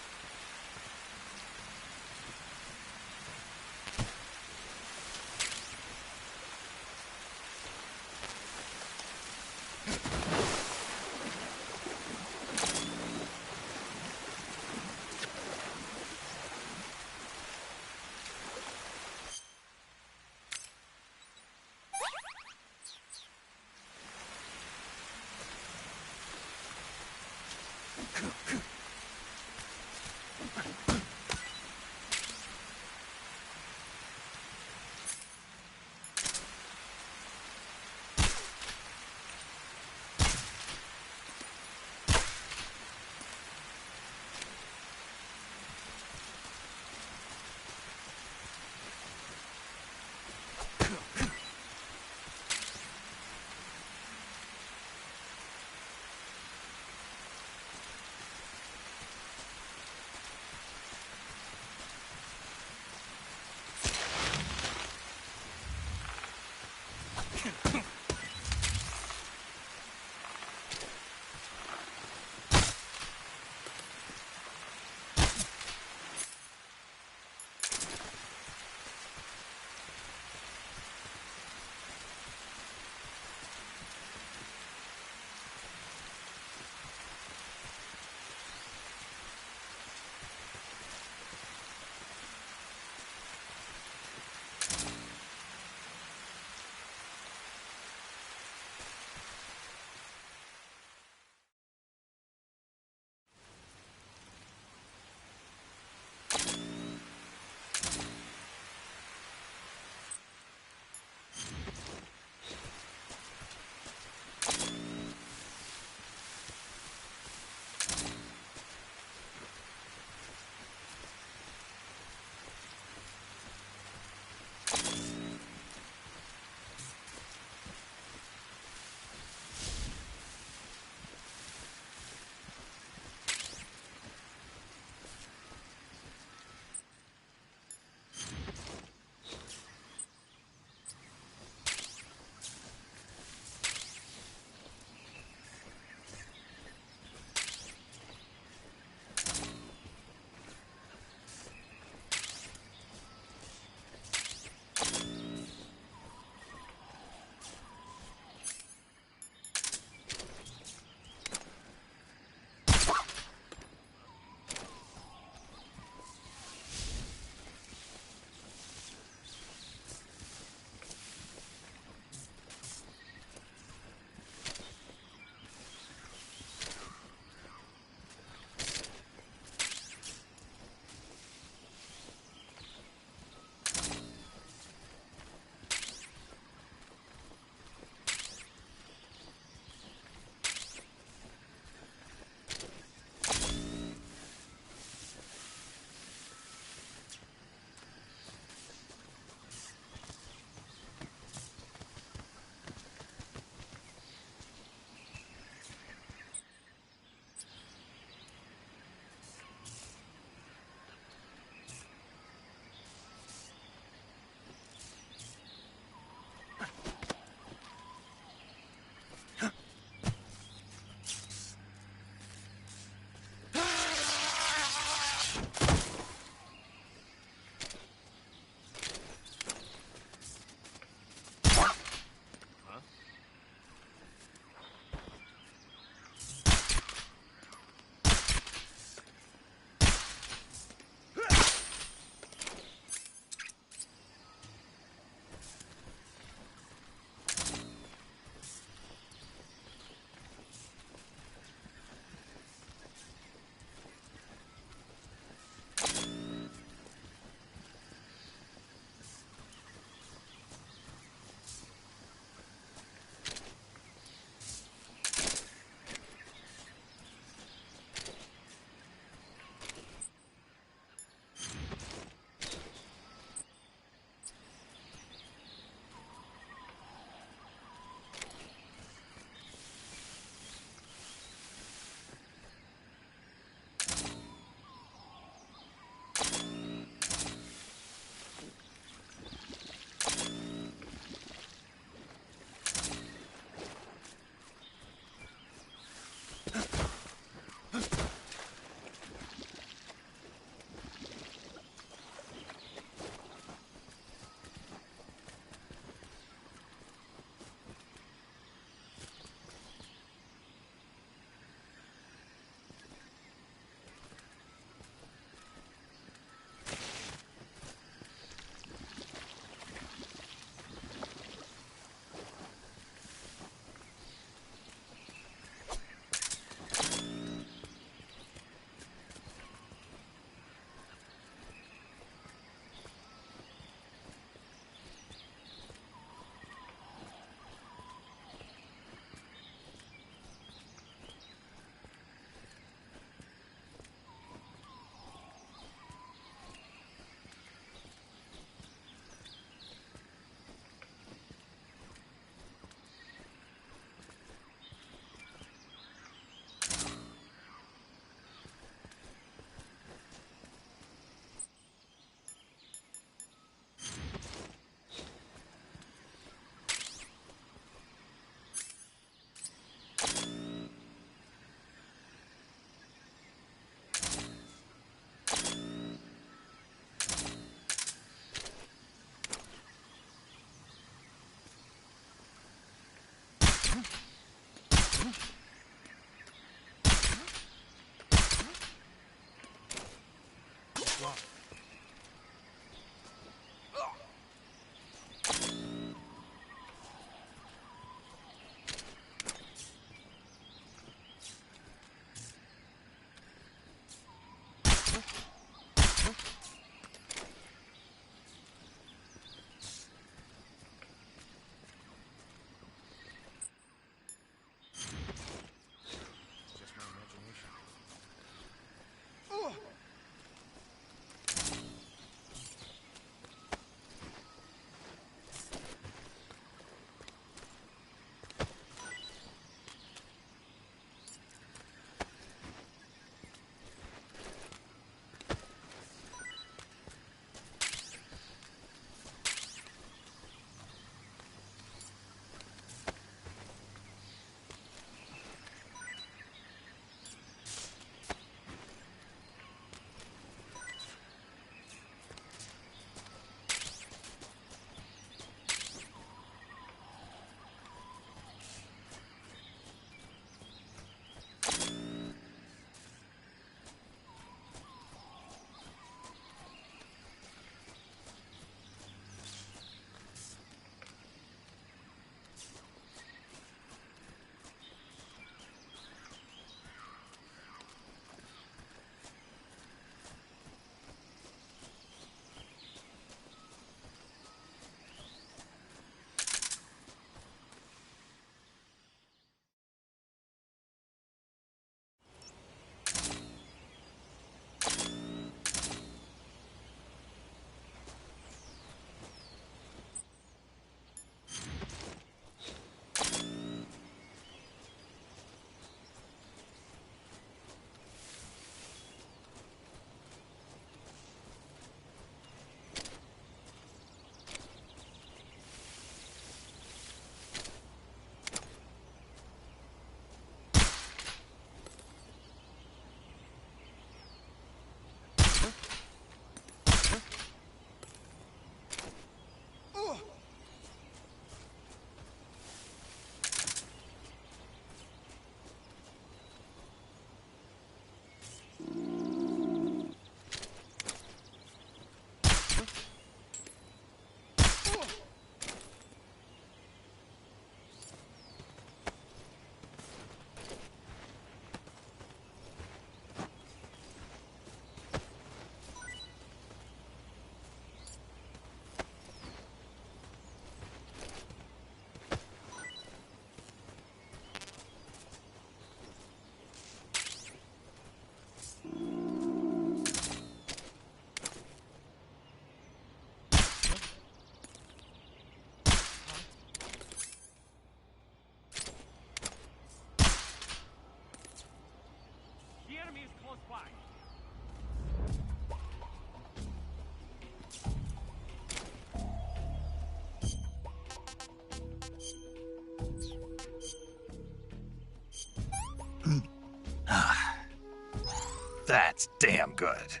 A: That's damn good.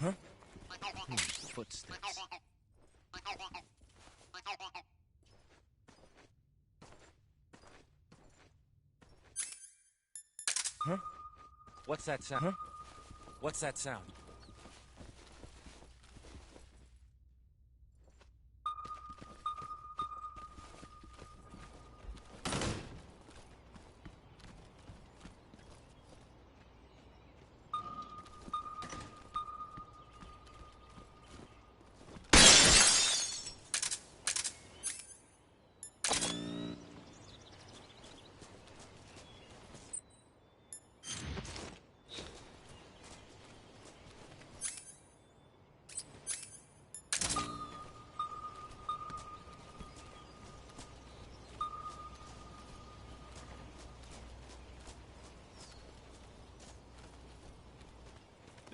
J: Huh? Footsteps. Huh?
G: What's that sound?
J: Huh?
G: What's that sound?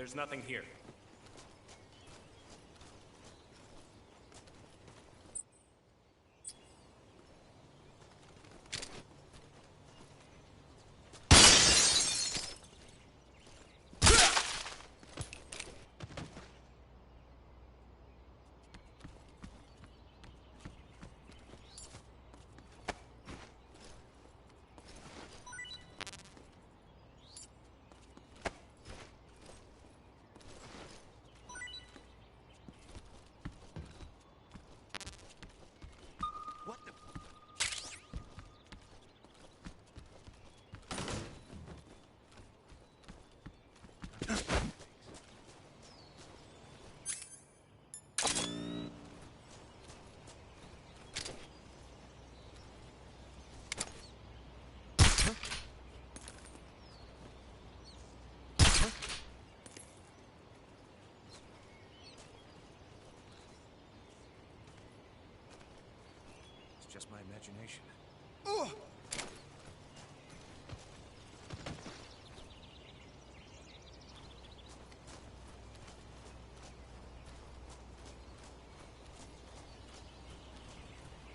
G: There's nothing here.
J: just my imagination.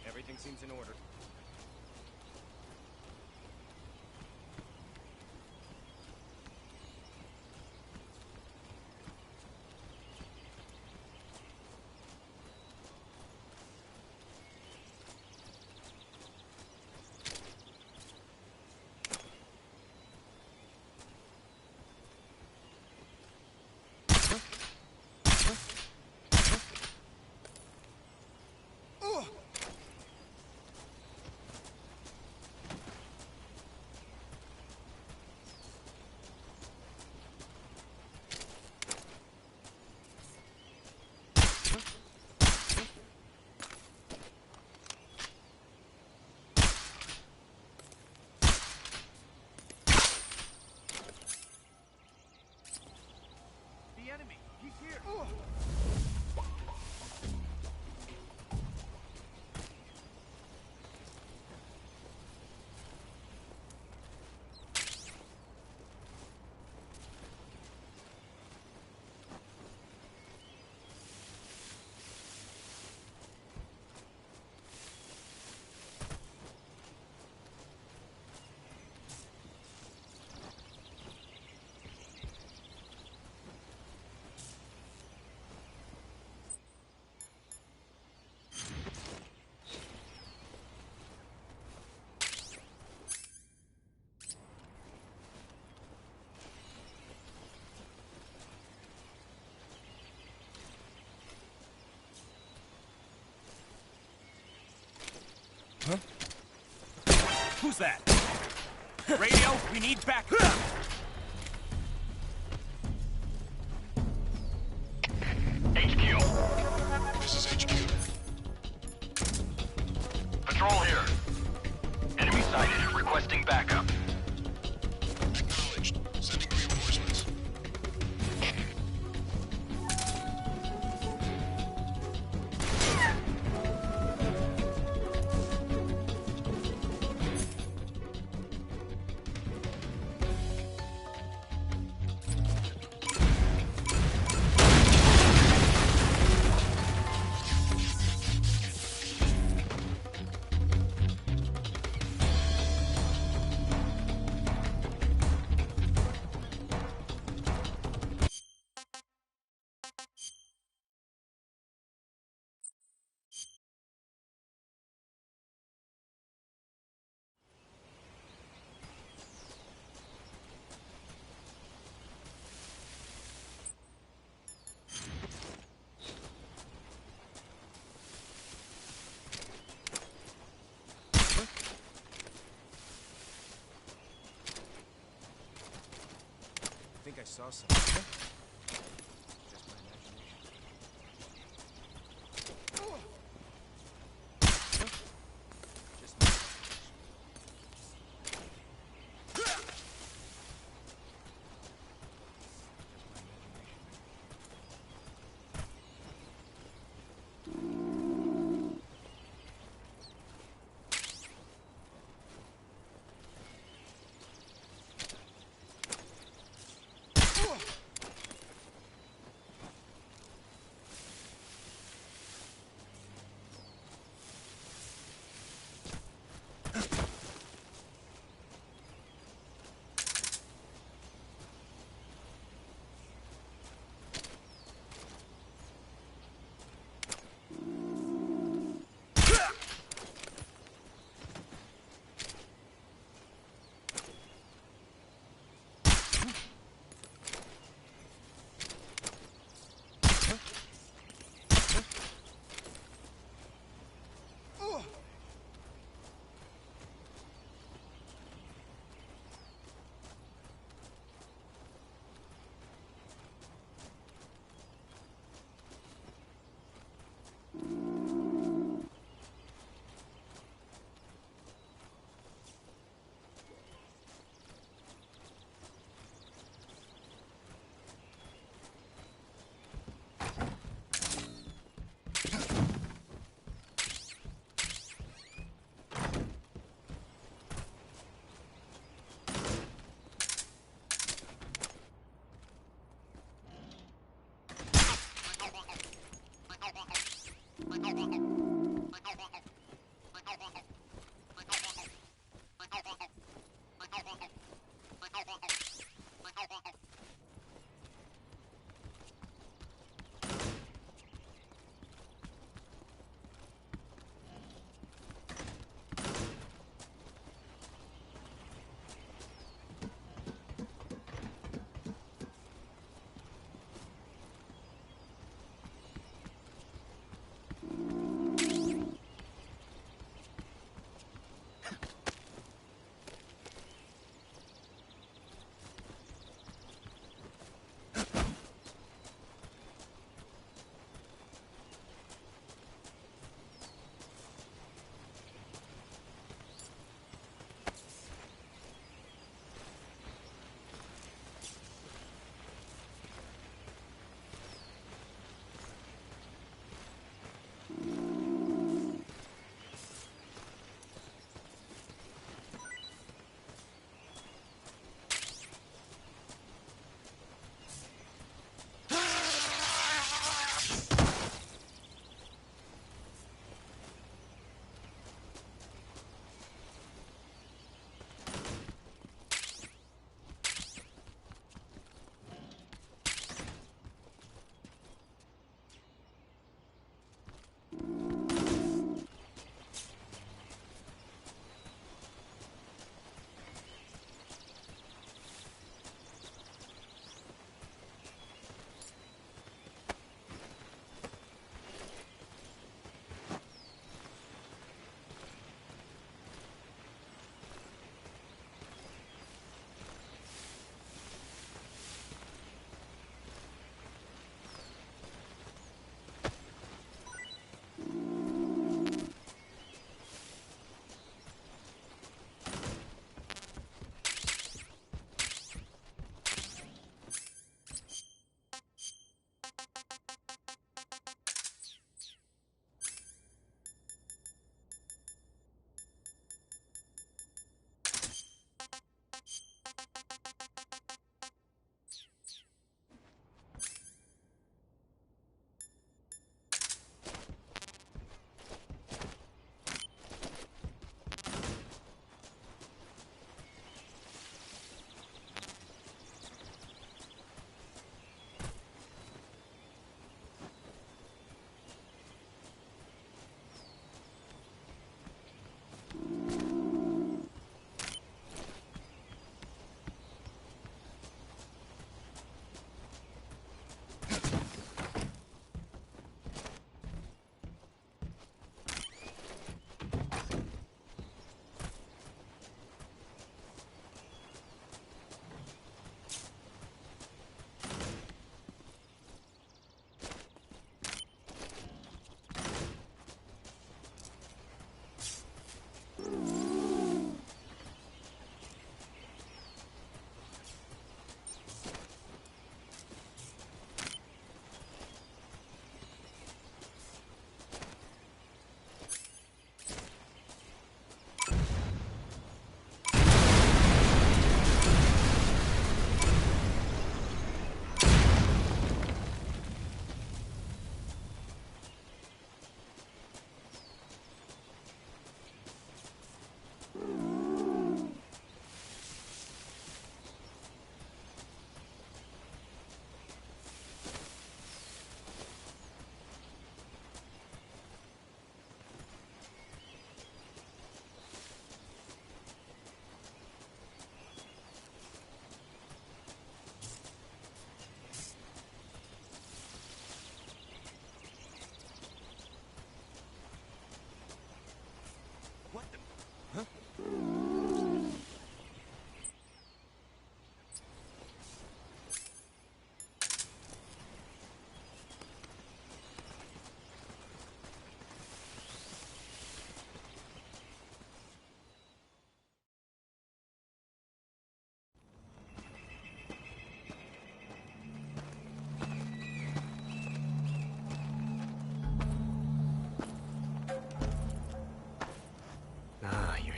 M: Everything seems in order. The enemy! He's here!
H: Huh? Who's that? Radio, we need backup!
O: HQ. This is HQ.
Q: Patrol here. Enemy sighted, requesting backup.
O: Acknowledged. Sending reinforcements.
J: I think I saw something. Just my imagination. Just my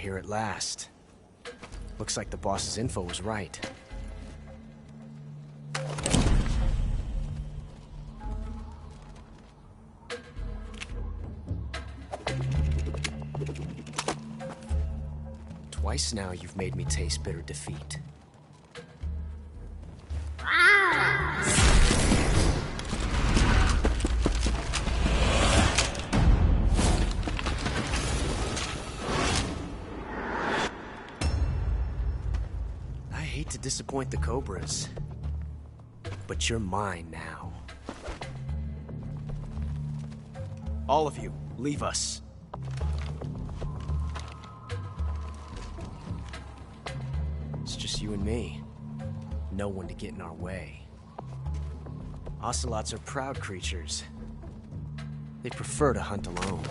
J: here at last. Looks like the boss's info was right. Twice now you've made me taste bitter defeat. I hate to disappoint the Cobras, but you're mine now. All of you, leave us. It's just you and me. No one to get in our way. Ocelots are proud creatures. They prefer to hunt alone.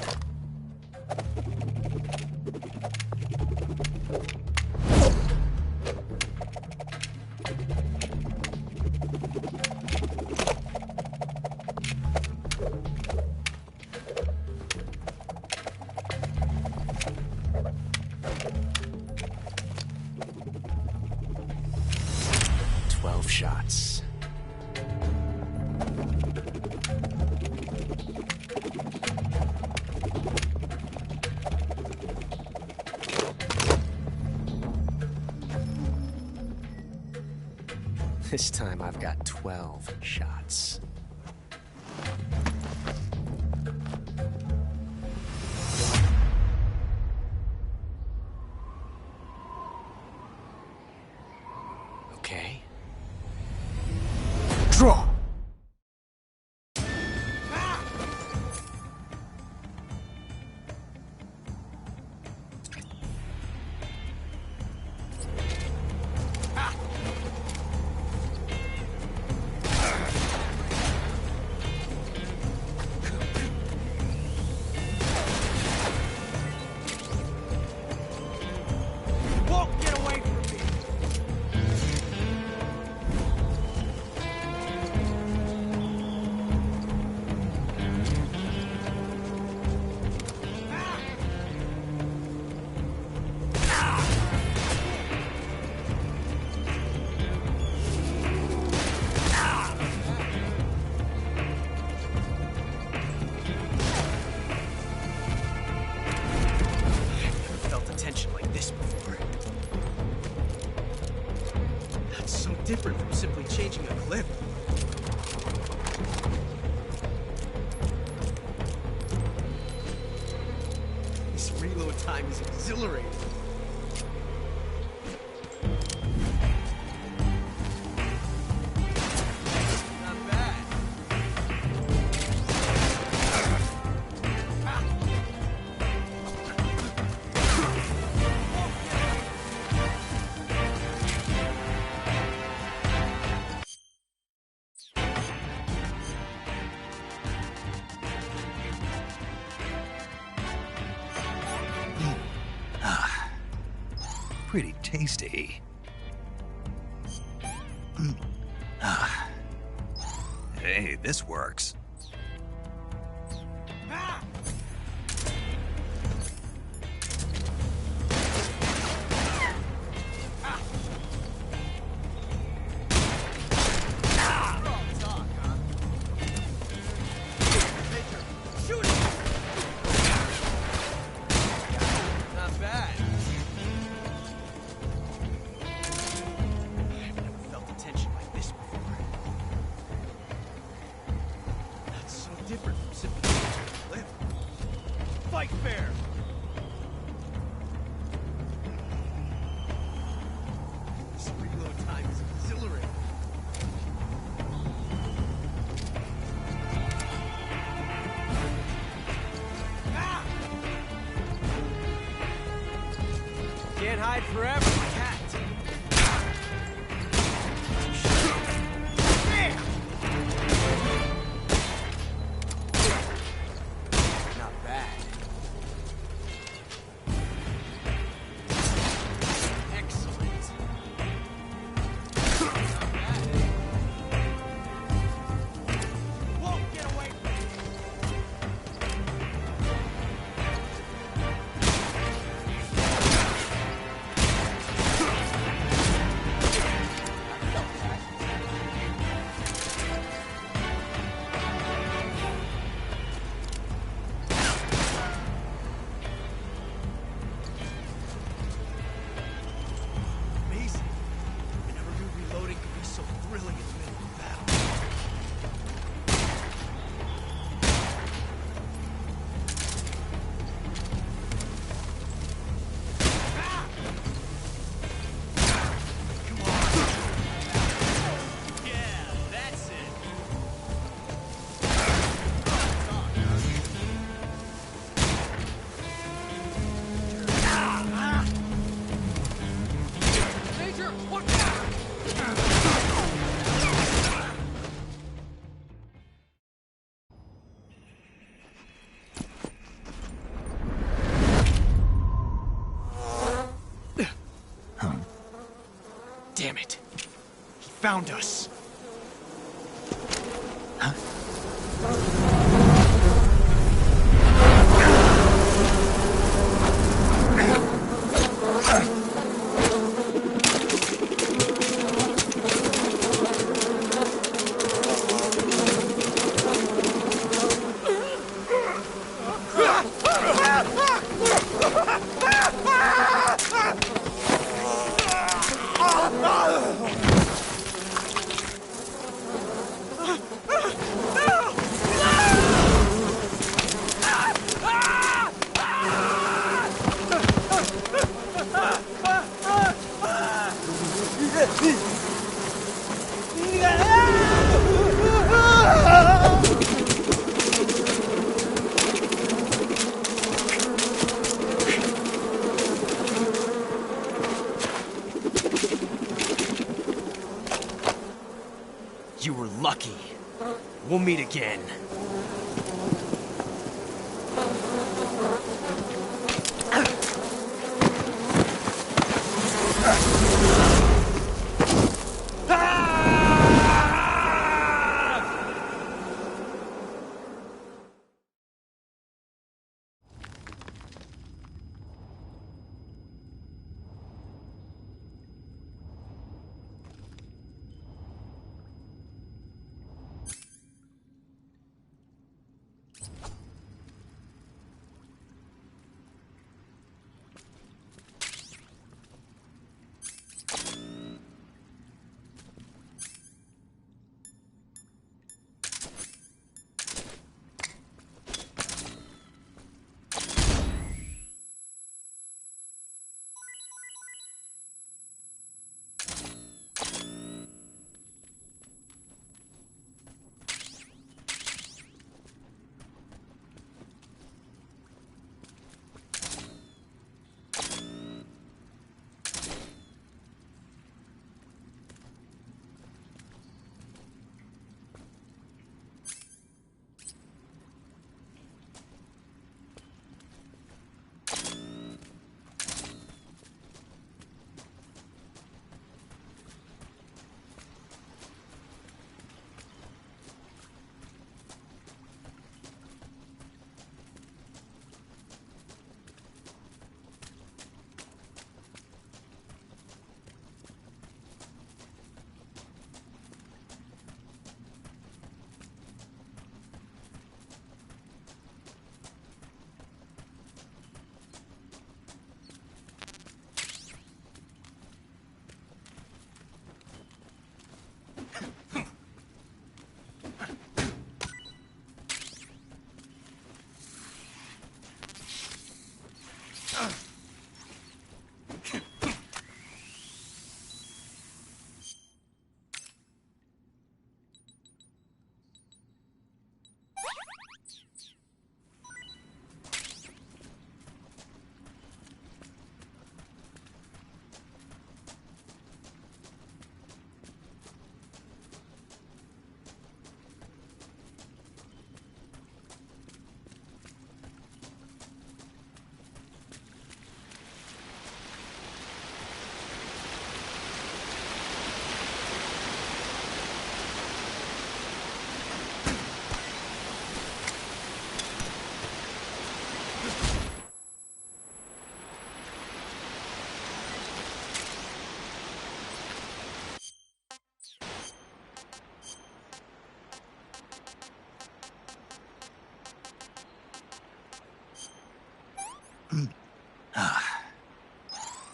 J: Shots. This time I've got 12 shots. Okay. Draw! Won't get away from me! Different from simply changing a clip. This reload time is exhilarating. Not bad.
A: Pretty tasty. Hey, this works.
J: Different from simply changing a clip. Fight fair! This reload time is exhilarating. Can't hide forever, cat. Damn it. He found us. You were lucky. We'll meet again.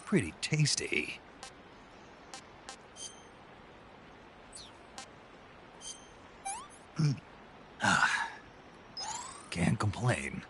A: Pretty tasty. Can't complain.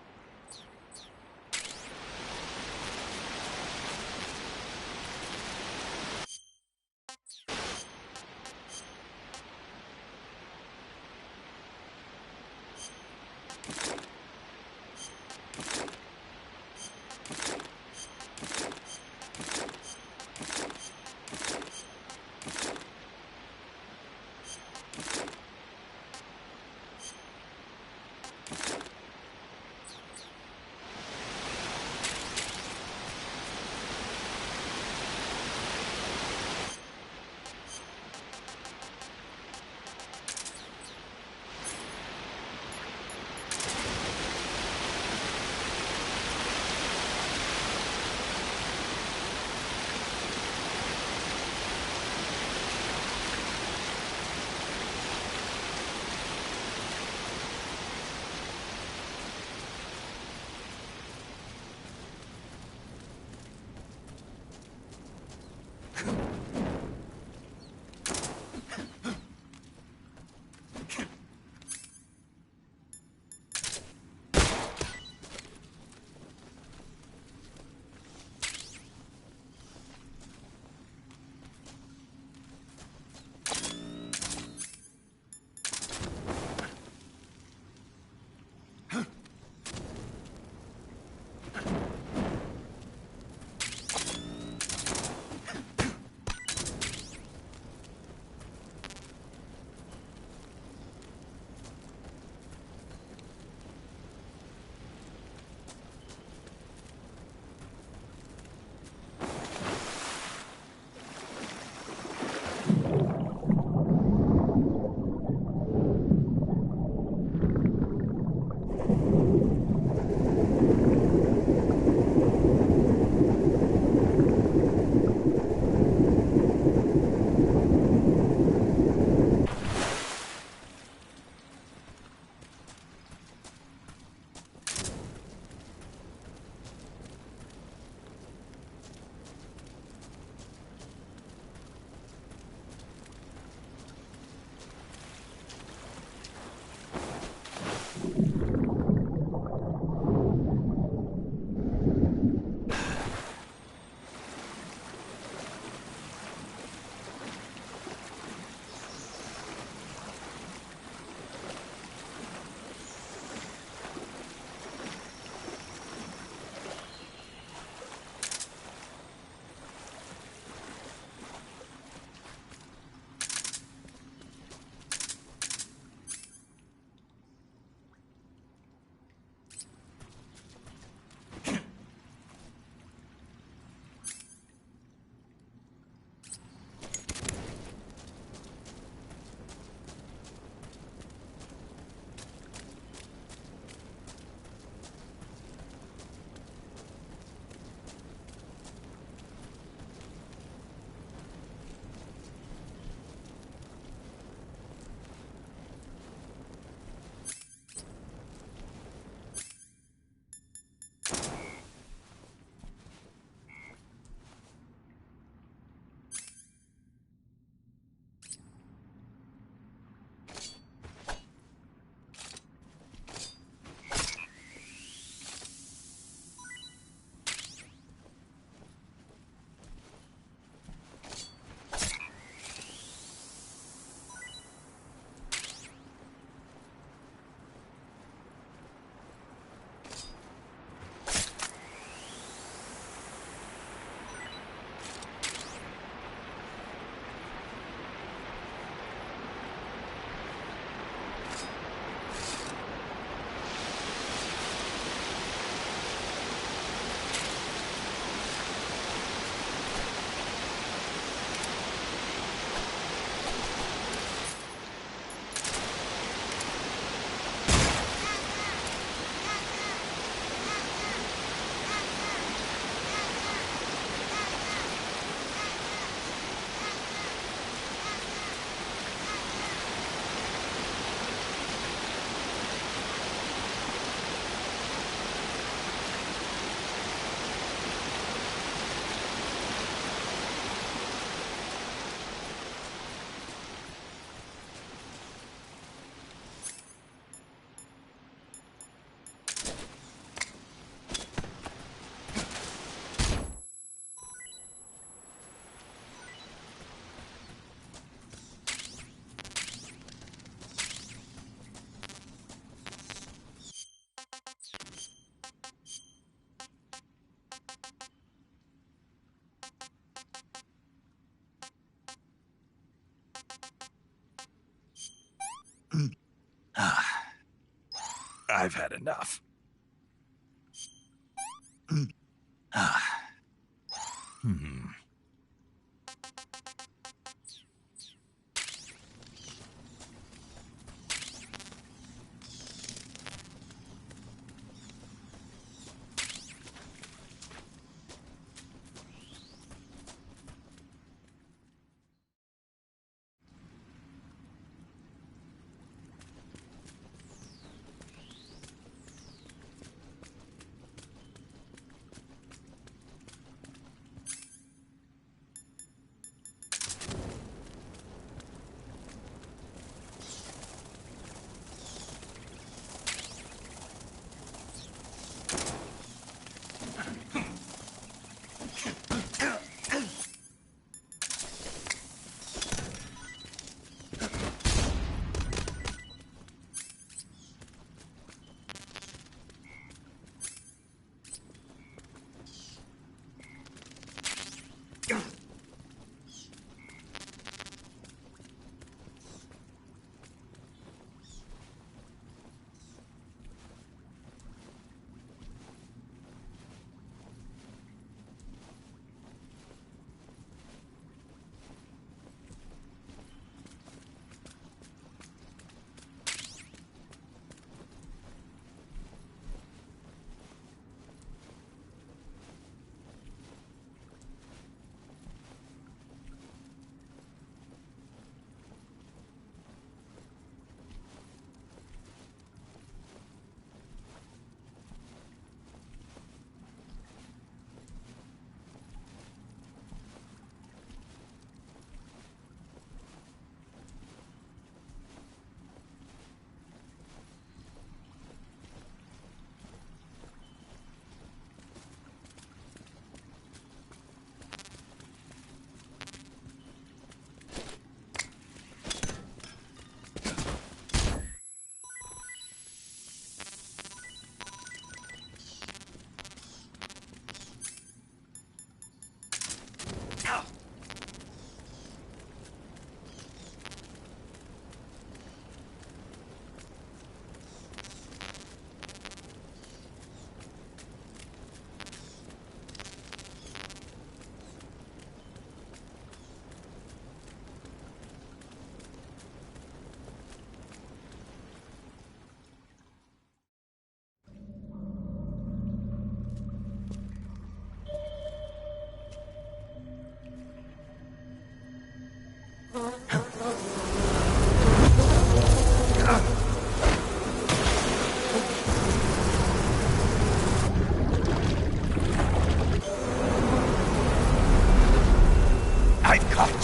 A: I've had enough.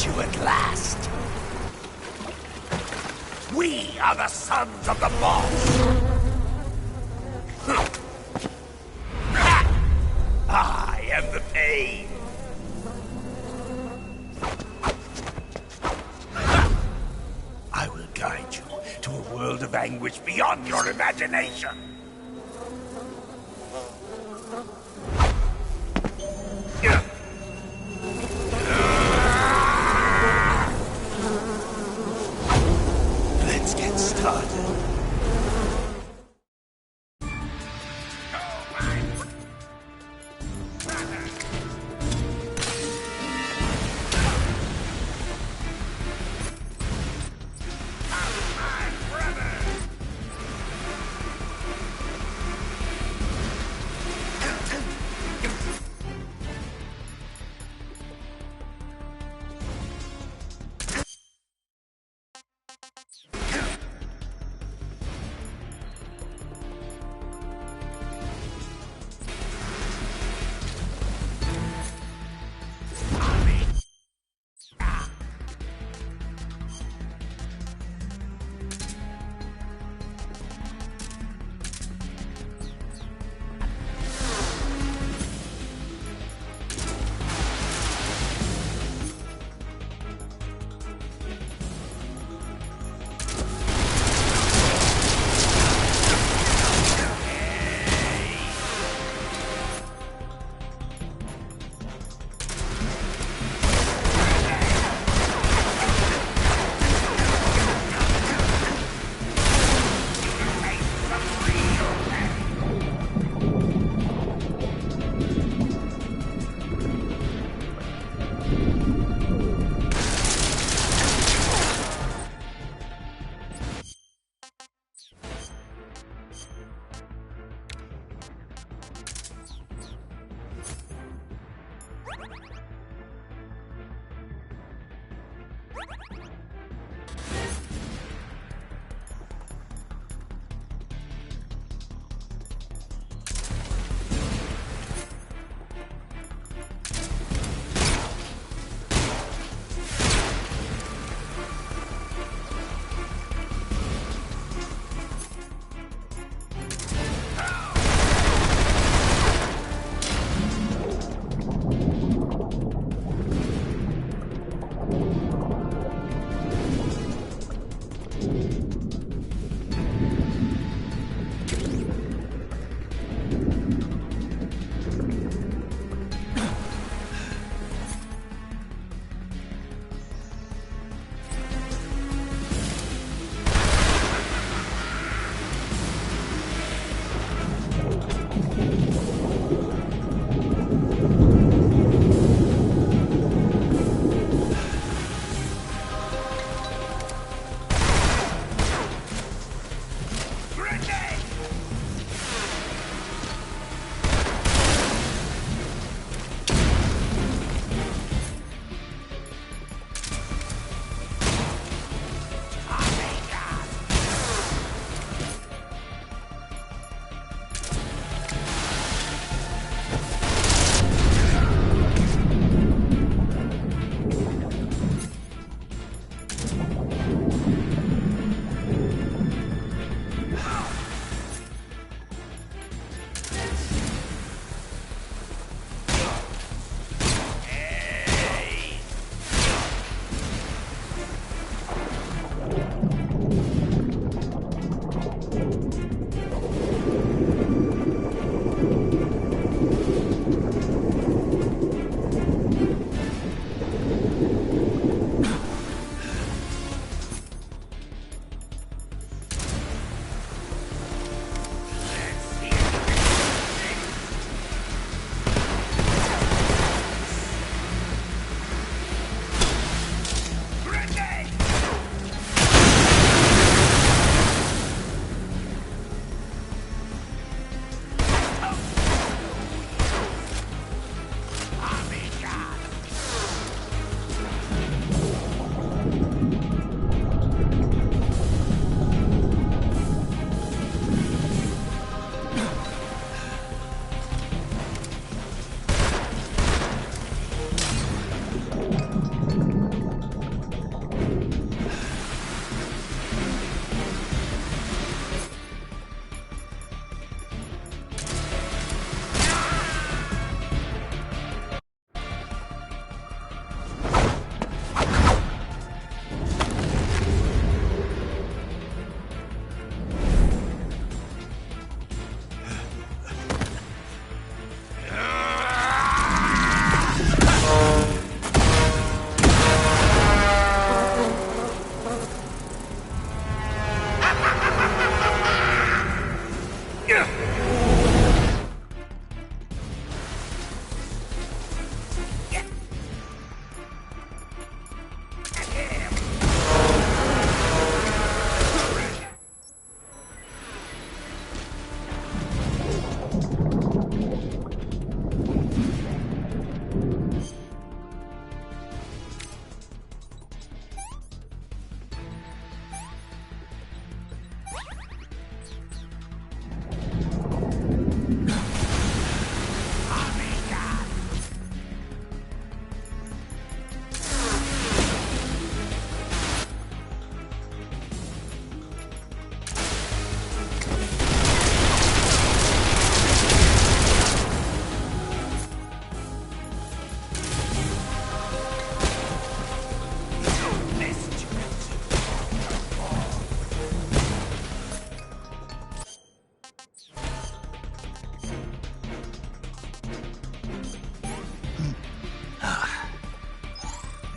R: You at last. We are the sons of the boss. I am the pain. I will guide you to a world of anguish beyond your imagination.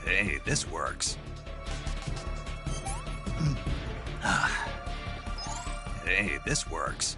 A: Hey, this works. Hey, this works.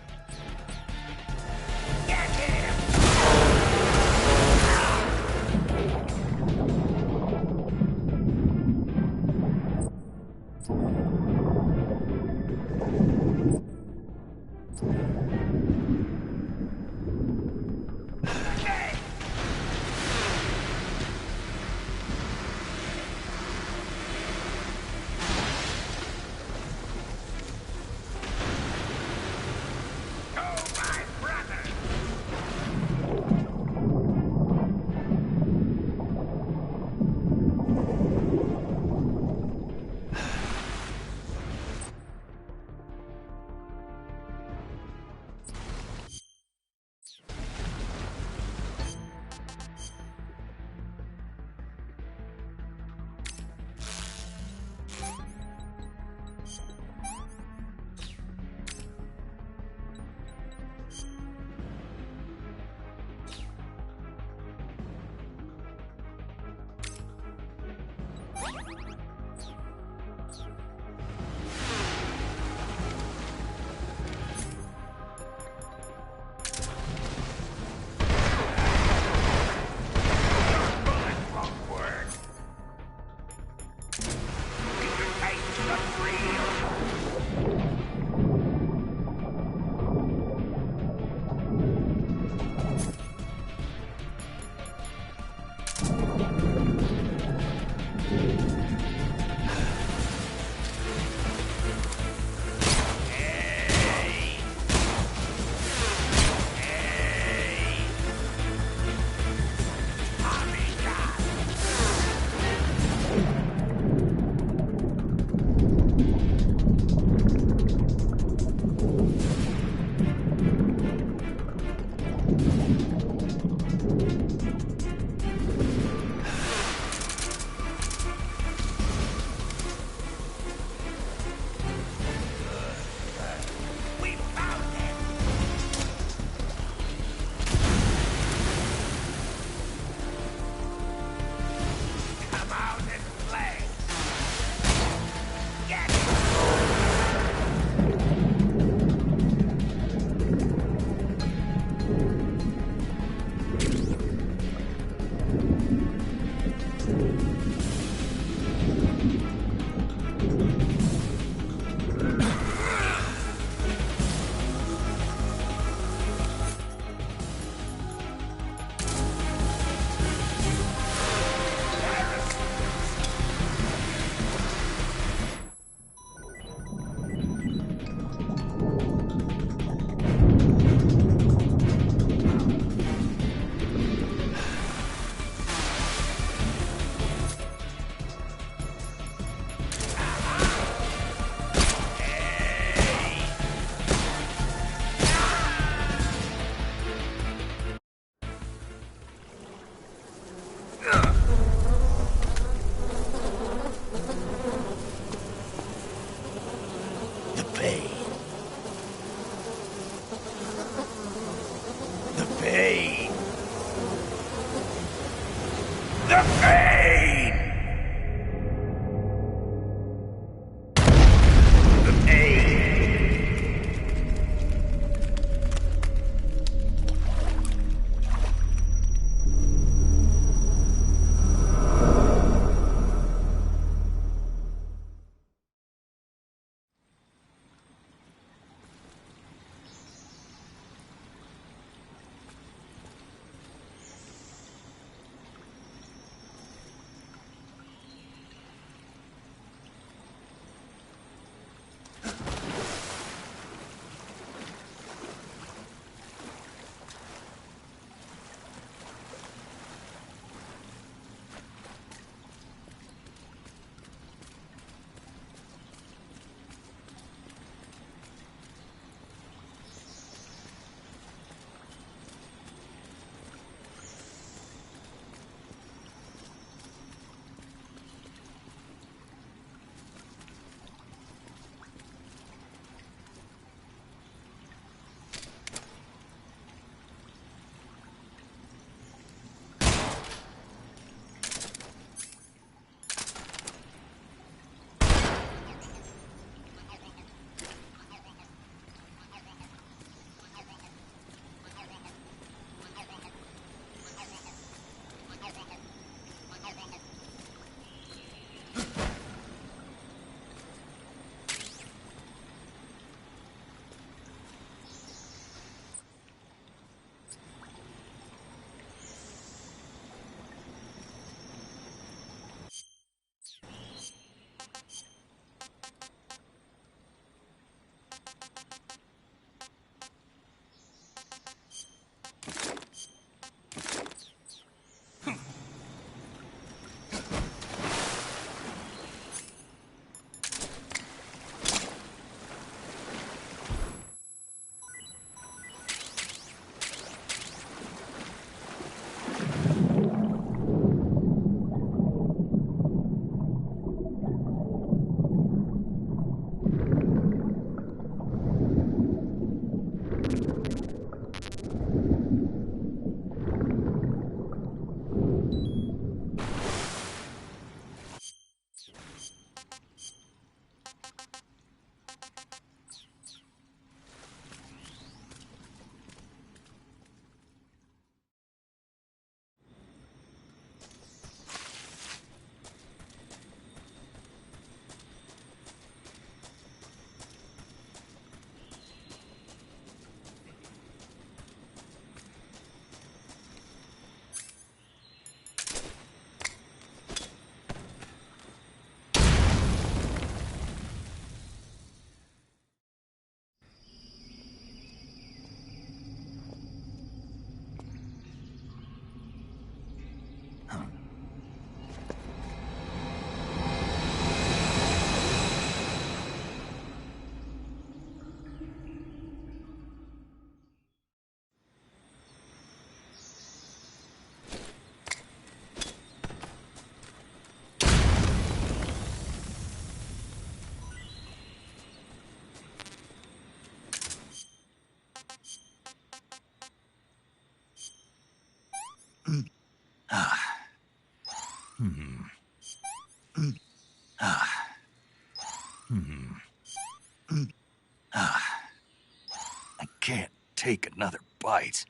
A: take another bite.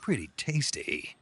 A: Pretty tasty.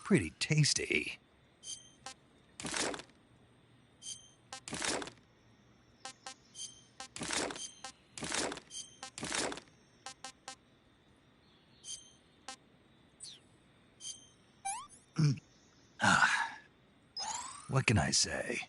A: Pretty tasty. What can I say?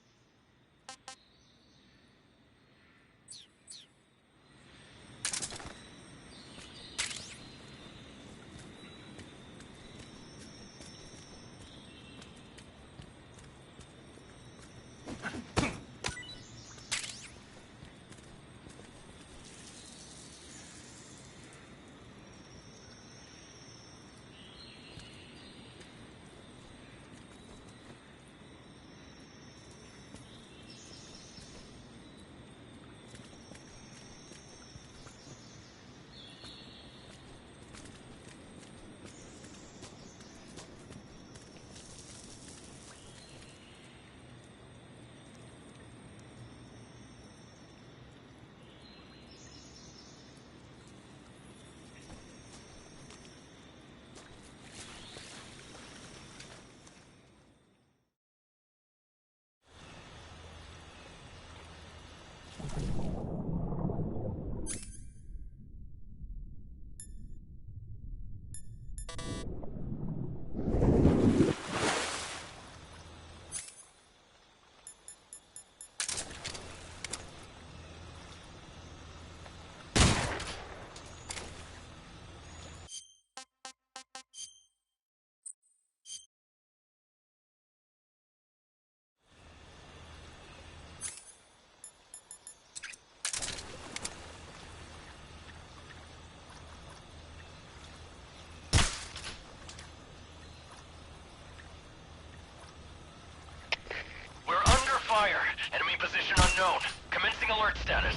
Q: Enemy position unknown. Commencing alert status.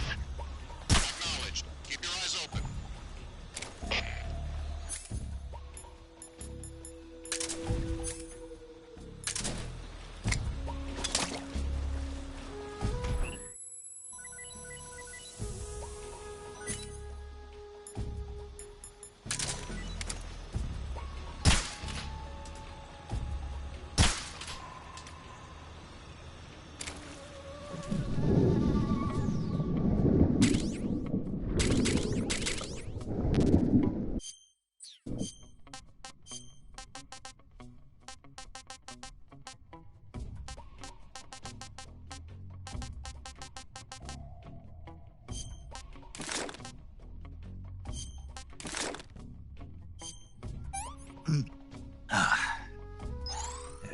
O: Acknowledged. Keep your eyes open.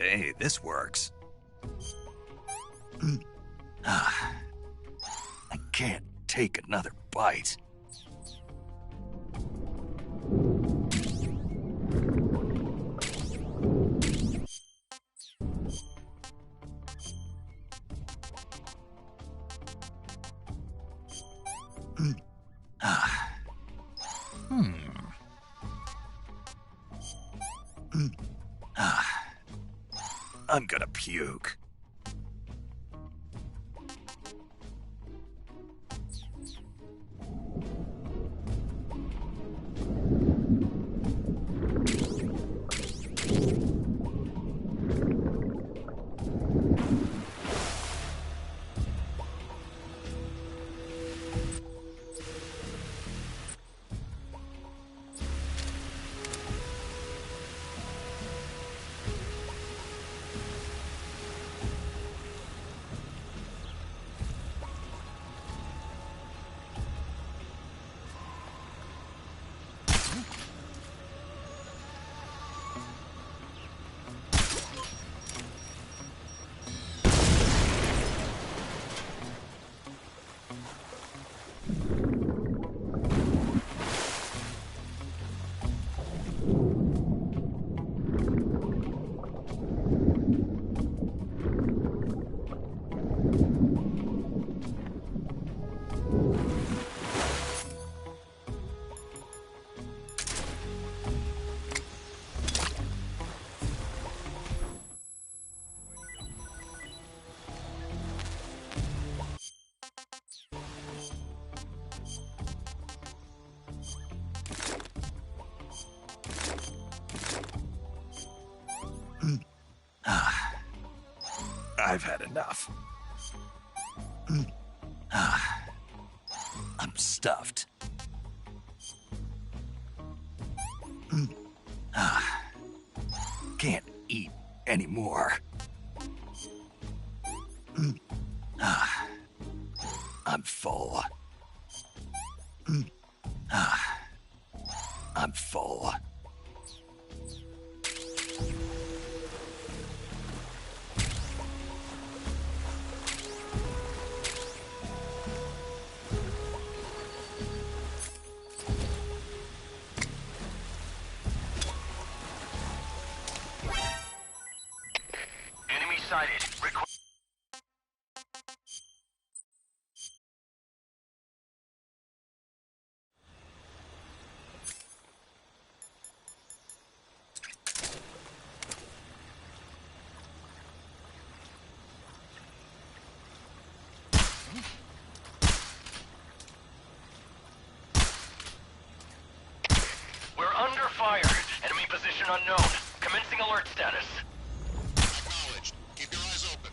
A: Hey, this works. I can't take another bite. I'm gonna puke. I've had enough. I'm stuffed. Can't eat anymore. I'm full. I'm full.
Q: Enemy sighted. We're under fire. Enemy position unknown. Commencing alert status.
O: Acknowledged. Keep your eyes open.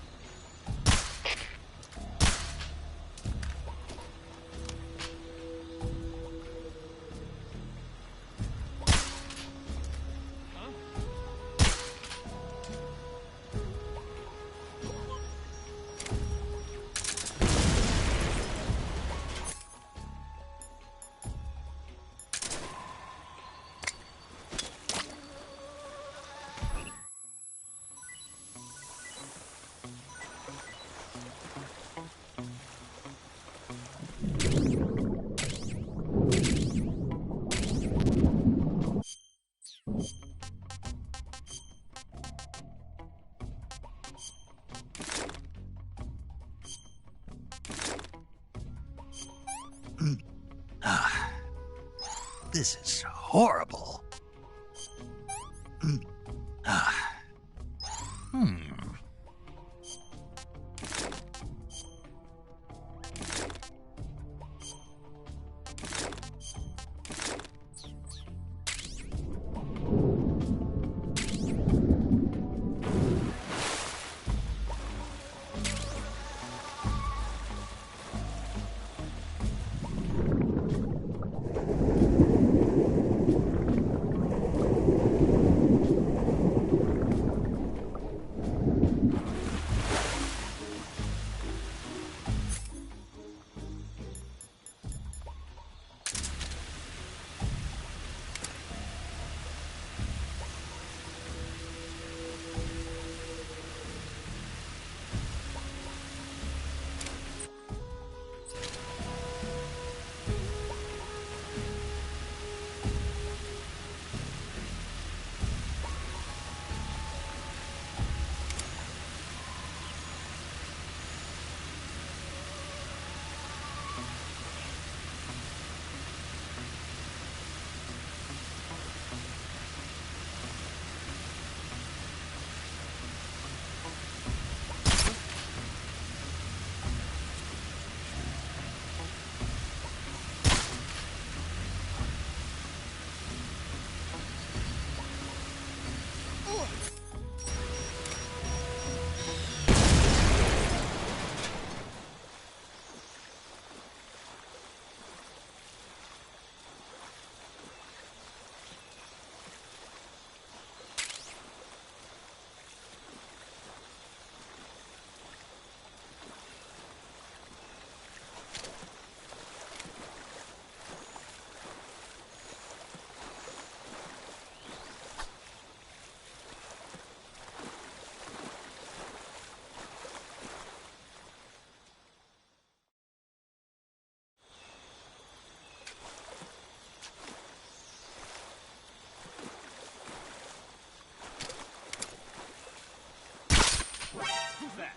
A: This is horrible.
H: that?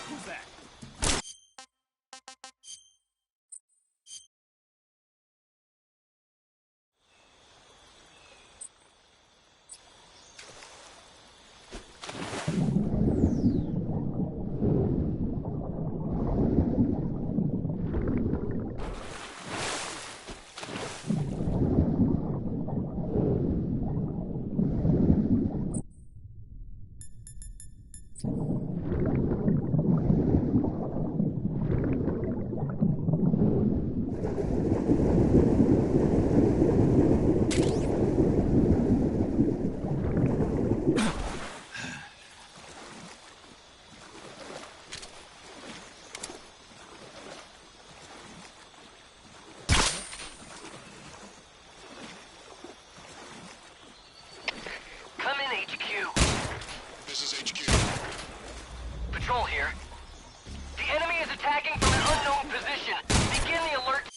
H: Who's that?
Q: Come in, HQ.
O: This is HQ.
Q: Patrol here. The enemy is attacking from an unknown position. Begin the alert.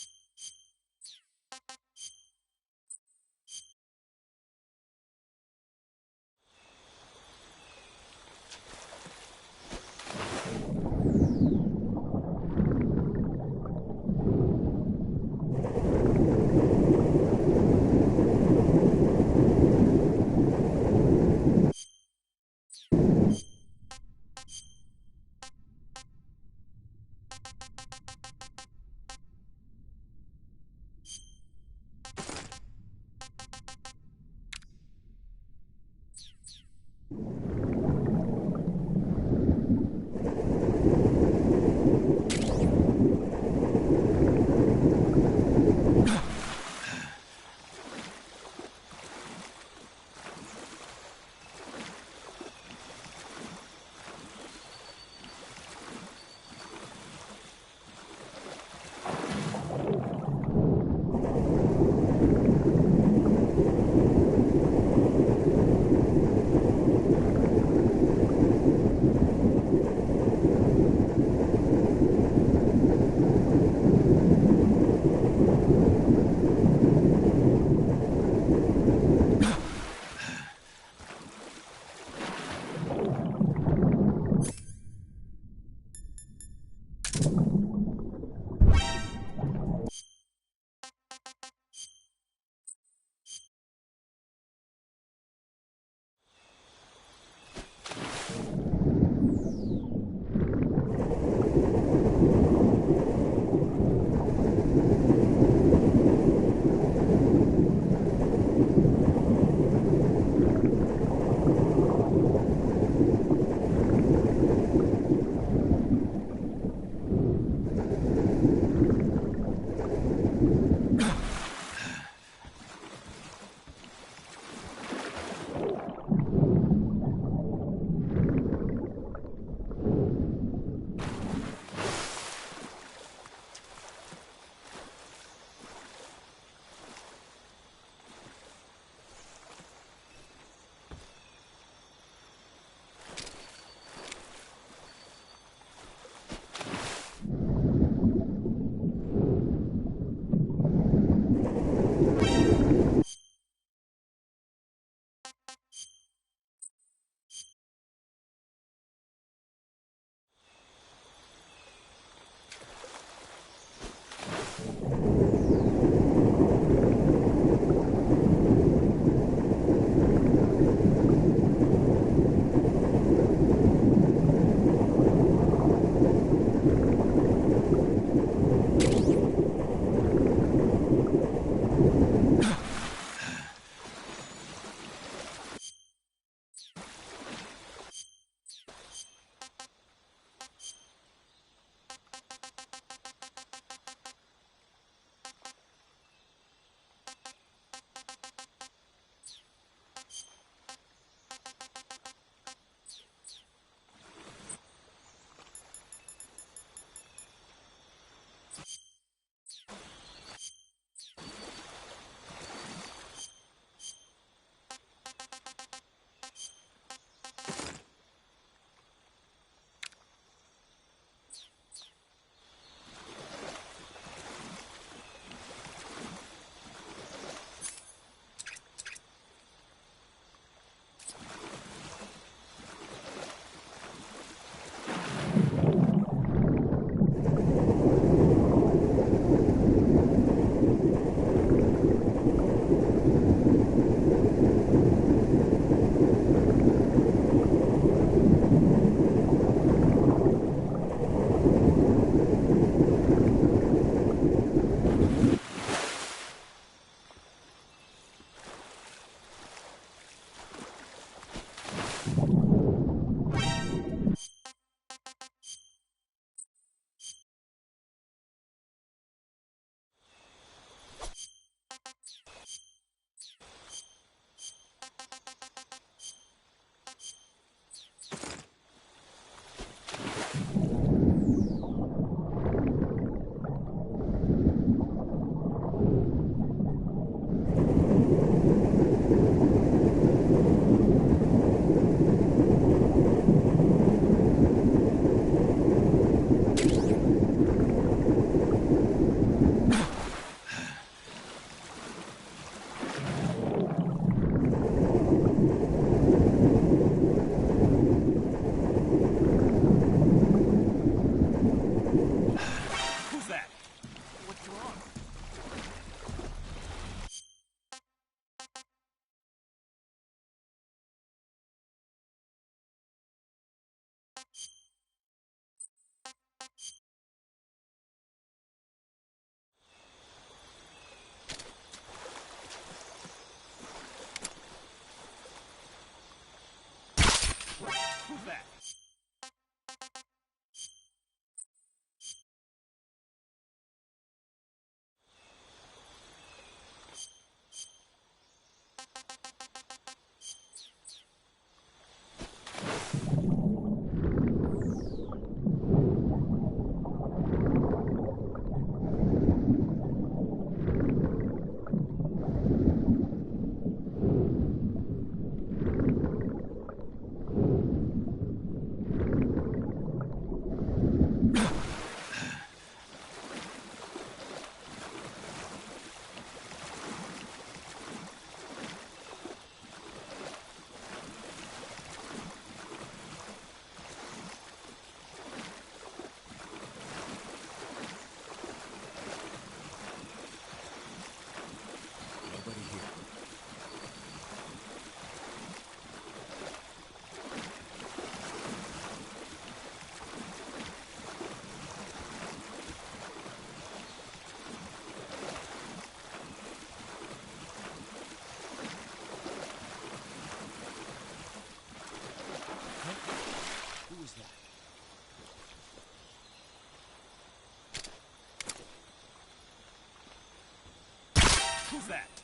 H: Who's that?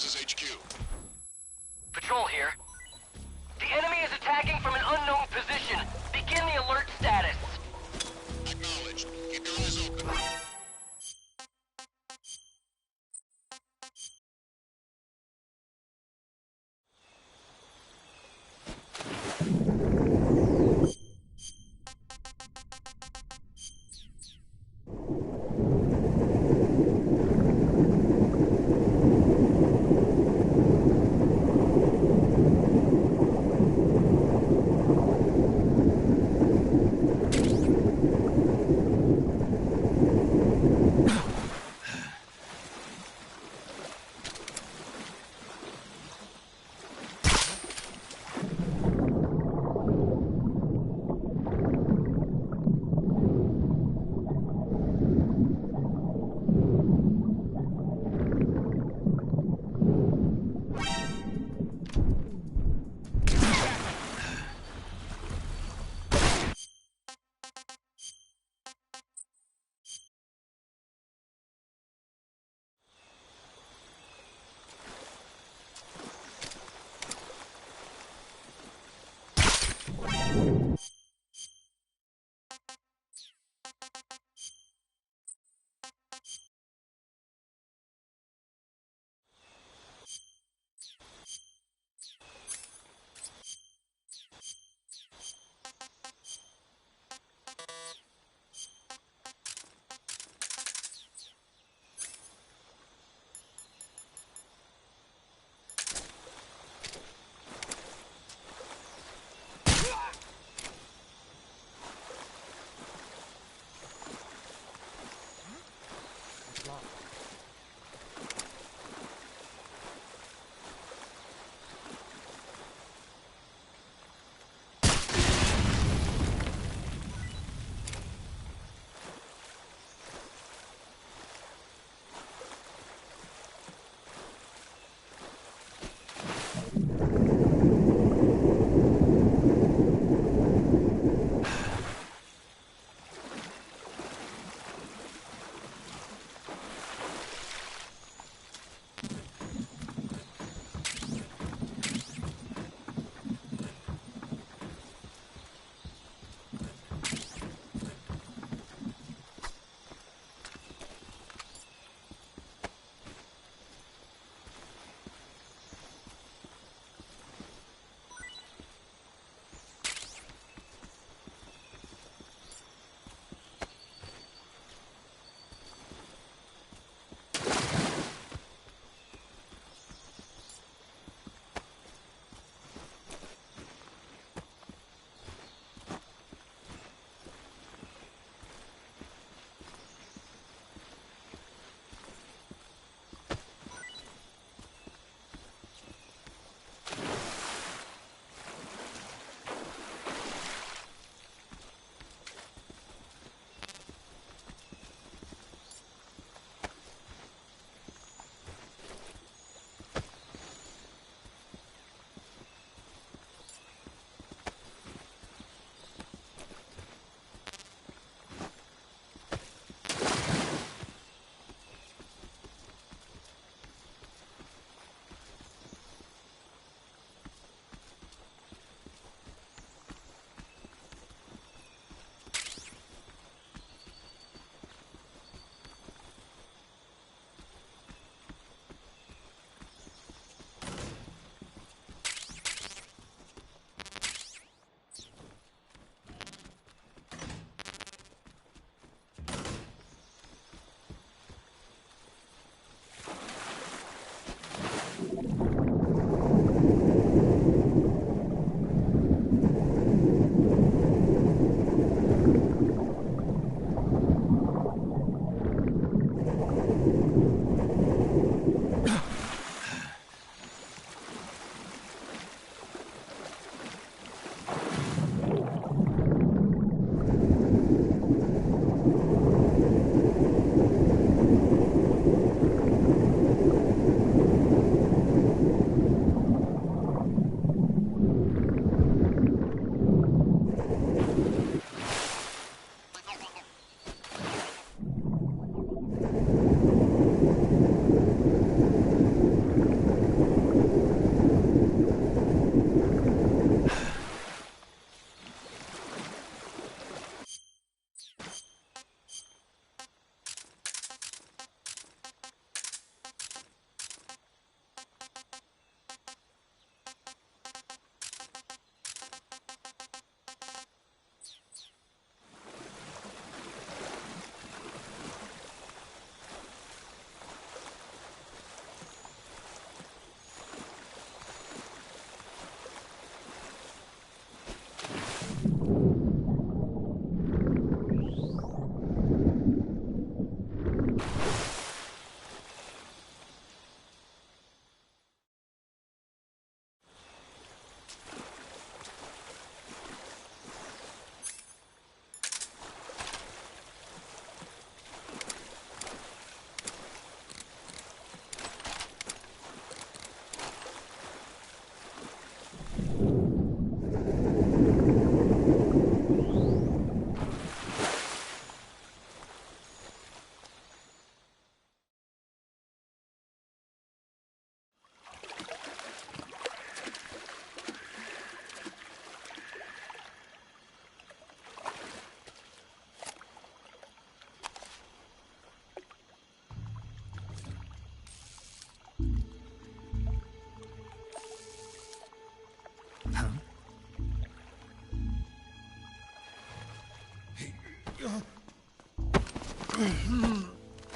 O: This is HQ.
Q: Patrol here. The enemy is attacking from an unknown position. Begin the alert status.
O: Acknowledged. Keep your eyes open.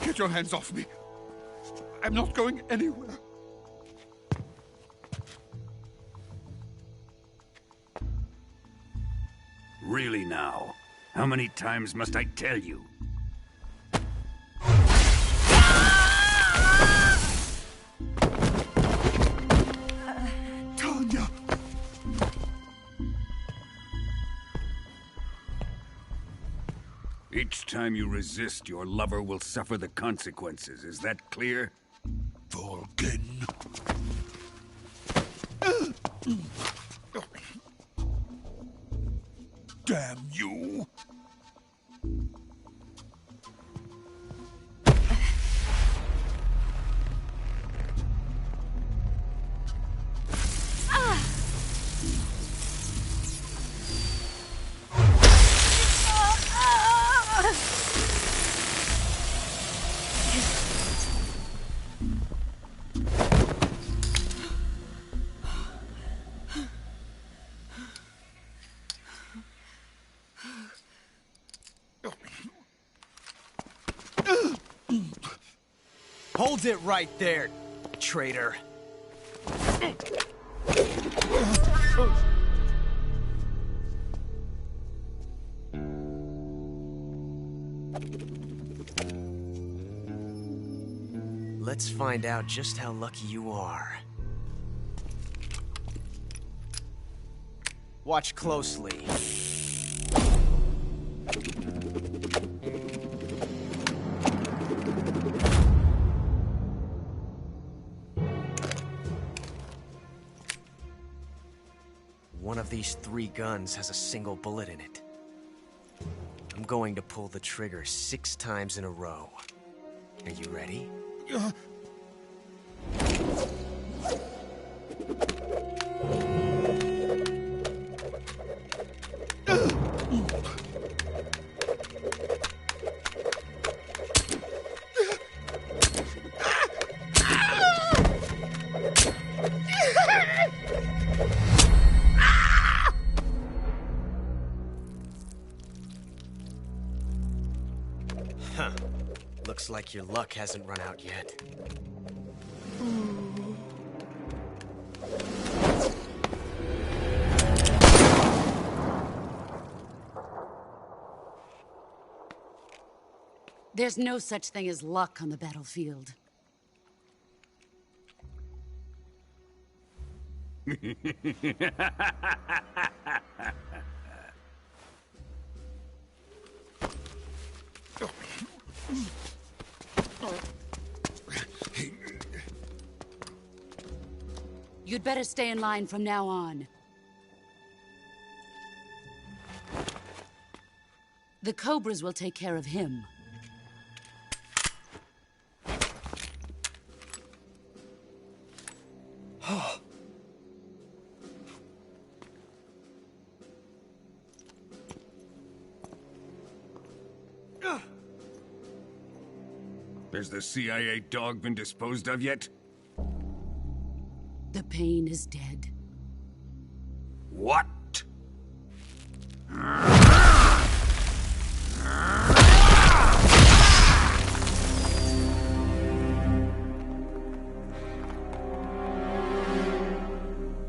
I: Get your hands off me. I'm not going anywhere.
L: Really now? How many times must I tell you?
I: Tanya!
L: Each time you resist, your lover will suffer the consequences. Is that clear?
I: Volgin. Damn you!
J: Hold it right there, traitor. Let's find out just how lucky you are. Watch closely. One of these 3 guns has a single bullet in it. I'm going to pull the trigger 6 times in a row. Are you ready? Huh. Looks like your luck hasn't run out yet.
F: There's no such thing as luck on the battlefield. You'd better stay in line from now on. The Cobras will take care of him.
L: Has the CIA dog been disposed of yet?
F: The pain is dead.
L: What?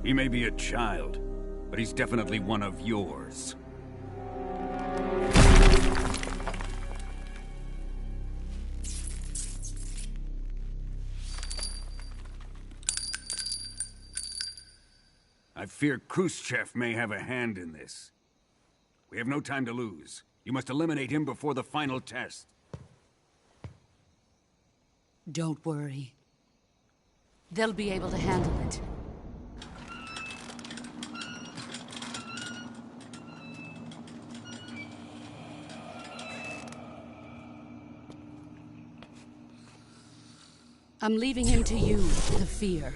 L: He may be a child, but he's definitely one of yours. I fear Khrushchev may have a hand in this. We have no time to lose. You must eliminate him before the final test.
F: Don't worry. They'll be able to handle it. I'm leaving him to you, the fear.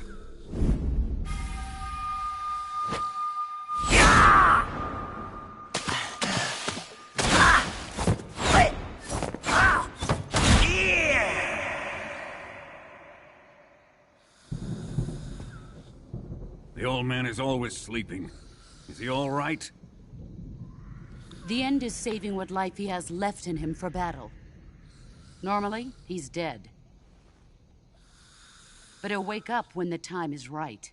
L: The old man is always sleeping. Is he all right?
F: The end is saving what life he has left in him for battle. Normally, he's dead. But he'll wake up when the time is right.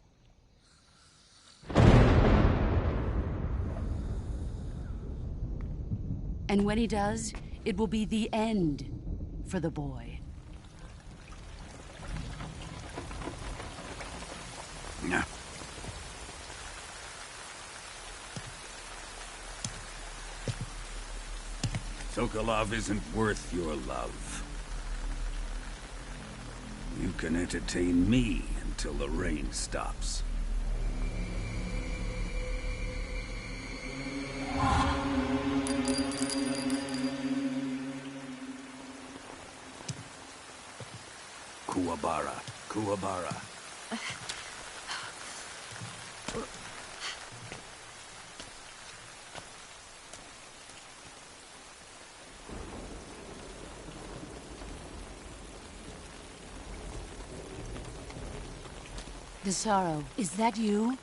F: And when he does, it will be the end for the boy.
L: Yeah. Sokolov isn't worth your love. You can entertain me until the rain stops. Kuwabara. Kuwabara.
F: Desaro, is that you?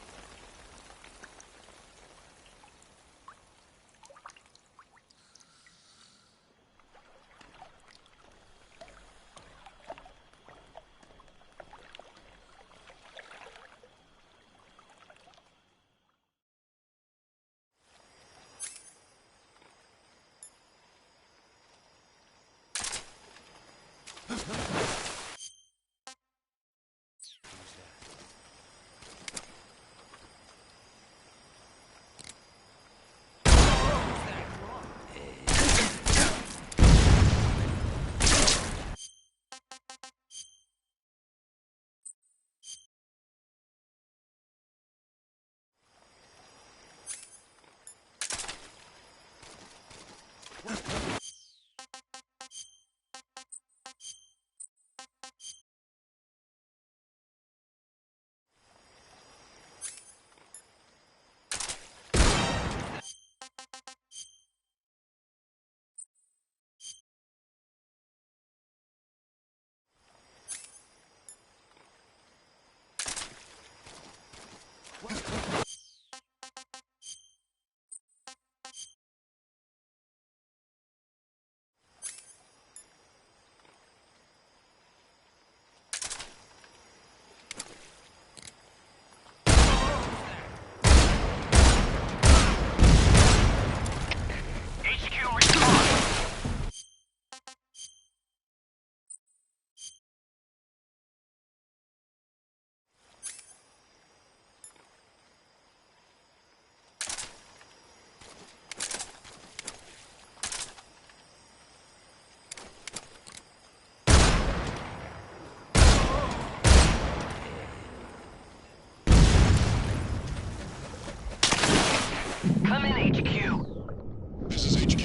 Q: Come in, HQ.
O: This is HQ.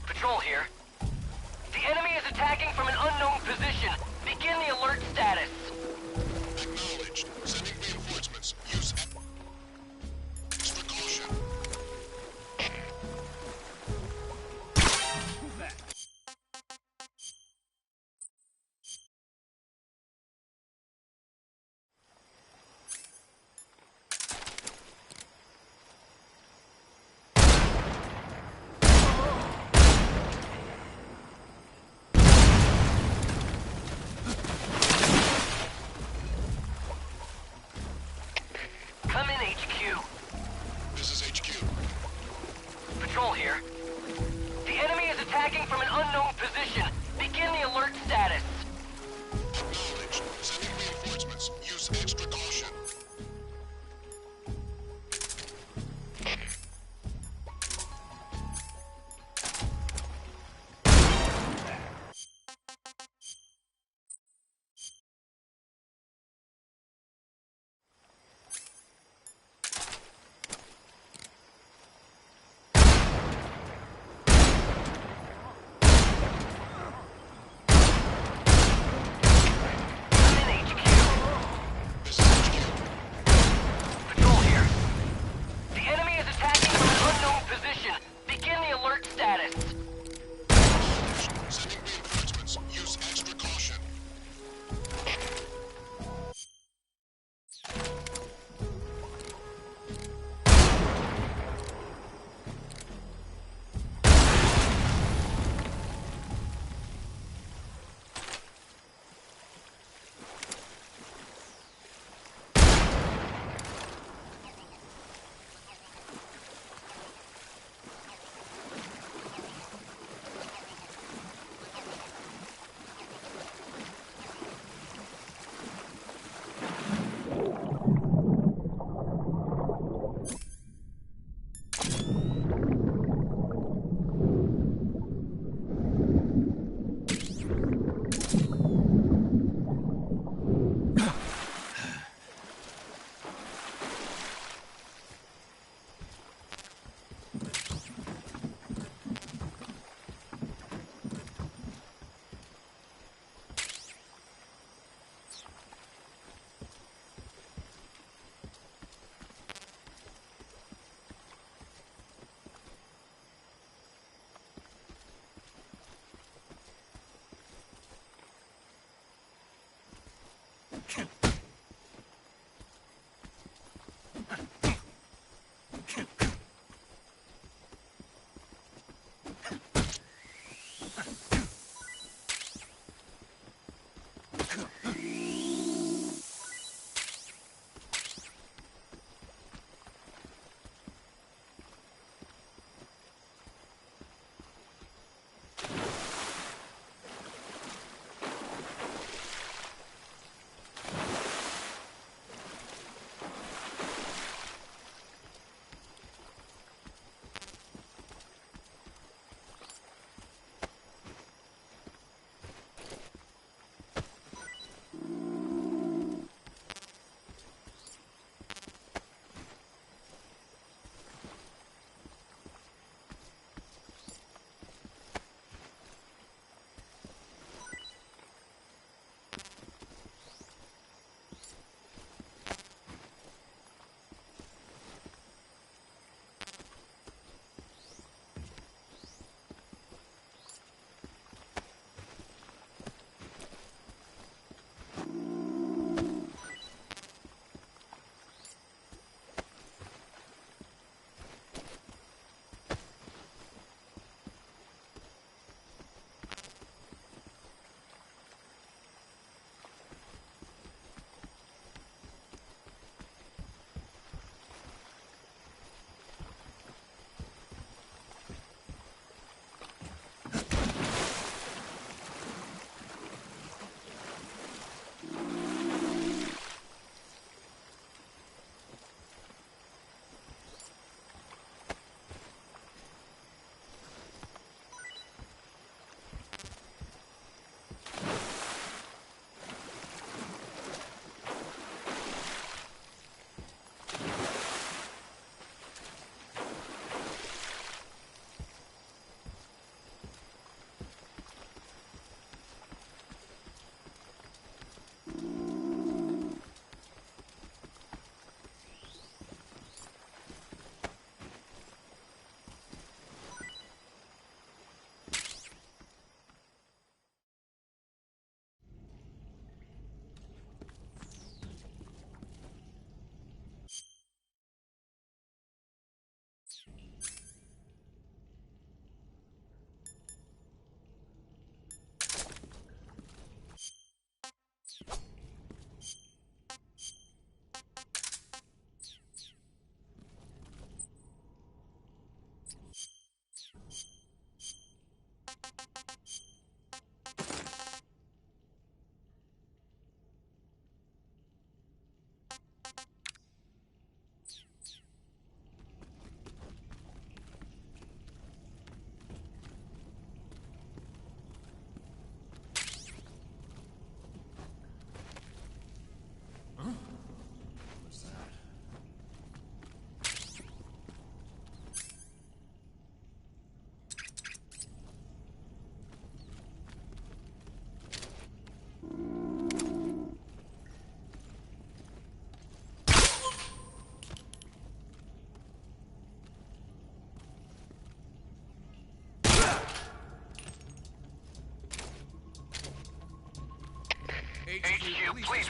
Q: Patrol here. The enemy is attacking from an unknown position. Begin the alert status.
O: Acknowledged. Sending reinforcements. Use precaution.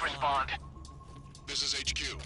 Q: respond.
O: This is HQ.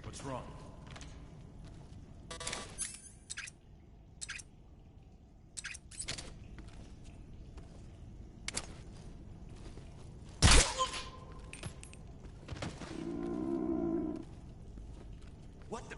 H: What's wrong?
A: What the?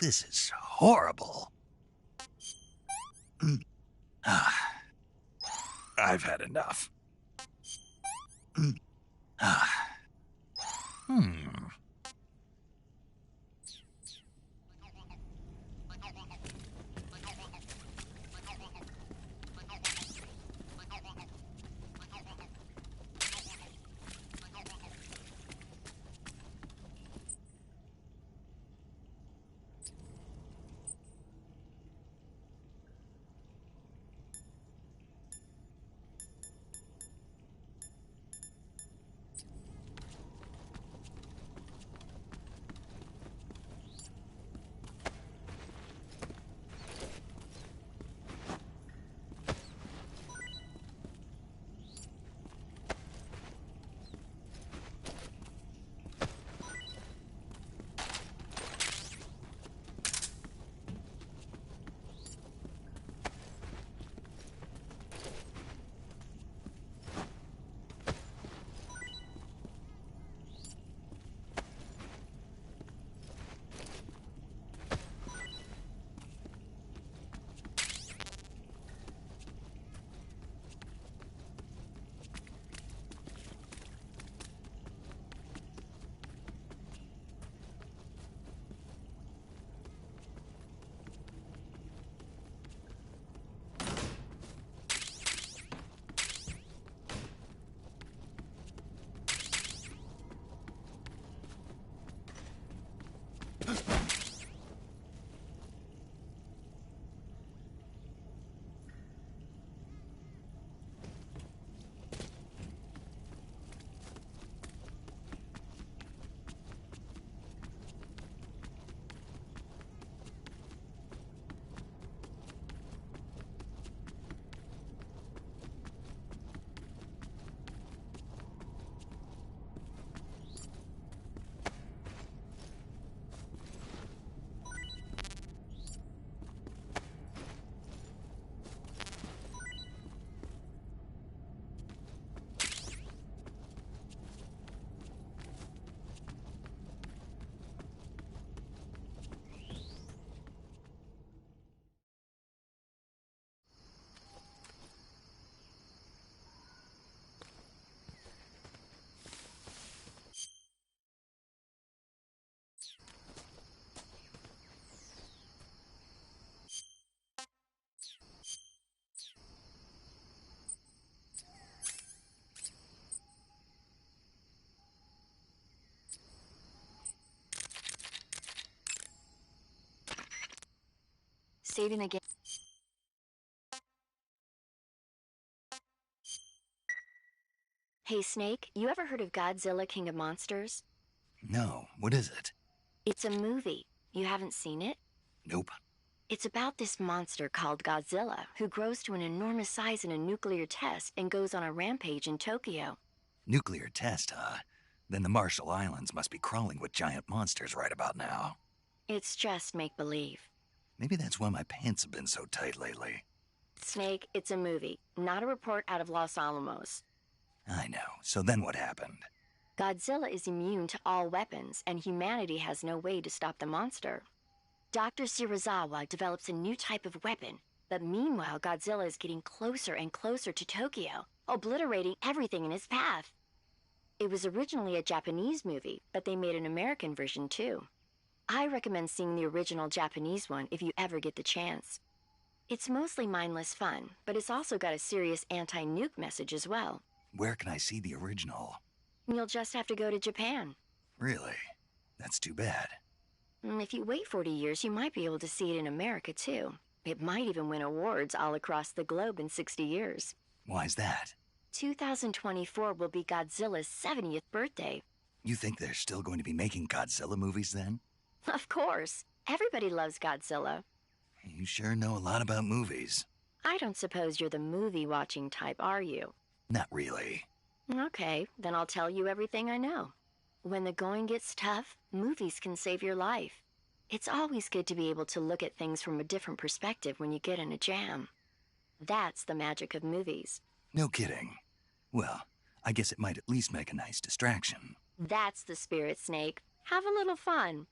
A: This is horrible. I've had enough.
E: Saving the game. Hey, Snake, you ever heard of Godzilla, King of Monsters?
A: No, what is it?
E: It's a movie. You haven't seen it?
A: Nope.
E: It's about this monster called Godzilla, who grows to an enormous size in a nuclear test and goes on a rampage in Tokyo.
A: Nuclear test, huh? Then the Marshall Islands must be crawling with giant monsters right about now.
E: It's just make-believe.
A: Maybe that's why my pants have been so tight lately.
E: Snake, it's a movie, not a report out of Los Alamos.
A: I know. So then what happened?
E: Godzilla is immune to all weapons, and humanity has no way to stop the monster. Dr. Shirazawa develops a new type of weapon, but meanwhile Godzilla is getting closer and closer to Tokyo, obliterating everything in his path. It was originally a Japanese movie, but they made an American version too. I recommend seeing the original Japanese one if you ever get the chance. It's mostly mindless fun, but it's also got a serious anti-nuke message as well.
A: Where can I see the original?
E: You'll just have to go to Japan.
A: Really? That's too bad.
E: If you wait 40 years, you might be able to see it in America too. It might even win awards all across the globe in 60 years.
A: Why's that?
E: 2024 will be Godzilla's 70th birthday.
A: You think they're still going to be making Godzilla movies then?
E: Of course. Everybody loves Godzilla.
A: You sure know a lot about movies.
E: I don't suppose you're the movie-watching type, are you?
A: Not really.
E: Okay, then I'll tell you everything I know. When the going gets tough, movies can save your life. It's always good to be able to look at things from a different perspective when you get in a jam. That's the magic of movies.
A: No kidding. Well, I guess it might at least make a nice distraction.
E: That's the spirit, Snake. Have a little fun.